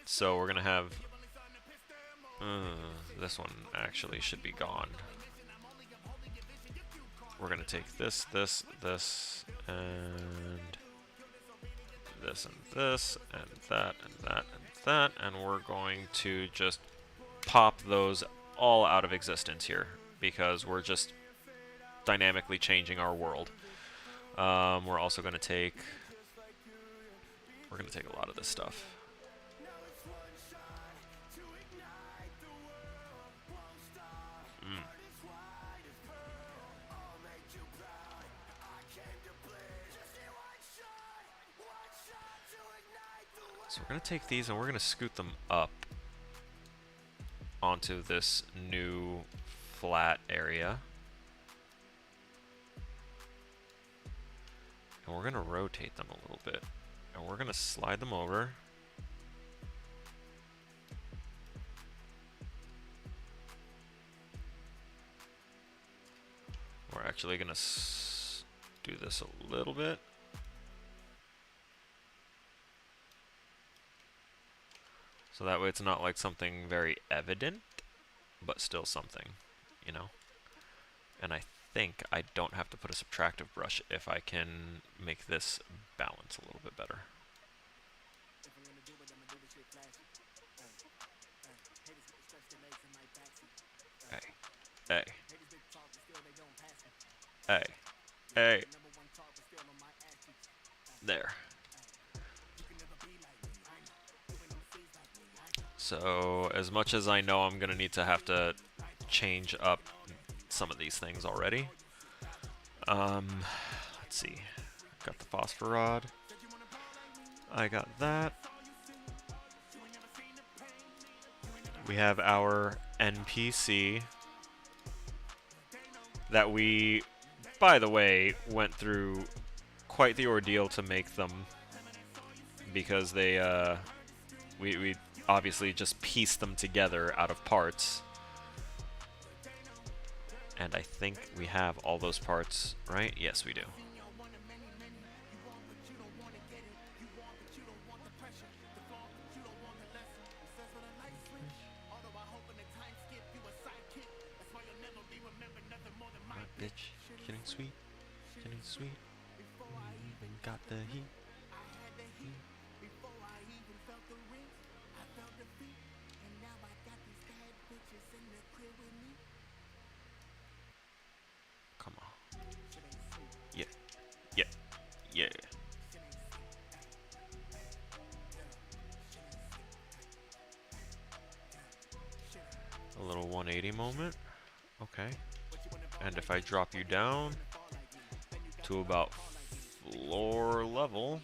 So we're gonna have... this one actually should be gone. We're gonna take this, this, this, and this, and this, and that, and that, and that, and we're going to just pop those all out of existence here, because we're just dynamically changing our world. We're also gonna take... We're gonna take a lot of this stuff. So we're going to take these and we're going to scoot them up onto this new flat area. And we're going to rotate them a little bit. And we're going to slide them over. We're actually going to do this a little bit. So that way it's not like something very evident, but still something, you know? And I think I don't have to put a subtractive brush if I can make this balance a little bit better. Hey. Hey. Hey. Hey. There. So, as much as I know I'm going to have to change up some of these things already. Let's see. Got the phosphor rod. I got that. We have our NPC that we, by the way, went through quite the ordeal to make them, because they, we obviously just pieced them together out of parts. And I think we have all those parts, right? Yes, we do. Bitch, getting sweet, getting sweet. We even got the heat. Come on. Yeah. Yeah. Yeah. A little 180 moment. Okay. And if I drop you down to about floor level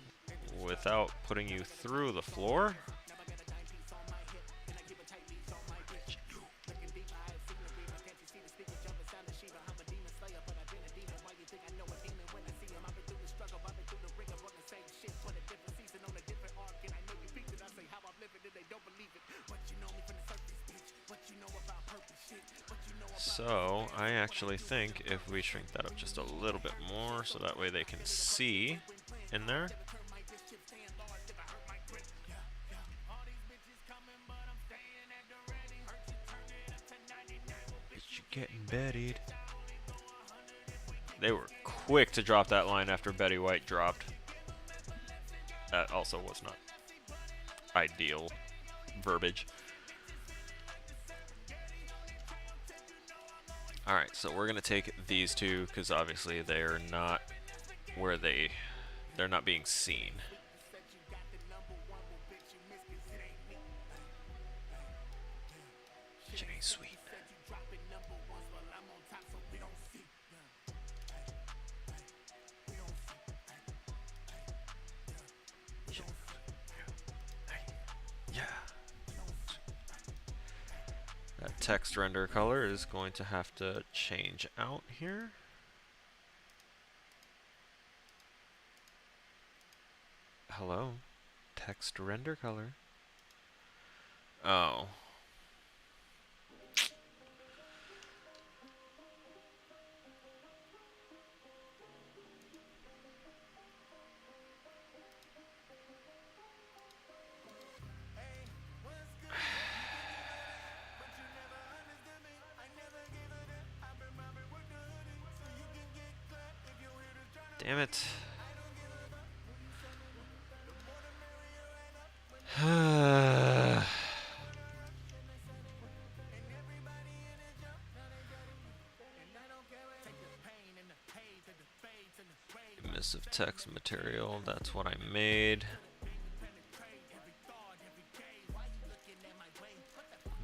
without putting you through the floor. So I actually think if we shrink that up just a little bit more so that way they can see in there. Bitch, you getting bettied. They were quick to drop that line after Betty White dropped. That also was not ideal verbiage. Alright, so we're gonna take these two because obviously they're not where they're not being seen. Shit ain't sweet. Yeah. That text render color is going to have to change out here. Hello? Text render color. Oh. Damn it. Emissive text material, that's what I made.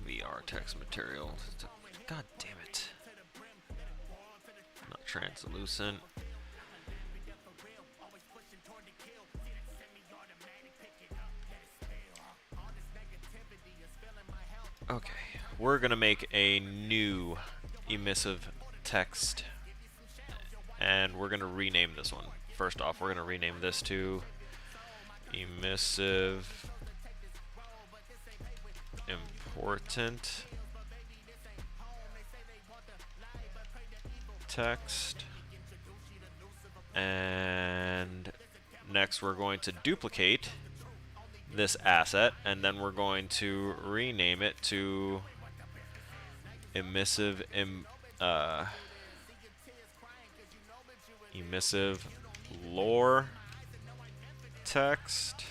VR text material. God damn it. Not translucent. Okay, we're gonna make a new emissive text and we're gonna rename this one. First off, we're gonna rename this to emissive important text, and next we're going to duplicate this asset and then we're going to rename it to emissive emissive lore text,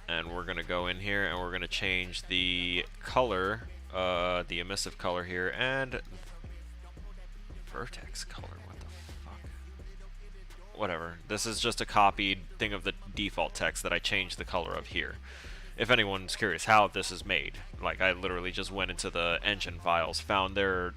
and we're gonna go in here and we're gonna change the color, the emissive color here, and vertex color. What the fuck? Whatever. This is just a copied thing of the default text that I changed the color of here. If anyone's curious how this is made, like I literally just went into the engine files, found their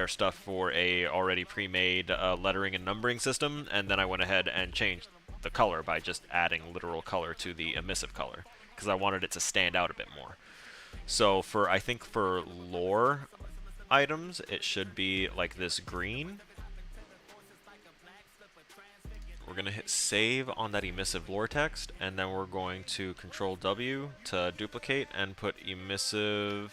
stuff for a already pre-made lettering and numbering system, and then I went ahead and changed the color by just adding literal color to the emissive color because I wanted it to stand out a bit more. So I think for lore items it should be like this green. We're gonna hit save on that emissive lore text, and then we're going to Control W to duplicate and put emissive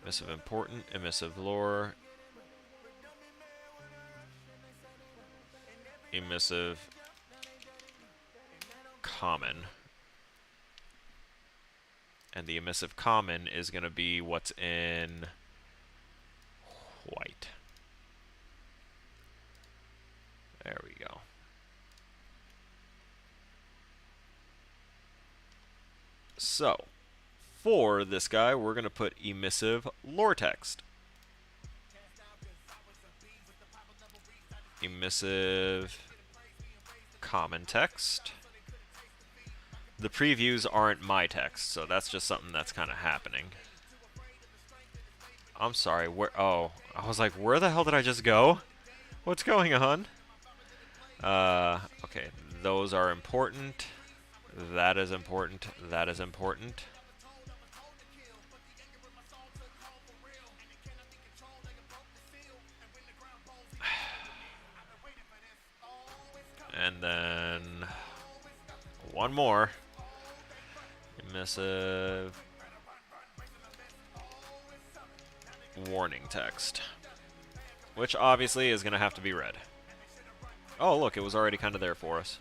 emissive important, emissive lore, emissive common. And the emissive common is going to be what's in white. There we go. So, for this guy, we're going to put emissive lore text. Emissive common text. The previews aren't my text, so that's just something that's kind of happening. I'm sorry, where? Oh, I was like, where the hell did I just go? What's going on? Okay, those are important. That is important. That is important. And then one more. Emissive warning text, which obviously is going to have to be read. Oh, look, it was already kind of there for us.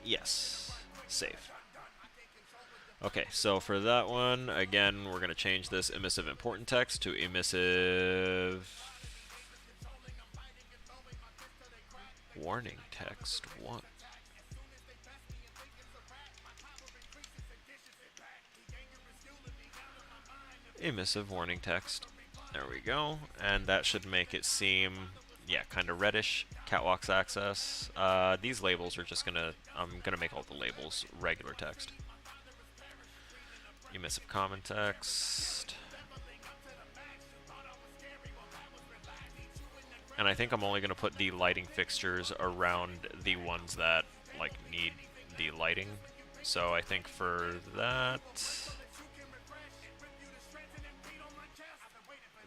Yes, safe. Okay, so for that one, again, we're going to change this emissive important text to emissive warning text 1. Emissive warning text. There we go. And that should make it seem, yeah, kind of reddish. Catwalks access. These labels are just gonna, I'm gonna make all the labels regular text. Emissive common text. And I think I'm only gonna put the lighting fixtures around the ones that, like, need the lighting. So I think for that...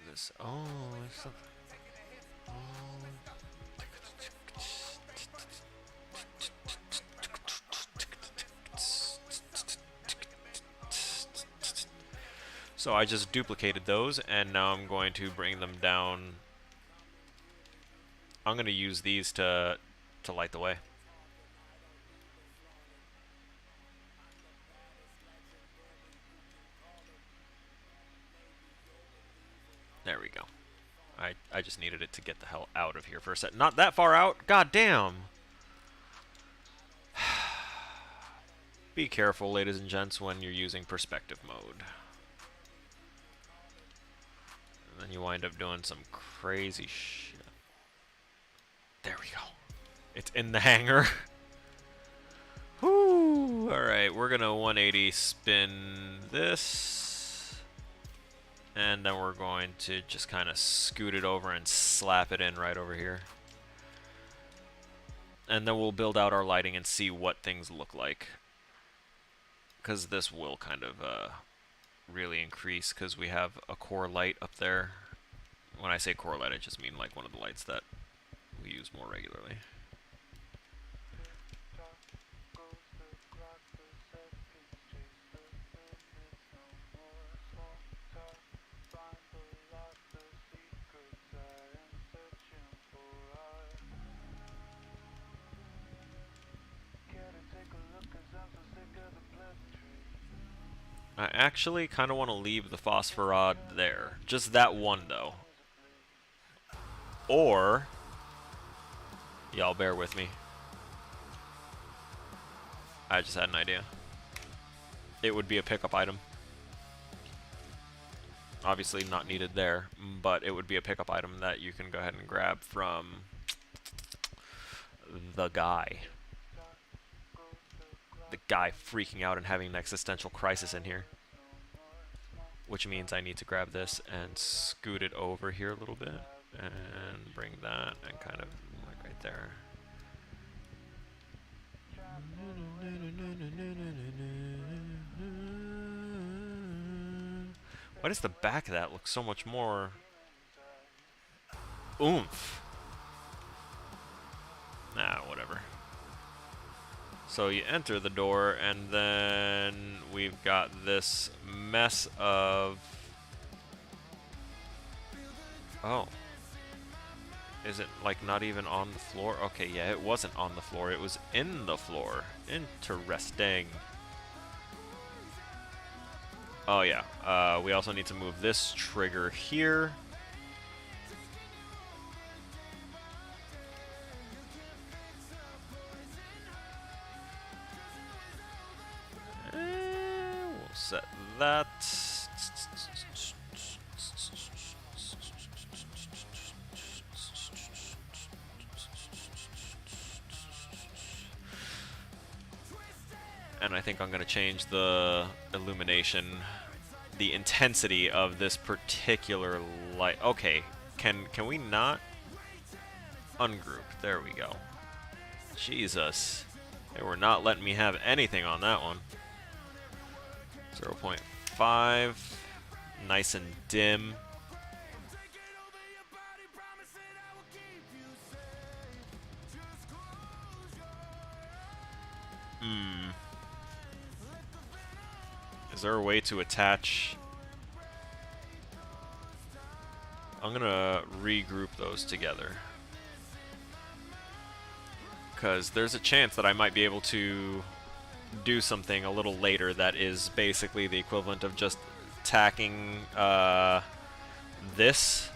This, oh, there's something. So I just duplicated those, and now I'm going to bring them down. I'm going to use these to light the way. There we go. I just needed it to get the hell out of here for a sec. Not that far out. God damn. Be careful, ladies and gents, when you're using perspective mode. And then you wind up doing some crazy shit. There we go. It's in the hangar. Whoo! Alright, we're gonna 180 spin this. And then we're going to just kind of scoot it over and slap it in right over here. And then we'll build out our lighting and see what things look like. Because this will kind of really increase, because we have a core light up there. When I say core light, I just mean like one of the lights that we use more regularly. I actually kind of want to leave the phosphorod there. Just that one, though. Or... y'all bear with me. I just had an idea. It would be a pickup item. Obviously not needed there, but it would be a pickup item that you can go ahead and grab from the guy. The guy freaking out and having an existential crisis in here. Which means I need to grab this and scoot it over here a little bit. And bring that and kind of like right there. Why does the back of that look so much more oomph? Nah, whatever. So you enter the door, and then we've got this mess of... oh. Is it, like, not even on the floor? Okay, yeah, it wasn't on the floor. It was in the floor. Interesting. Oh, yeah. We also need to move this trigger here. We'll set that. And I think I'm going to change the illumination, the intensity of this particular light. Okay, can we not ungroup? There we go. Jesus. They were not letting me have anything on that one. 0.5. Nice and dim. Is there a way to attach? I'm gonna regroup those together, because there's a chance that I might be able to do something a little later that is basically the equivalent of just tacking this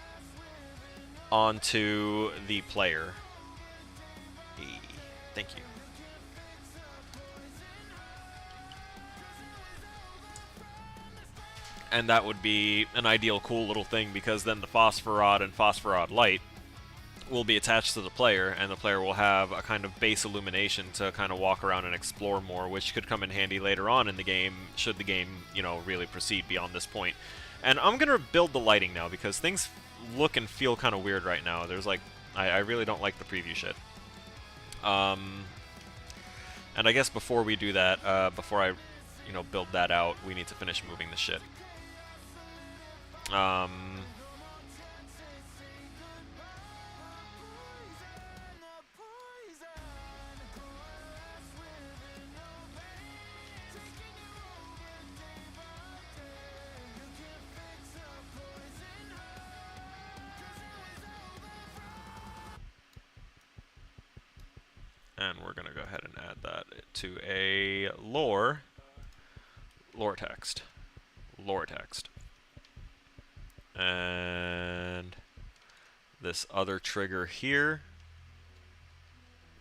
onto the player. Thank you. And that would be an ideal cool little thing, because then the Phosphorod and Phosphorod Light will be attached to the player, and the player will have a kind of base illumination to kind of walk around and explore more, which could come in handy later on in the game, should the game, you know, really proceed beyond this point. And I'm going to build the lighting now, because things look and feel kind of weird right now. There's like, I really don't like the preview shit. And I guess before we do that, before I, you know, build that out, we need to finish moving the shit. And we're going to go ahead and add that to a lore text. And this other trigger here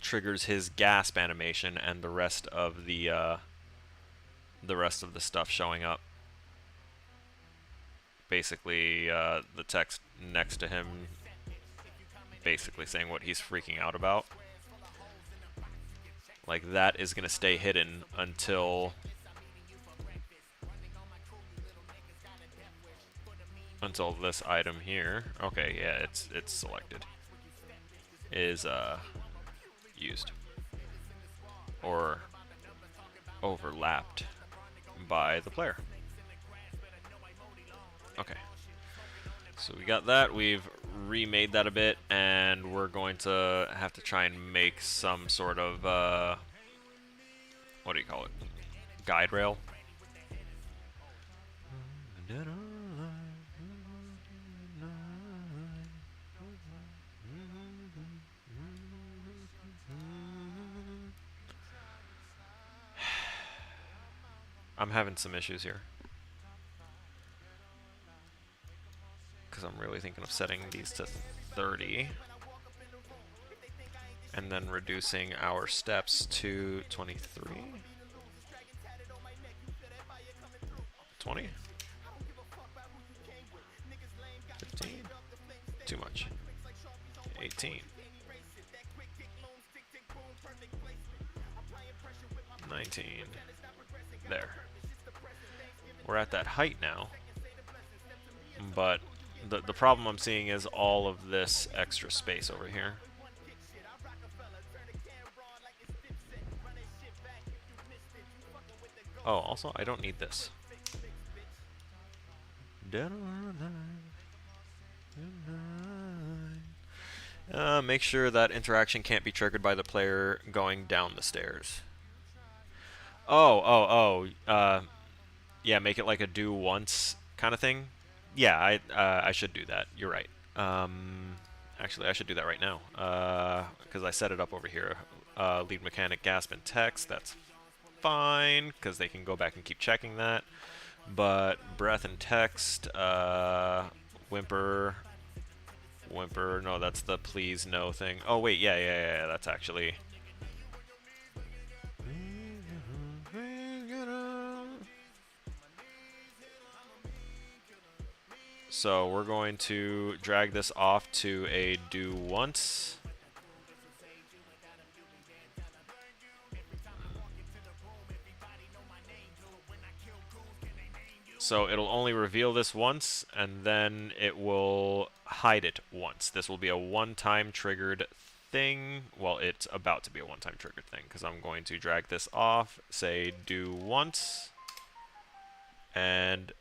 triggers his gasp animation and the rest of the stuff showing up. Basically, the text next to him basically saying what he's freaking out about. Like, that is going to stay hidden until this item here. Okay, yeah, it's selected. Is used or overlapped by the player. Okay. So we got that. We've remade that a bit, and we're going to have to try and make some sort of what do you call it? Guide rail. I'm having some issues here, because I'm really thinking of setting these to 30 and then reducing our steps to 23. 20? 15? Too much. 18. 19. There. We're at that height now, but the problem I'm seeing is all of this extra space over here. Oh, also, I don't need this. Make sure that interaction can't be triggered by the player going down the stairs. Yeah, make it like a do once kind of thing. Yeah, I should do that. You're right. Actually, I should do that right now, because I set it up over here. Lead mechanic, gasp, and text. That's fine, because they can go back and keep checking that. But breath and text, whimper. No, that's the please no thing. Oh wait, yeah. That's actually. So we're going to drag this off to a do once. So it'll only reveal this once, and then it will hide it once. This will be a one-time triggered thing. Well, it's about to be a one-time triggered thing, because I'm going to drag this off, say do once. And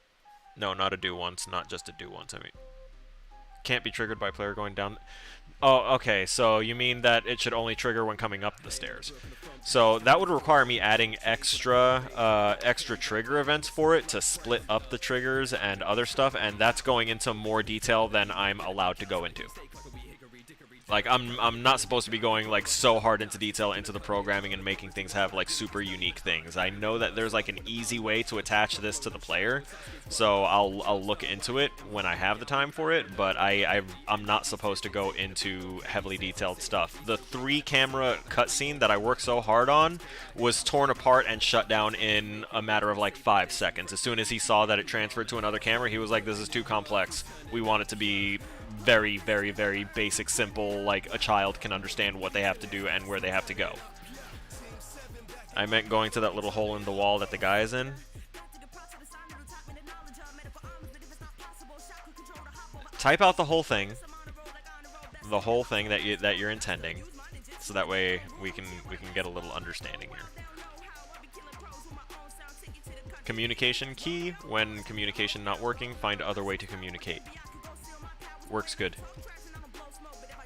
no, not a do once, not just a do once. I mean, can't be triggered by player going down. Oh, okay, so you mean that it should only trigger when coming up the stairs. So that would require me adding extra trigger events for it to split up the triggers and other stuff, and that's going into more detail than I'm allowed to go into. Like, I'm not supposed to be going, like, so hard into detail into the programming and making things have, like, super unique things. I know that there's, like, an easy way to attach this to the player, so I'll look into it when I have the time for it, but I'm not supposed to go into heavily detailed stuff. The 3-camera cutscene that I worked so hard on was torn apart and shut down in a matter of, like, 5 seconds. As soon as he saw that it transferred to another camera, he was like, this is too complex. We want it to be very, very, very basic, simple, like a child can understand what they have to do and where they have to go. I meant going to that little hole in the wall that the guy is in. Type out the whole thing that you're intending, so that way we can get a little understanding here. Communication key. When communication not working, find other way to communicate. Works good.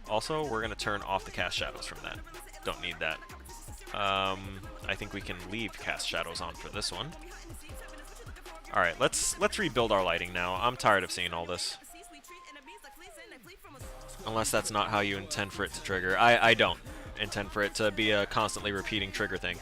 Also, we're going to turn off the cast shadows from that. Don't need that. I think we can leave cast shadows on for this one. Alright, let's rebuild our lighting now. I'm tired of seeing all this. Unless that's not how you intend for it to trigger. I don't intend for it to be a constantly repeating trigger thing.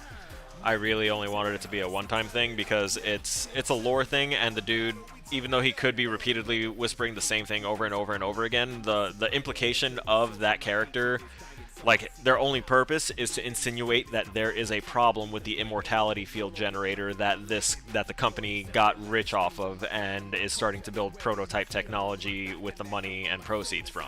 I really only wanted it to be a one-time thing because it's a lore thing, and the dude, even though he could be repeatedly whispering the same thing over and over and over again, the implication of that character, like, their only purpose is to insinuate that there is a problem with the immortality field generator that the company got rich off of and is starting to build prototype technology with the money and proceeds from.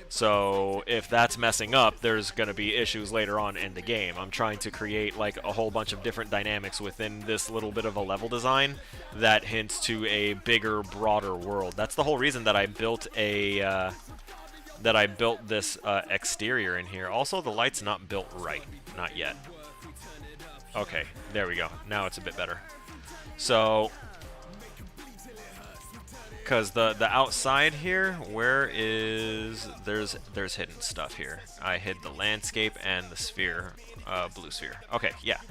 So if that's messing up, there's going to be issues later on in the game. I'm trying to create like a whole bunch of different dynamics within this little bit of a level design that hints to a bigger, broader world. That's the whole reason that I built this exterior in here. Also, the light's not built right. Not yet. Okay, there we go. Now it's a bit better. So, because the outside here, where is there's hidden stuff here. I hid the landscape and the sphere, blue sphere. Okay, yeah.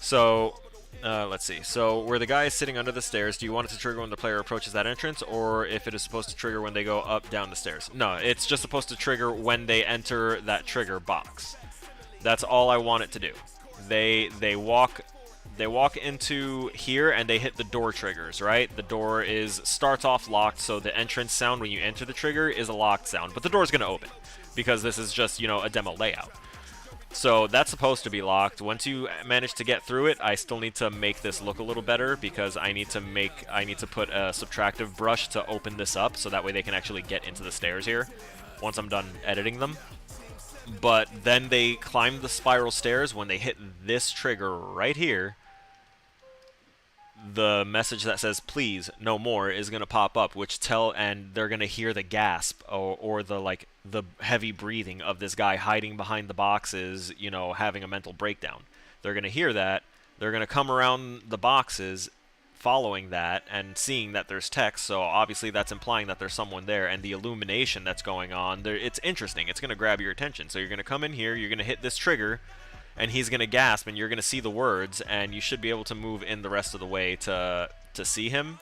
So let's see. So where the guy is sitting under the stairs, do you want it to trigger when the player approaches that entrance, or if it is supposed to trigger when they go up, down the stairs? No, it's just supposed to trigger when they enter that trigger box. That's all I want it to do. They walk into here and they hit the door triggers, right? The door starts off locked, so the entrance sound when you enter the trigger is a locked sound, but the door's going to open because this is just, a demo layout. So that's supposed to be locked. Once you manage to get through it, I still need to make this look a little better because I need to put a subtractive brush to open this up so that way they can actually get into the stairs here once I'm done editing them. But then they climb the spiral stairs. When they hit this trigger right here, the message that says please no more is going to pop up, and they're going to hear the gasp or the heavy breathing of this guy hiding behind the boxes, having a mental breakdown. They're going to hear that. They're going to come around the boxes following that and seeing that there's text, so obviously that's implying that there's someone there, and the illumination that's going on there, it's interesting. It's going to grab your attention. So you're going to come in here, you're going to hit this trigger, and he's going to gasp, and you're going to see the words, and you should be able to move in the rest of the way to see him.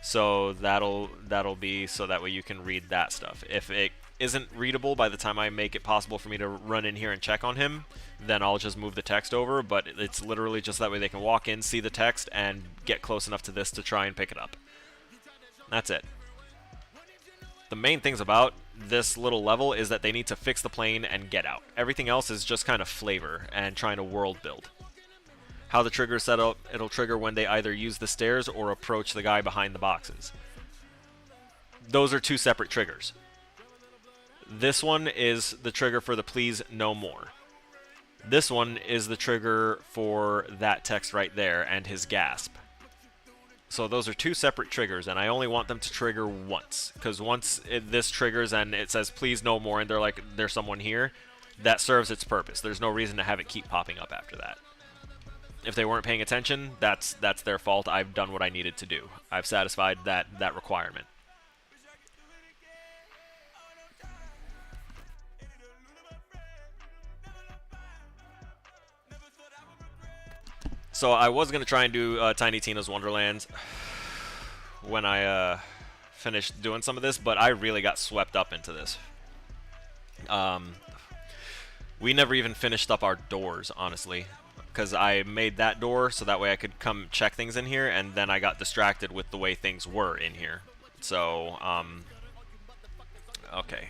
So that'll be so that way you can read that stuff. If it isn't readable by the time I make it possible for me to run in here and check on him, then I'll just move the text over, but it's literally just that way they can walk in, see the text, and get close enough to this to try and pick it up. That's it. The main things about this little level is that they need to fix the plane and get out. Everything else is just kind of flavor and trying to world build. How the trigger is set up, it'll trigger when they either use the stairs or approach the guy behind the boxes. Those are two separate triggers. This one is the trigger for the please no more. This one is the trigger for that text right there and his gasp. So those are two separate triggers, and I only want them to trigger once. Because once this triggers and it says please no more and they're like, there's someone here, that serves its purpose. There's no reason to have it keep popping up after that. if they weren't paying attention, that's their fault. I've done what I needed to do. I've satisfied that requirement. So I was gonna try and do Tiny Tina's Wonderland when I finished doing some of this, but I really got swept up into this. We never even finished up our doors, honestly, because I made that door so that way I could come check things in here, and then I got distracted with the way things were in here. So, okay,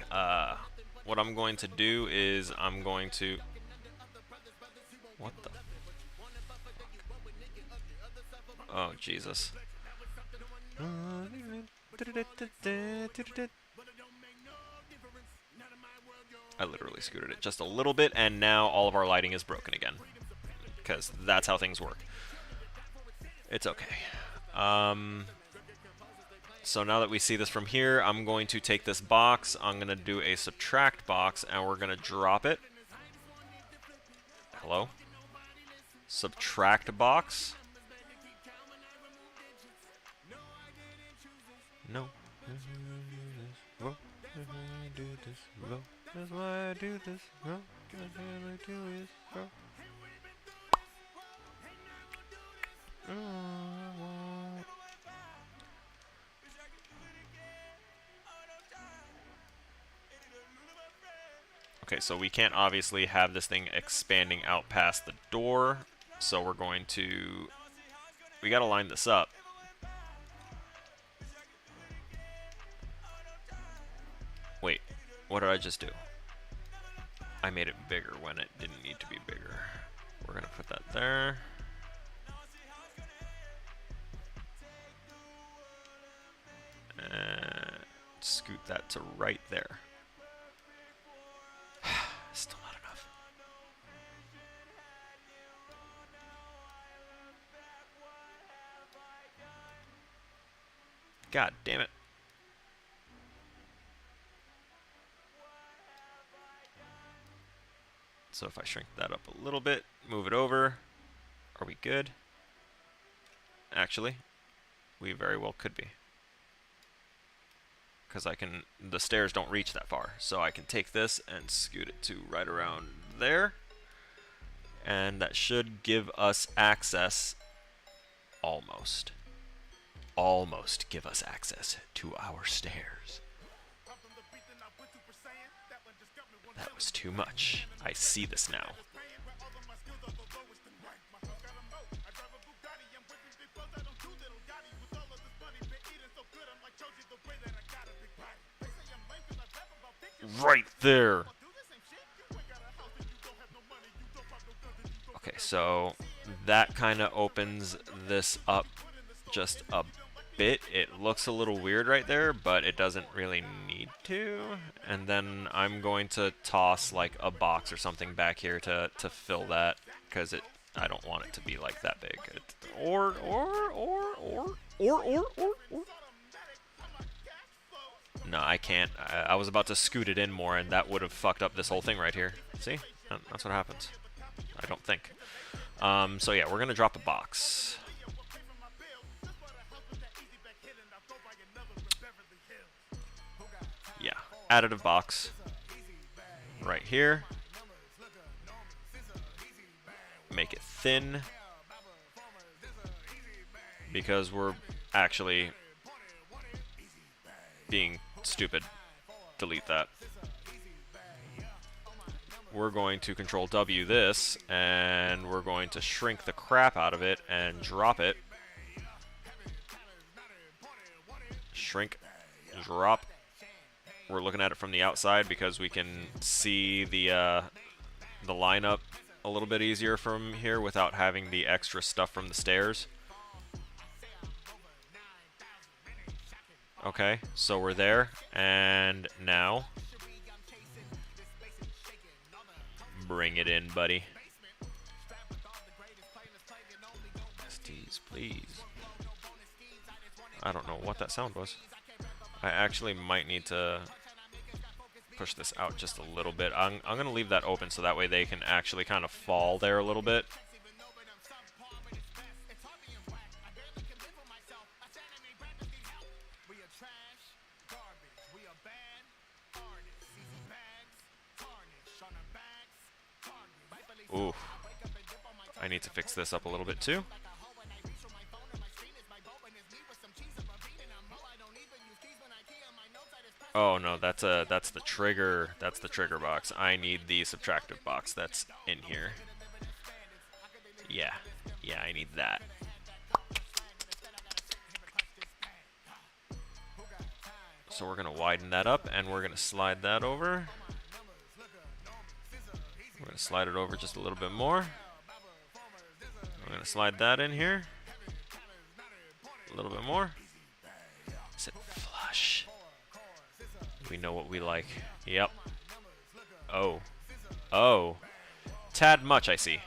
what I'm going to do is I'm going to... What the... Oh, Jesus. I literally scooted it just a little bit, and now all of our lighting is broken again. Because that's how things work. It's okay. So now that we see this from here, I'm going to take this box, I'm going to do a subtract box, and we're going to drop it. Hello? Subtract box. No. That's why I do this. Okay, so we can't obviously have this thing expanding out past the door, so we're going to... We gotta line this up. Wait, what did I just do? I made it bigger when it didn't need to be bigger. We're gonna put that there. And scoot that to right there. Still not enough. God damn it. So if I shrink that up a little bit, move it over, are we good? Actually, we very well could be. Because the stairs don't reach that far. So I can take this and scoot it to right around there. And that should give us access, almost give us access to our stairs. That was too much. I see this now. Right there. Okay, so that kind of opens this up just a bit. It looks a little weird right there, but it doesn't really need to. And then I'm going to toss like a box or something back here to fill that, because I don't want it to be like that big. Or. No, I can't. I was about to scoot it in more, and that would have fucked up this whole thing right here. See? That's what happens. I don't think. So yeah, we're going to drop a box. Yeah, additive box. Right here. Make it thin. Because we're actually being stupid. Delete that. We're going to Control W this, and we're going to shrink the crap out of it and drop it. Shrink, drop. We're looking at it from the outside because we can see the lineup a little bit easier from here without having the extra stuff from the stairs. Okay, so we're there, and now bring it in, buddy. SDs, please. I don't know what that sound was. I actually might need to push this out just a little bit. I'm going to leave that open so that way they can actually kind of fall there a little bit. Ooh. I need to fix this up a little bit too. Oh no, that's the trigger. That's the trigger box. I need the subtractive box that's in here. Yeah. Yeah, I need that. So we're going to widen that up, and we're going to slide that over. We're going to slide it over just a little bit more. We're going to slide that in here. A little bit more. Is it flush? We know what we like. Yep. Oh. Oh. Tad much, I see.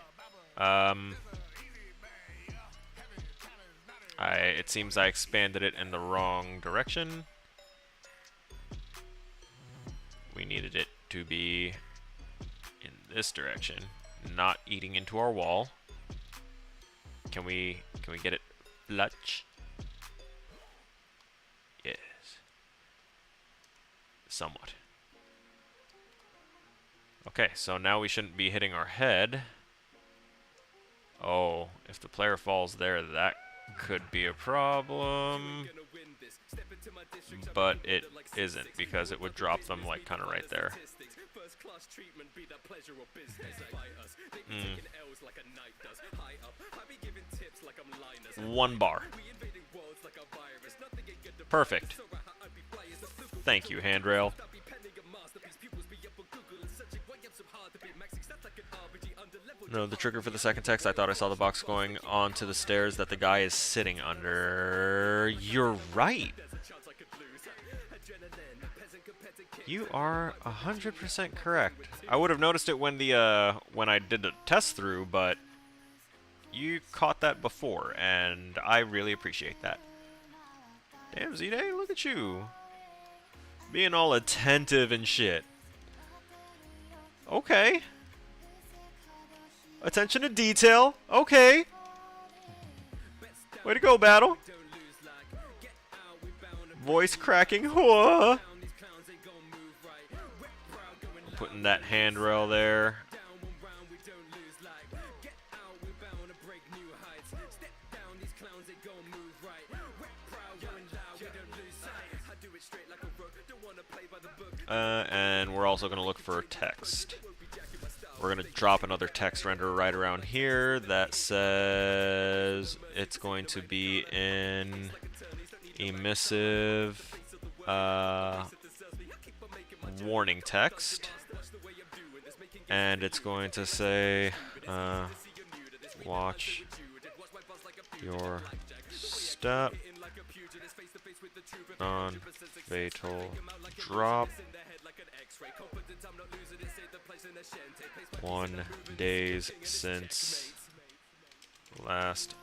It seems I expanded it in the wrong direction. We needed it to be in this direction, not eating into our wall. Can we get it flush? Yes. Somewhat. Okay, so now we shouldn't be hitting our head. Oh, if the player falls there, that could be a problem. But it isn't, because it would drop them like kind of right there. One bar. Perfect. Thank you, handrail. No, the trigger for the second text, I thought I saw the box going onto the stairs that the guy is sitting under. You're right. You are 100% correct. I would have noticed it when I did the test through, but you caught that before, and I really appreciate that. Damn, Z-Day, look at you. Being all attentive and shit. Okay. Attention to detail. Okay. Way to go, Battle. Voice cracking. Whoa. Putting that handrail there. And we're also going to look for text. We're going to drop another text renderer right around here that says it's going to be in emissive warning text. And it's going to say, watch your step on fatal drop. 1 days since last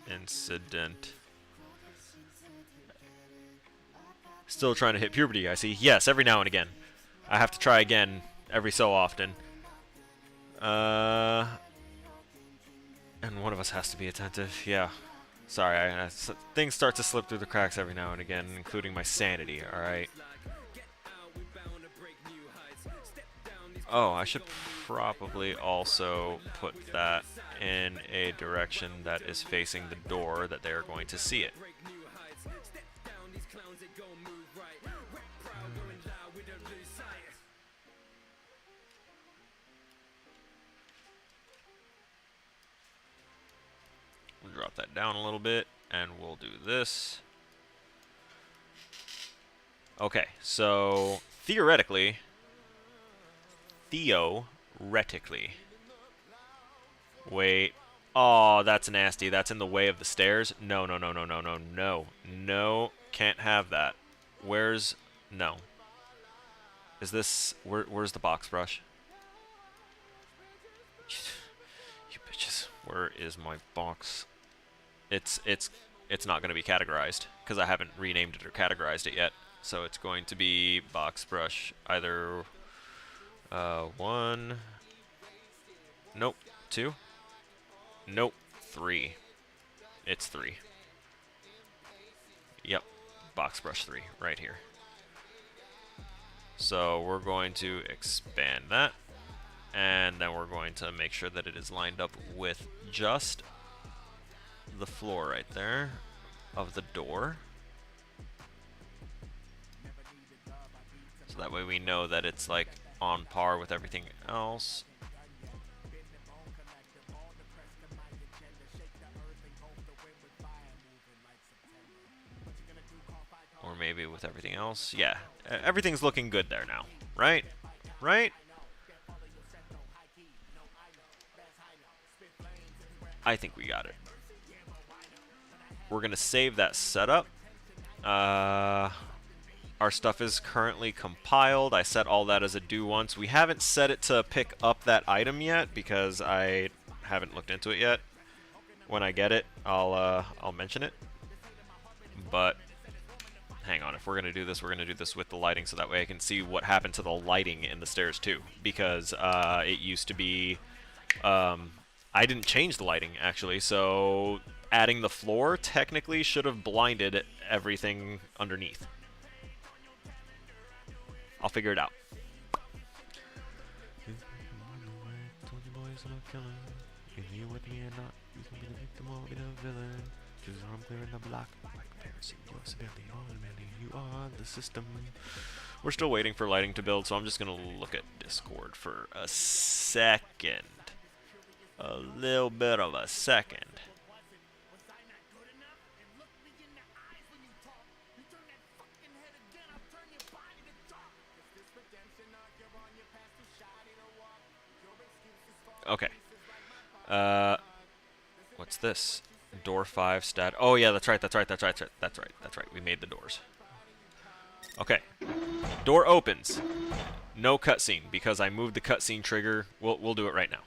incident. Still trying to hit puberty, I see. Yes, every now and again. I have to try again every so often. And one of us has to be attentive. Yeah. Sorry, things start to slip through the cracks every now and again, including my sanity, alright? Oh, I should probably also put that in a direction that is facing the door that they are going to see it. We'll drop that down a little bit, and we'll do this. Okay, so theoretically, wait. Oh, that's nasty. That's in the way of the stairs. No, no, no, no, no, no, no. No, can't have that. Where's... No. Is this... Where's the box brush? You bitches. Where is my box? It's not going to be categorized, because I haven't renamed it or categorized it yet. So it's going to be box brush either... 1. Nope. 2. Nope. 3. It's 3. Yep. Box brush 3 right here. So we're going to expand that. And then we're going to make sure that it is lined up with just the floor right there of the door. So that way we know that it's like on par with everything else. Or maybe with everything else. Yeah, everything's looking good there now, right? Right? I think we got it. We're going to save that setup. Our stuff is currently compiled. I set all that as a do once. We haven't set it to pick up that item yet because I haven't looked into it yet. When I get it, I'll mention it. But hang on, if we're going to do this, we're going to do this with the lighting so that way I can see what happened to the lighting in the stairs too. Because it used to be... I didn't change the lighting, actually, so adding the floor technically should have blinded everything underneath. I'll figure it out. We're still waiting for lighting to build, so I'm just going to look at Discord for a second. A little bit of a second. Okay. What's this? Door 5 stat. Oh yeah, that's right. We made the doors. Okay. Door opens. No cutscene because I moved the cutscene trigger. We'll do it right now.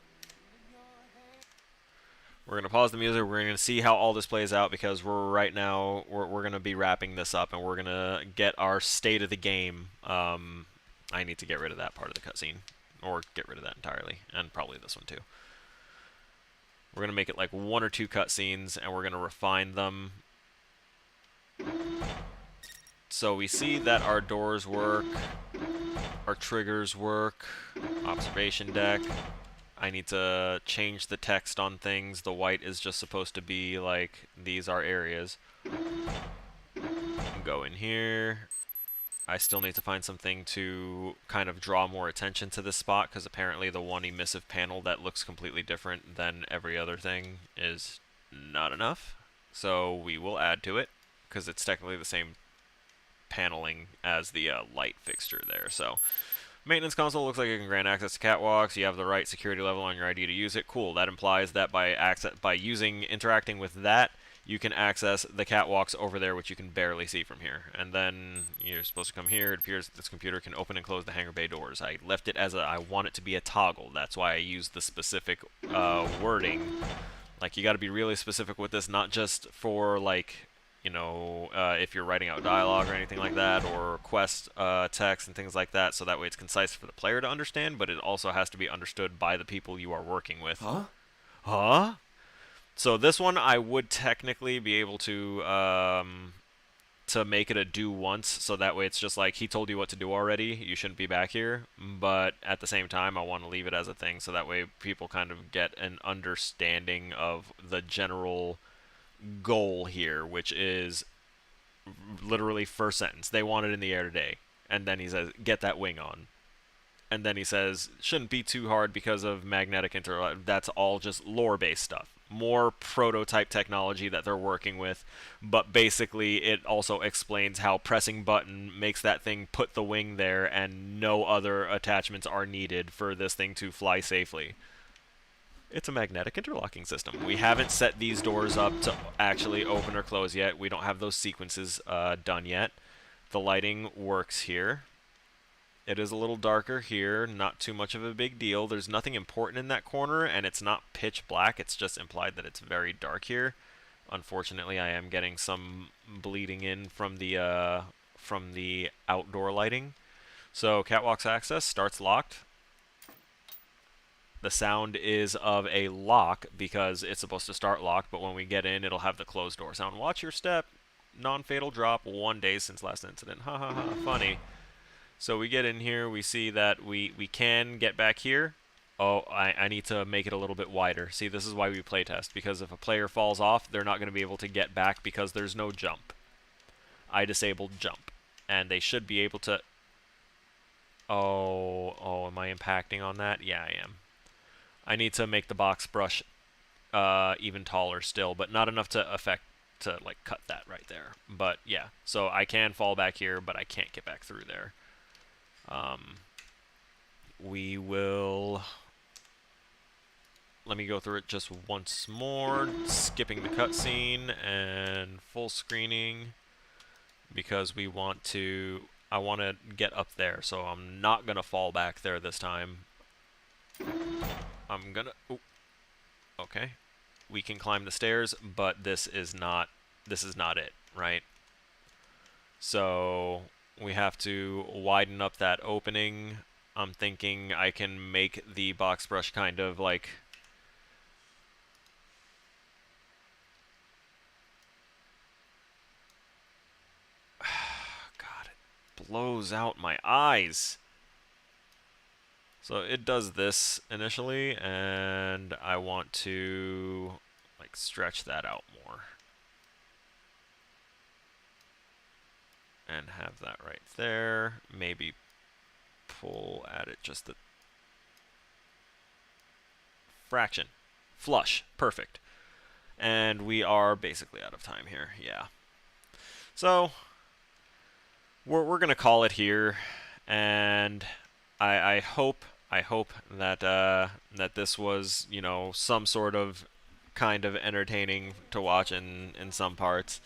We're going to pause the music. We're going to see how all this plays out because we're going to be wrapping this up and we're going to get our state of the game. I need to get rid of that part of the cutscene or get rid of that entirely, and probably this one too. We're going to make it like 1 or 2 cutscenes and we're going to refine them. So we see that our doors work, our triggers work, observation deck. I need to change the text on things. The white is just supposed to be like, these are areas. Go in here. I still need to find something to kind of draw more attention to this spot, because apparently the one emissive panel that looks completely different than every other thing is not enough. So we will add to it, because it's technically the same paneling as the light fixture there. So maintenance console looks like it can grant access to catwalks. You have the right security level on your ID to use it. Cool. That implies that by interacting with that, you can access the catwalks over there, which you can barely see from here. And then you're supposed to come here. It appears that this computer can open and close the hangar bay doors. I left it as I want it to be a toggle. That's why I used the specific wording. Like, you got to be really specific with this, not just for like, you know, if you're writing out dialogue or anything like that, or quest text and things like that, so that way it's concise for the player to understand, but it also has to be understood by the people you are working with. Huh? Huh? So this one I would technically be able to make it a do once, so that way it's just like, he told you what to do already, you shouldn't be back here, but at the same time I want to leave it as a thing, so that way people kind of get an understanding of the general goal here, which is literally first sentence, they want it in the air today, and then he says, get that wing on, and then he says, shouldn't be too hard because of magnetic interlock. That's all just lore-based stuff, more prototype technology that they're working with, but basically it also explains how pressing button makes that thing put the wing there, and no other attachments are needed for this thing to fly safely. It's a magnetic interlocking system. We haven't set these doors up to actually open or close yet. We don't have those sequences done yet. The lighting works here. It is a little darker here, not too much of a big deal. There's nothing important in that corner, and it's not pitch black. It's just implied that it's very dark here. Unfortunately, I am getting some bleeding in from the outdoor lighting. So catwalk's access starts locked. The sound is of a lock because it's supposed to start locked, but when we get in, it'll have the closed door sound. Watch your step. Non-fatal drop. 1 day since last incident. Ha ha ha. Funny. So we get in here. We see that we can get back here. Oh, I need to make it a little bit wider. See, this is why we playtest, because if a player falls off, they're not going to be able to get back because there's no jump. I disabled jump, and they should be able to... Oh, am I impacting on that? Yeah, I am. I need to make the box brush even taller still, but not enough to like cut that right there. But yeah, so I can fall back here, but I can't get back through there. We will... Let me go through it just once more, skipping the cutscene and full screening, because we want to... I want to get up there, so I'm not going to fall back there this time. I'm going to... Oh, okay. We can climb the stairs, but this is not it, right? So we have to widen up that opening. I'm thinking I can make the box brush kind of like... blows out my eyes. So it does this initially, and I want to like stretch that out more. And have that right there. Maybe pull at it just a fraction. Flush. Perfect. And we are basically out of time here. Yeah. So we're gonna call it here, and I hope that that this was, you know, some sort of kind of entertaining to watch in some parts,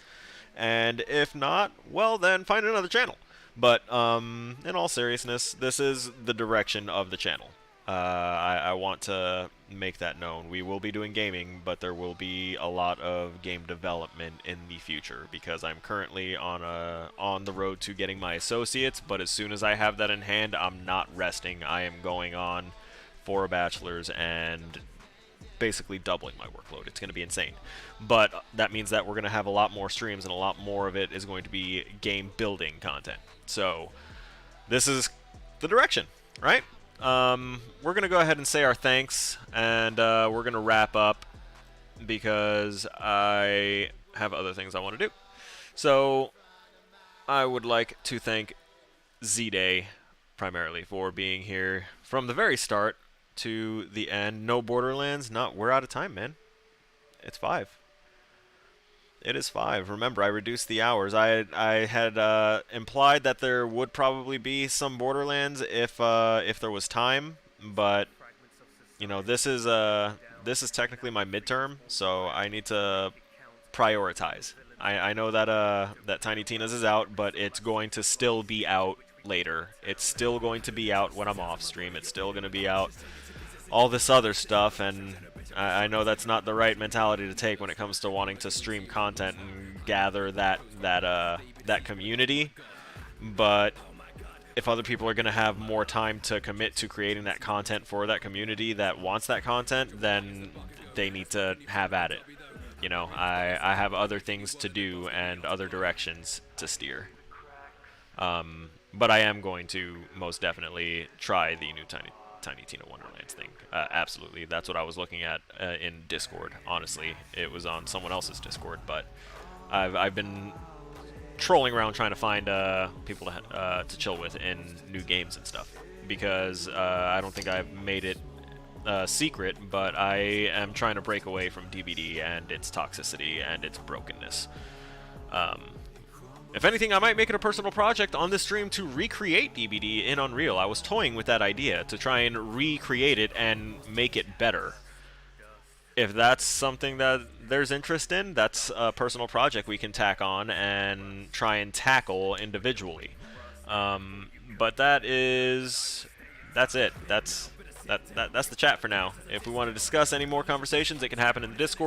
and if not, well then find another channel. But in all seriousness, this is the direction of the channel. I want to make that known. We will be doing gaming, but there will be a lot of game development in the future, because I'm currently on the road to getting my associates, but as soon as I have that in hand, I'm not resting. I am going on for a bachelor's and basically doubling my workload. It's going to be insane. But that means that we're going to have a lot more streams, and a lot more of it is going to be game building content. So this is the direction, right? We're going to go ahead and say our thanks, and we're going to wrap up because I have other things I want to do. So I would like to thank Z-Day primarily for being here from the very start to the end. No Borderlands. We're out of time, man. It's 5. It is 5. Remember, I reduced the hours. I had implied that there would probably be some Borderlands if there was time, but you know, this is technically my midterm, so I need to prioritize. I know that that Tiny Tina's is out, but it's going to still be out later. It's still going to be out when I'm off stream. It's still going to be out all this other stuff, and I know that's not the right mentality to take when it comes to wanting to stream content and gather that community. But if other people are going to have more time to commit to creating that content for that community that wants that content, then they need to have at it. You know, I have other things to do and other directions to steer. But I am going to most definitely try the new Tiny Tina Wonderlands thing. Absolutely. That's what I was looking at in Discord, honestly. It was on someone else's Discord, but I've been trolling around trying to find people to chill with in new games and stuff, because I don't think I've made it secret, but I am trying to break away from DBD and its toxicity and its brokenness. If anything, I might make it a personal project on this stream to recreate DBD in Unreal. I was toying with that idea to try and recreate it and make it better. If that's something that there's interest in, that's a personal project we can tack on and try and tackle individually. But that's it. That's the chat for now. If we want to discuss any more conversations, it can happen in the Discord.